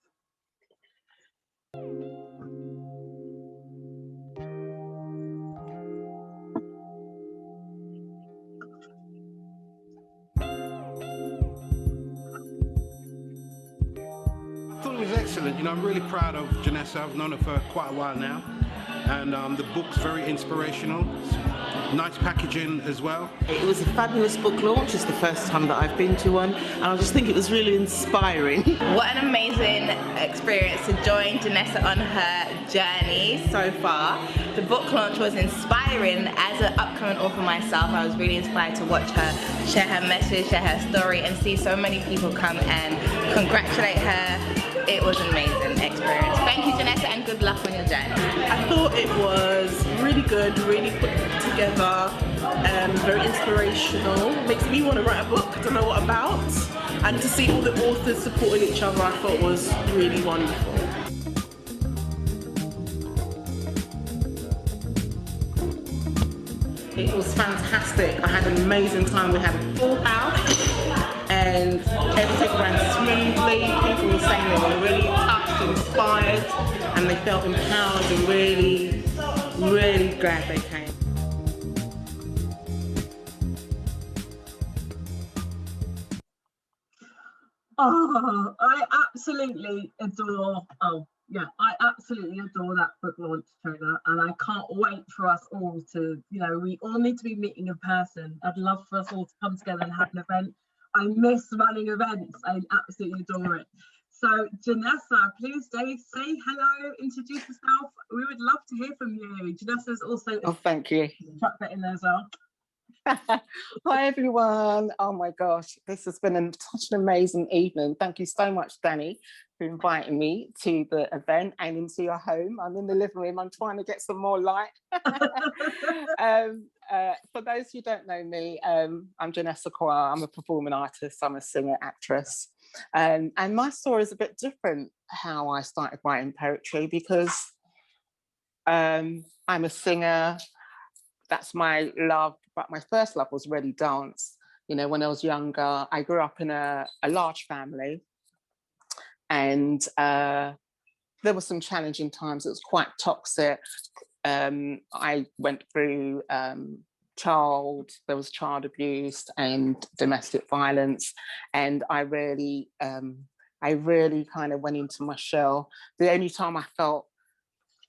Excellent. You know, I'm really proud of Janessa. I've known her for quite a while now, and the book's very inspirational. Nice packaging as well. It was a fabulous book launch. It's the first time that I've been to one, and I just think it was really inspiring. What an amazing experience to join Janessa on her journey so far. The book launch was inspiring. As an upcoming author myself, I was really inspired to watch her share her message, share her story, and see so many people come and congratulate her. It was amazing. experience. Thank you, Janessa, and good luck on your journey. I thought it was really good, really put together, very inspirational. Makes me want to write a book, I don't know what about. And to see all the authors supporting each other, I thought was really wonderful. It was fantastic. I had an amazing time. We had a full house and everything ran smoothly. People were saying they were really touched, inspired, and they felt empowered and really, really glad they came. Oh, I absolutely adore, I absolutely adore that book launch trailer, and I can't wait for us all to, we all need to be meeting in person. I'd love for us all to come together and have an event. I miss running events. I absolutely adore it. So Janessa, please say hello, introduce yourself. We would love to hear from you. Janessa's also thank you. Chuck that in there as well. Hi everyone. Oh my gosh, this has been such an amazing evening. Thank you so much, Danni, for inviting me to the event and into your home. I'm in the living room. I'm trying to get some more light. For those who don't know me, I'm Janessa Kwar. I'm a performing artist. I'm a singer, actress. And my story is a bit different how I started writing poetry, because I'm a singer. That's my love, but my first love was really dance. When I was younger, I grew up in a large family, and there were some challenging times. It was quite toxic. I went through there was child abuse and domestic violence, and I really kind of went into my shell. The only time I felt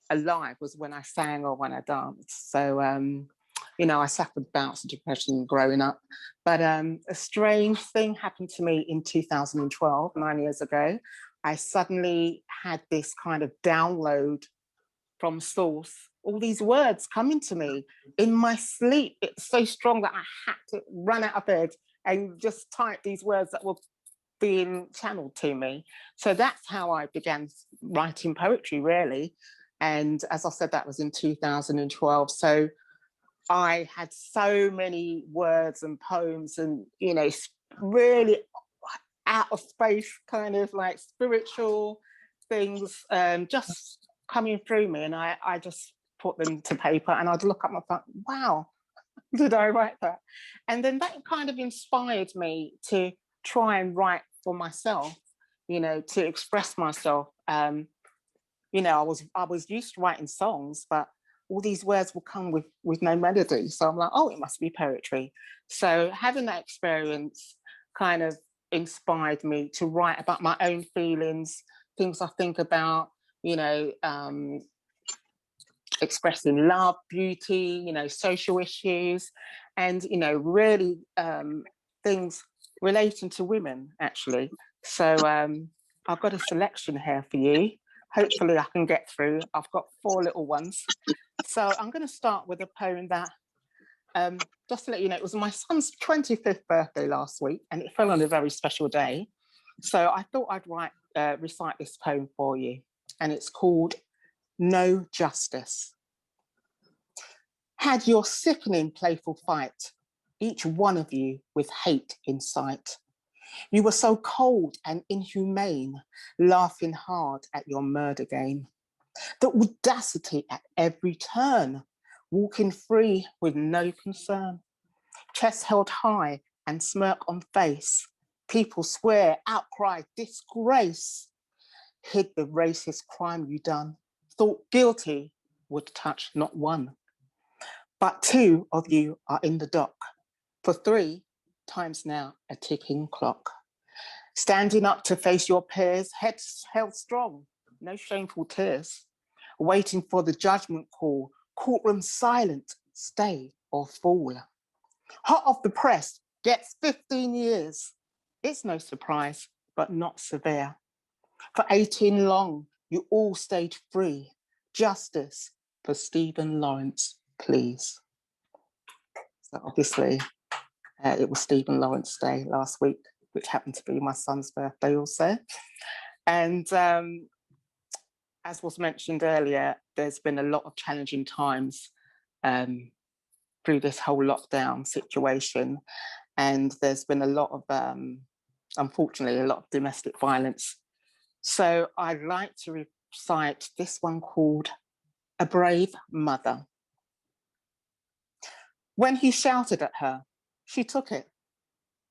alive was when I sang or when I danced. So I suffered bouts of depression growing up, but a strange thing happened to me in 2012, 9 years ago. I suddenly had this kind of download from source, all these words coming to me in my sleep. It's so strong that I had to run out of bed and just type these words that were being channeled to me. So that's how I began writing poetry, really. And as I said, that was in 2012. So I had so many words and poems and, really out of space, kind of like spiritual things just coming through me. And I just put them to paper, and I'd look up and think, wow, did I write that? And then that kind of inspired me to try and write for myself, to express myself. I was used to writing songs, but all these words will come with no melody. So I'm like, oh, it must be poetry. So having that experience kind of inspired me to write about my own feelings, things I think about, expressing love, beauty, social issues, and, really things relating to women, actually. So I've got a selection here for you. Hopefully I can get through. I've got 4 little ones. So I'm going to start with a poem that, just to let you know, it was my son's 25th birthday last week, and it fell on a very special day. So I thought I'd recite this poem for you, and it's called No Justice. Had your sickening playful fight, each one of you with hate in sight. You were so cold and inhumane, laughing hard at your murder game. The audacity at every turn, walking free with no concern. Chest held high and smirk on face. People swear, outcry, disgrace. Hid the racist crime you done. Thought guilty would touch not one. But 2 of you are in the dock. For 3 times now a ticking clock. Standing up to face your peers, heads held strong, no shameful tears. Waiting for the judgment call, courtroom silent, stay or fall. Hot off the press, gets 15 years. It's no surprise, but not severe. For 18 long, you all stayed free. Justice for Stephen Lawrence, please. So obviously, it was Stephen Lawrence Day last week, which happened to be my son's birthday also. And as was mentioned earlier, there's been a lot of challenging times through this whole lockdown situation. And there's been a lot of, unfortunately, a lot of domestic violence. So I'd like to recite this one called A Brave Mother. When he shouted at her, she took it,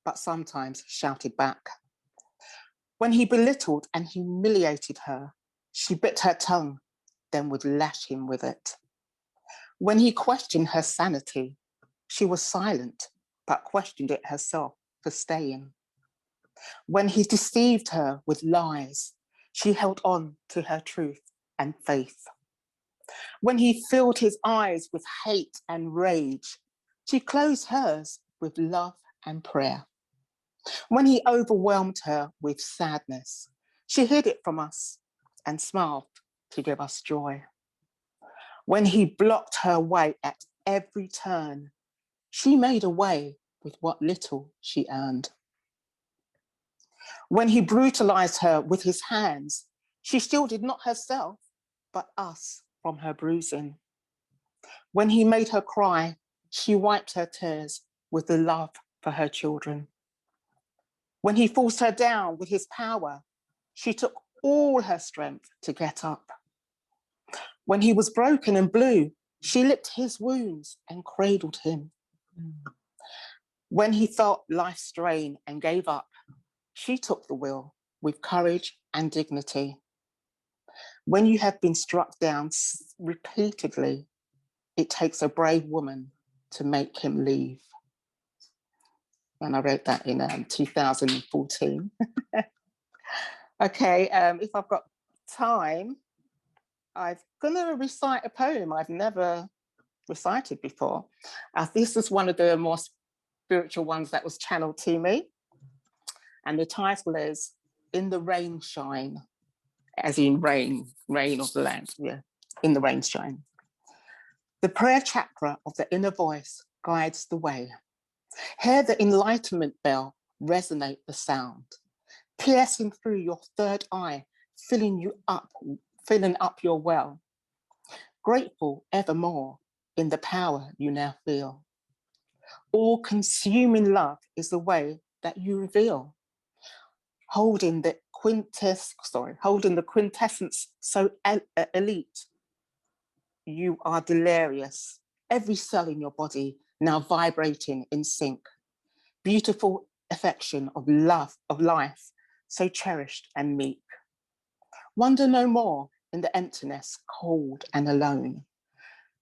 but sometimes shouted back. When he belittled and humiliated her, she bit her tongue, then would lash him with it. When he questioned her sanity, she was silent, but questioned it herself for staying. When he deceived her with lies, she held on to her truth and faith. When he filled his eyes with hate and rage, she closed hers with love and prayer. When he overwhelmed her with sadness, she hid it from us and smiled to give us joy. When he blocked her way at every turn, she made a way with what little she earned. When he brutalized her with his hands, she shielded not herself, but us from her bruising. When he made her cry, she wiped her tears with the love for her children. When he forced her down with his power, she took all her strength to get up. When he was broken and blue, she licked his wounds and cradled him. When he felt life's strain and gave up, she took the wheel with courage and dignity. When you have been struck down repeatedly, it takes a brave woman to make him leave. And I wrote that in 2014. Okay, if I've got time, I'm gonna recite a poem I've never recited before. This is one of the more spiritual ones that was channeled to me. And the title is In the Rain Shine, as in rain of the land, yeah, in the rain shine. The prayer chakra of the inner voice guides the way. Hear the enlightenment bell resonate the sound, piercing through your third eye, filling up your well. Grateful evermore in the power you now feel. All-consuming love is the way that you reveal. Holding the quintessence so elite, you are delirious. Every cell in your body now vibrating in sync. Beautiful affection of love, of life, so cherished and meek. Wonder no more in the emptiness, cold and alone.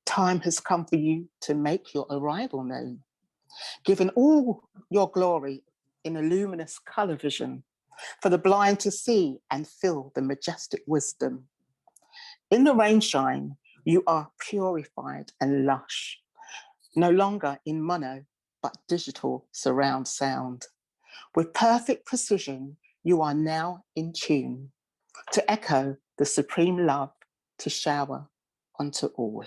Time has come for you to make your arrival known. Given all your glory in a luminous color vision, for the blind to see and feel the majestic wisdom. In the rain shine, you are purified and lush, no longer in mono, but digital surround sound. With perfect precision, you are now in tune to echo the supreme love to shower onto all.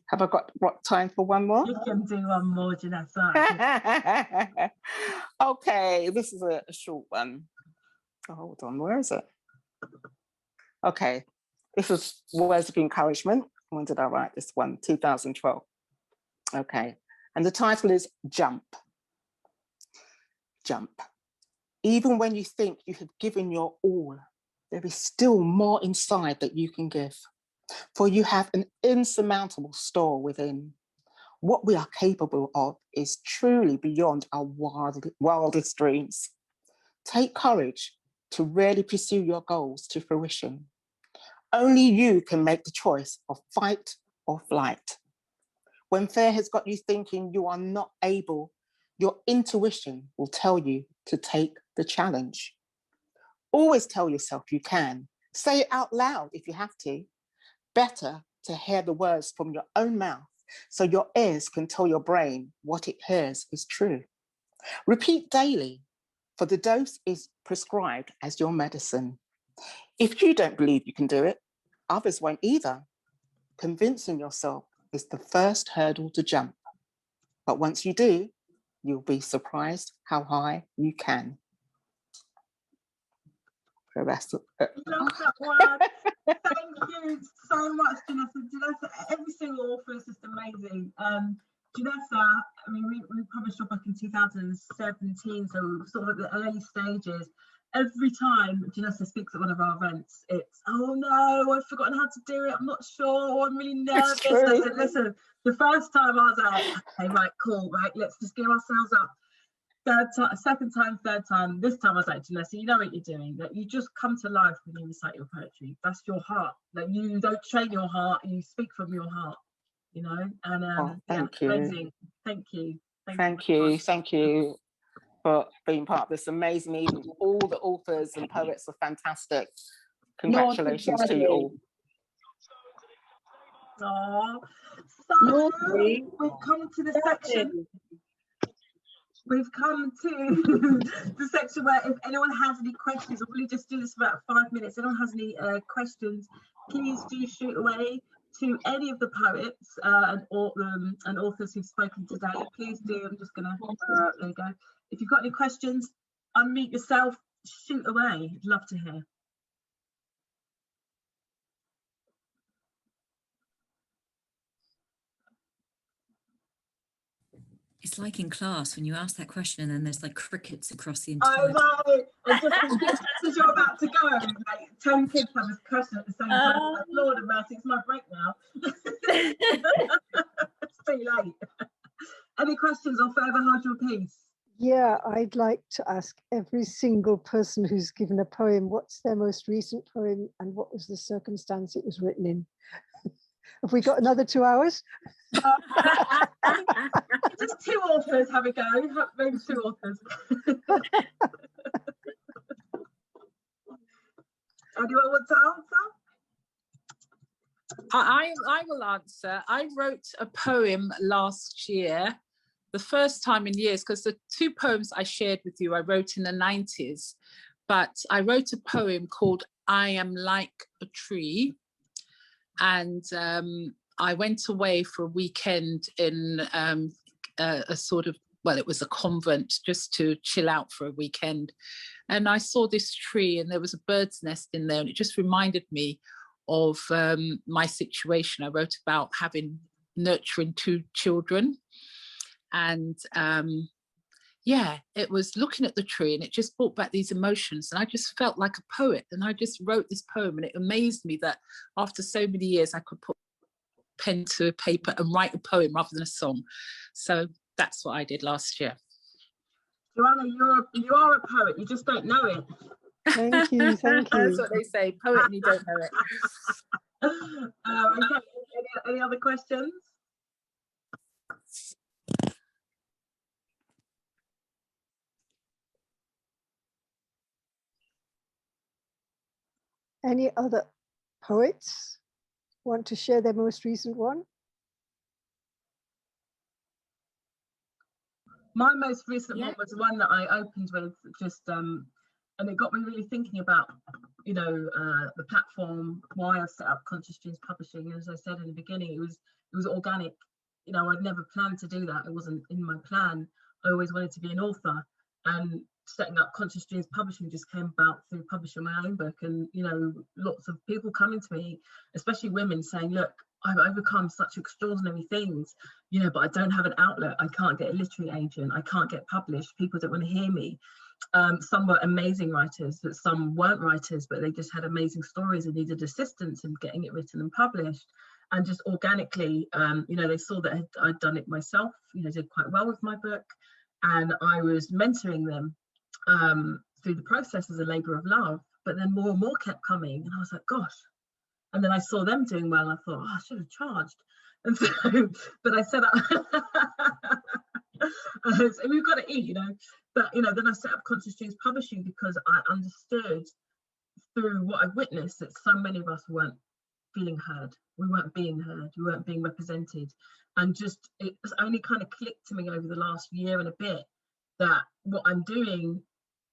Have I got time for one more? You can do one more, Janessa. Okay, this is a short one. Oh, hold on, where is it? Okay, this is words of encouragement. When did I write this one? 2012. Okay, and the title is Jump. Jump. Even when you think you have given your all, there is still more inside that you can give. For you have an insurmountable store within. What we are capable of is truly beyond our wildest dreams. Take courage to really pursue your goals to fruition. Only you can make the choice of fight or flight. When fear has got you thinking you are not able, your intuition will tell you to take the challenge. Always tell yourself you can. Say it out loud if you have to. Better to hear the words from your own mouth so your ears can tell your brain what it hears is true. Repeat daily, for the dose is prescribed as your medicine. If you don't believe you can do it, others won't either. Convincing yourself is the first hurdle to jump. But once you do, you'll be surprised how high you can. the rest of Love that one. Thank you so much, Janessa. Janessa, every single author is just amazing. Janessa, I mean, we published your book in 2017, so sort of at the early stages. Every time Janessa speaks at one of our events, it's, oh no, I've forgotten how to do it. I'm not sure. I'm really nervous. I said, listen, the first time I was like, okay, right, cool, right, let's just gear ourselves up. Third time, second time, third time. This time I was like, Janessa, you know what you're doing. That you just come to life when you recite your poetry. That's your heart. That you don't train your heart. You speak from your heart. You know. And thank you. Amazing. Thank you. Thank you. Thank you for being part of this amazing evening. All the authors and poets are fantastic. Congratulations to you all. So we've come to the section. We've come to the section where if anyone has any questions, we'll really just do this for about 5 minutes. If anyone has any questions, please do shoot away to any of the poets and authors who've spoken today. Please do. I'm just gonna, there you go. If you've got any questions, unmute yourself, shoot away. I'd love to hear. It's like in class when you ask that question and then there's like crickets across the entire. I know. And just as you're about to go, like 10 kids have this question at the same time. Like, Lord of mercy, it's my break now. It's too late. Any questions or further hold your peace? Yeah, I'd like to ask every single person who's given a poem, what's their most recent poem and what was the circumstance it was written in? Have we got another 2 hours? Just 2 authors have a go. Maybe 2 authors. Anyone want to answer? I will answer. I wrote a poem last year, the first time in years, because the 2 poems I shared with you, I wrote in the 90s, but I wrote a poem called I Am Like a Tree. And I went away for a weekend in a sort of, well, it was a convent, just to chill out for a weekend. And I saw this tree and there was a bird's nest in there. And it just reminded me of my situation. I wrote about nurturing 2 children. And yeah, it was looking at the tree and it just brought back these emotions. And I just felt like a poet. And I just wrote this poem and it amazed me that after so many years, I could put pen to paper and write a poem rather than a song. So that's what I did last year. Joanna, you are a poet, you just don't know it. Thank you, thank you. That's what they say, poet and you don't know it. Okay. Any other questions? Any other poets want to share their most recent one? My most recent one was one that I opened with, just and it got me really thinking about, you know, the platform, why I've set up Conscious Dreams Publishing. And as I said in the beginning, it was organic. You know, I'd never planned to do that. It wasn't in my plan. I always wanted to be an author, and setting up Conscious Dreams Publishing just came about through publishing my own book. And you know, lots of people coming to me, especially women, saying, look, I've overcome such extraordinary things, you know, but I don't have an outlet. I can't get a literary agent. I can't get published. People don't want to hear me. Some were amazing writers, but some weren't writers, but they just had amazing stories and needed assistance in getting it written and published. And just organically, you know, they saw that I'd done it myself, you know, did quite well with my book. And I was mentoring them through the process as a labour of love. But then more and more kept coming. And I was like, gosh. And then I saw them doing well. I thought, oh, I should have charged. And so, but I set up, so we've got to eat, you know. But, you know, then I set up Conscious Dreams Publishing because I understood through what I've witnessed that so many of us weren't feeling heard. We weren't being heard. We weren't being represented. And just, it's only kind of clicked to me over the last year and a bit that what I'm doing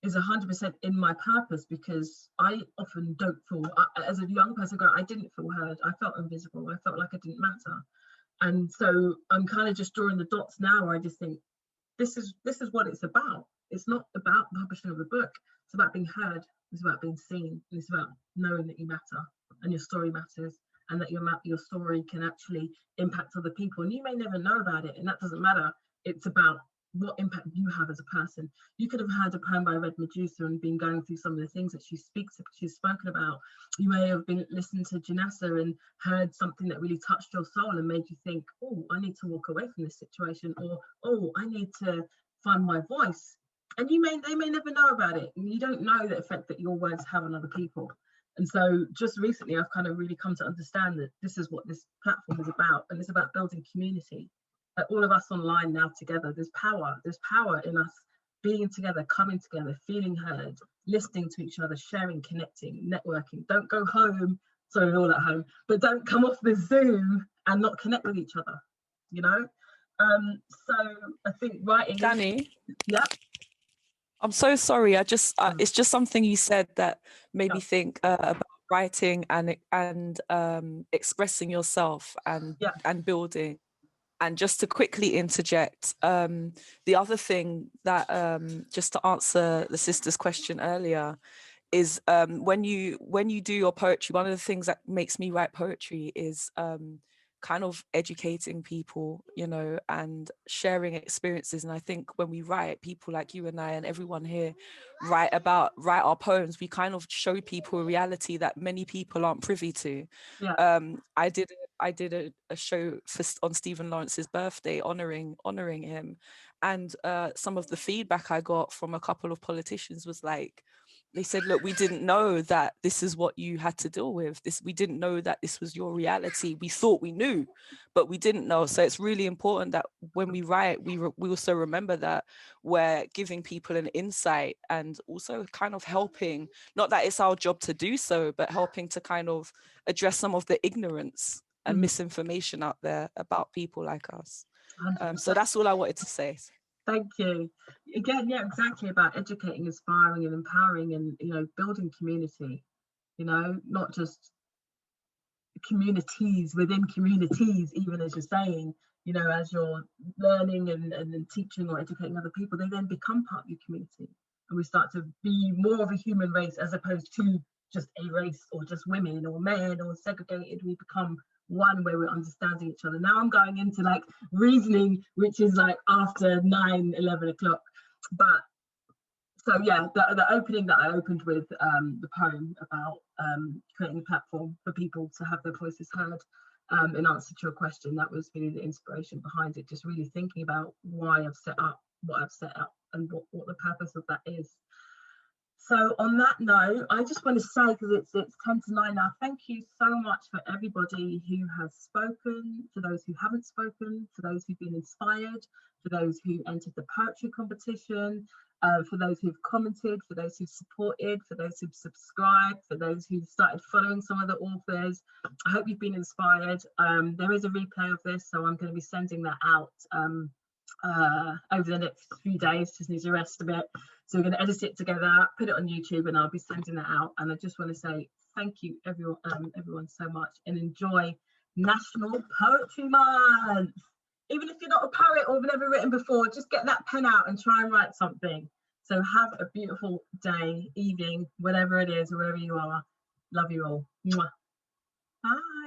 is 100% in my purpose, because I often don't feel, as a young person, I didn't feel heard. I felt invisible. I felt like I didn't matter. And so I'm kind of just drawing the dots now where I just think, this is what it's about. It's not about the publishing of the book. It's about being heard. It's about being seen. It's about knowing that you matter and your story matters, and that your story can actually impact other people. And you may never know about it, and that doesn't matter. It's about what impact you have as a person. You could have heard a poem by Red Medusa and been going through some of the things that she's spoken about. You may have been listening to Janessa and heard something that really touched your soul and made you think, oh, I need to walk away from this situation, or oh, I need to find my voice. And they may never know about it. You don't know the effect that your words have on other people. And so just recently, I've kind of really come to understand that this is what this platform is about, and it's about building community. All of us online now together, there's power in us being together, coming together, feeling heard, listening to each other, sharing, connecting, networking. Don't go home, sorry, we're all at home, but don't come off the Zoom and not connect with each other, you know? So I think writing— Danni? Yeah. I'm so sorry. It's just something you said that made me think about writing and expressing yourself and building. And just to quickly interject, the other thing that just to answer the sister's question earlier is when you do your poetry, one of the things that makes me write poetry is kind of educating people, you know, and sharing experiences. And I think when we write, people like you and I and everyone here write our poems, we kind of show people a reality that many people aren't privy to. I did a show on Stephen Lawrence's birthday, honoring him, and some of the feedback I got from a couple of politicians was like, they said, look, we didn't know that this is what you had to deal with. We didn't know that this was your reality. We thought we knew, but we didn't know. So it's really important that when we write, we also remember that we're giving people an insight and also kind of helping, not that it's our job to do so, but helping to kind of address some of the ignorance and misinformation out there about people like us. So that's all I wanted to say. Thank you. Again, yeah, exactly, about educating, inspiring and empowering, and, you know, building community, you know, not just communities within communities, even as you're saying, you know, as you're learning and teaching or educating other people, they then become part of your community. And we start to be more of a human race as opposed to just a race or just women or men or segregated. We become one where we're understanding each other. Now I'm going into like reasoning, which is like after 9-11 o'clock. But so yeah, the opening that I opened with, the poem about creating a platform for people to have their voices heard, in answer to your question, that was really the inspiration behind it. Just really thinking about why I've set up what I've set up and what the purpose of that is. So on that note, I just want to say, because it's 10 to 9 now, thank you so much for everybody who has spoken, for those who haven't spoken, for those who've been inspired, for those who entered the poetry competition, for those who've commented, for those who've supported, for those who've subscribed, for those who've started following some of the authors. I hope you've been inspired. There is a replay of this, so I'm going to be sending that out over the next few days. Just need to rest a bit. So we're going to edit it together, put it on YouTube, and I'll be sending that out. And I just want to say thank you, everyone so much, and enjoy National Poetry Month. Even if you're not a poet or have never written before, just get that pen out and try and write something. So have a beautiful day, evening, whatever it is, wherever you are. Love you all. Mwah. Bye.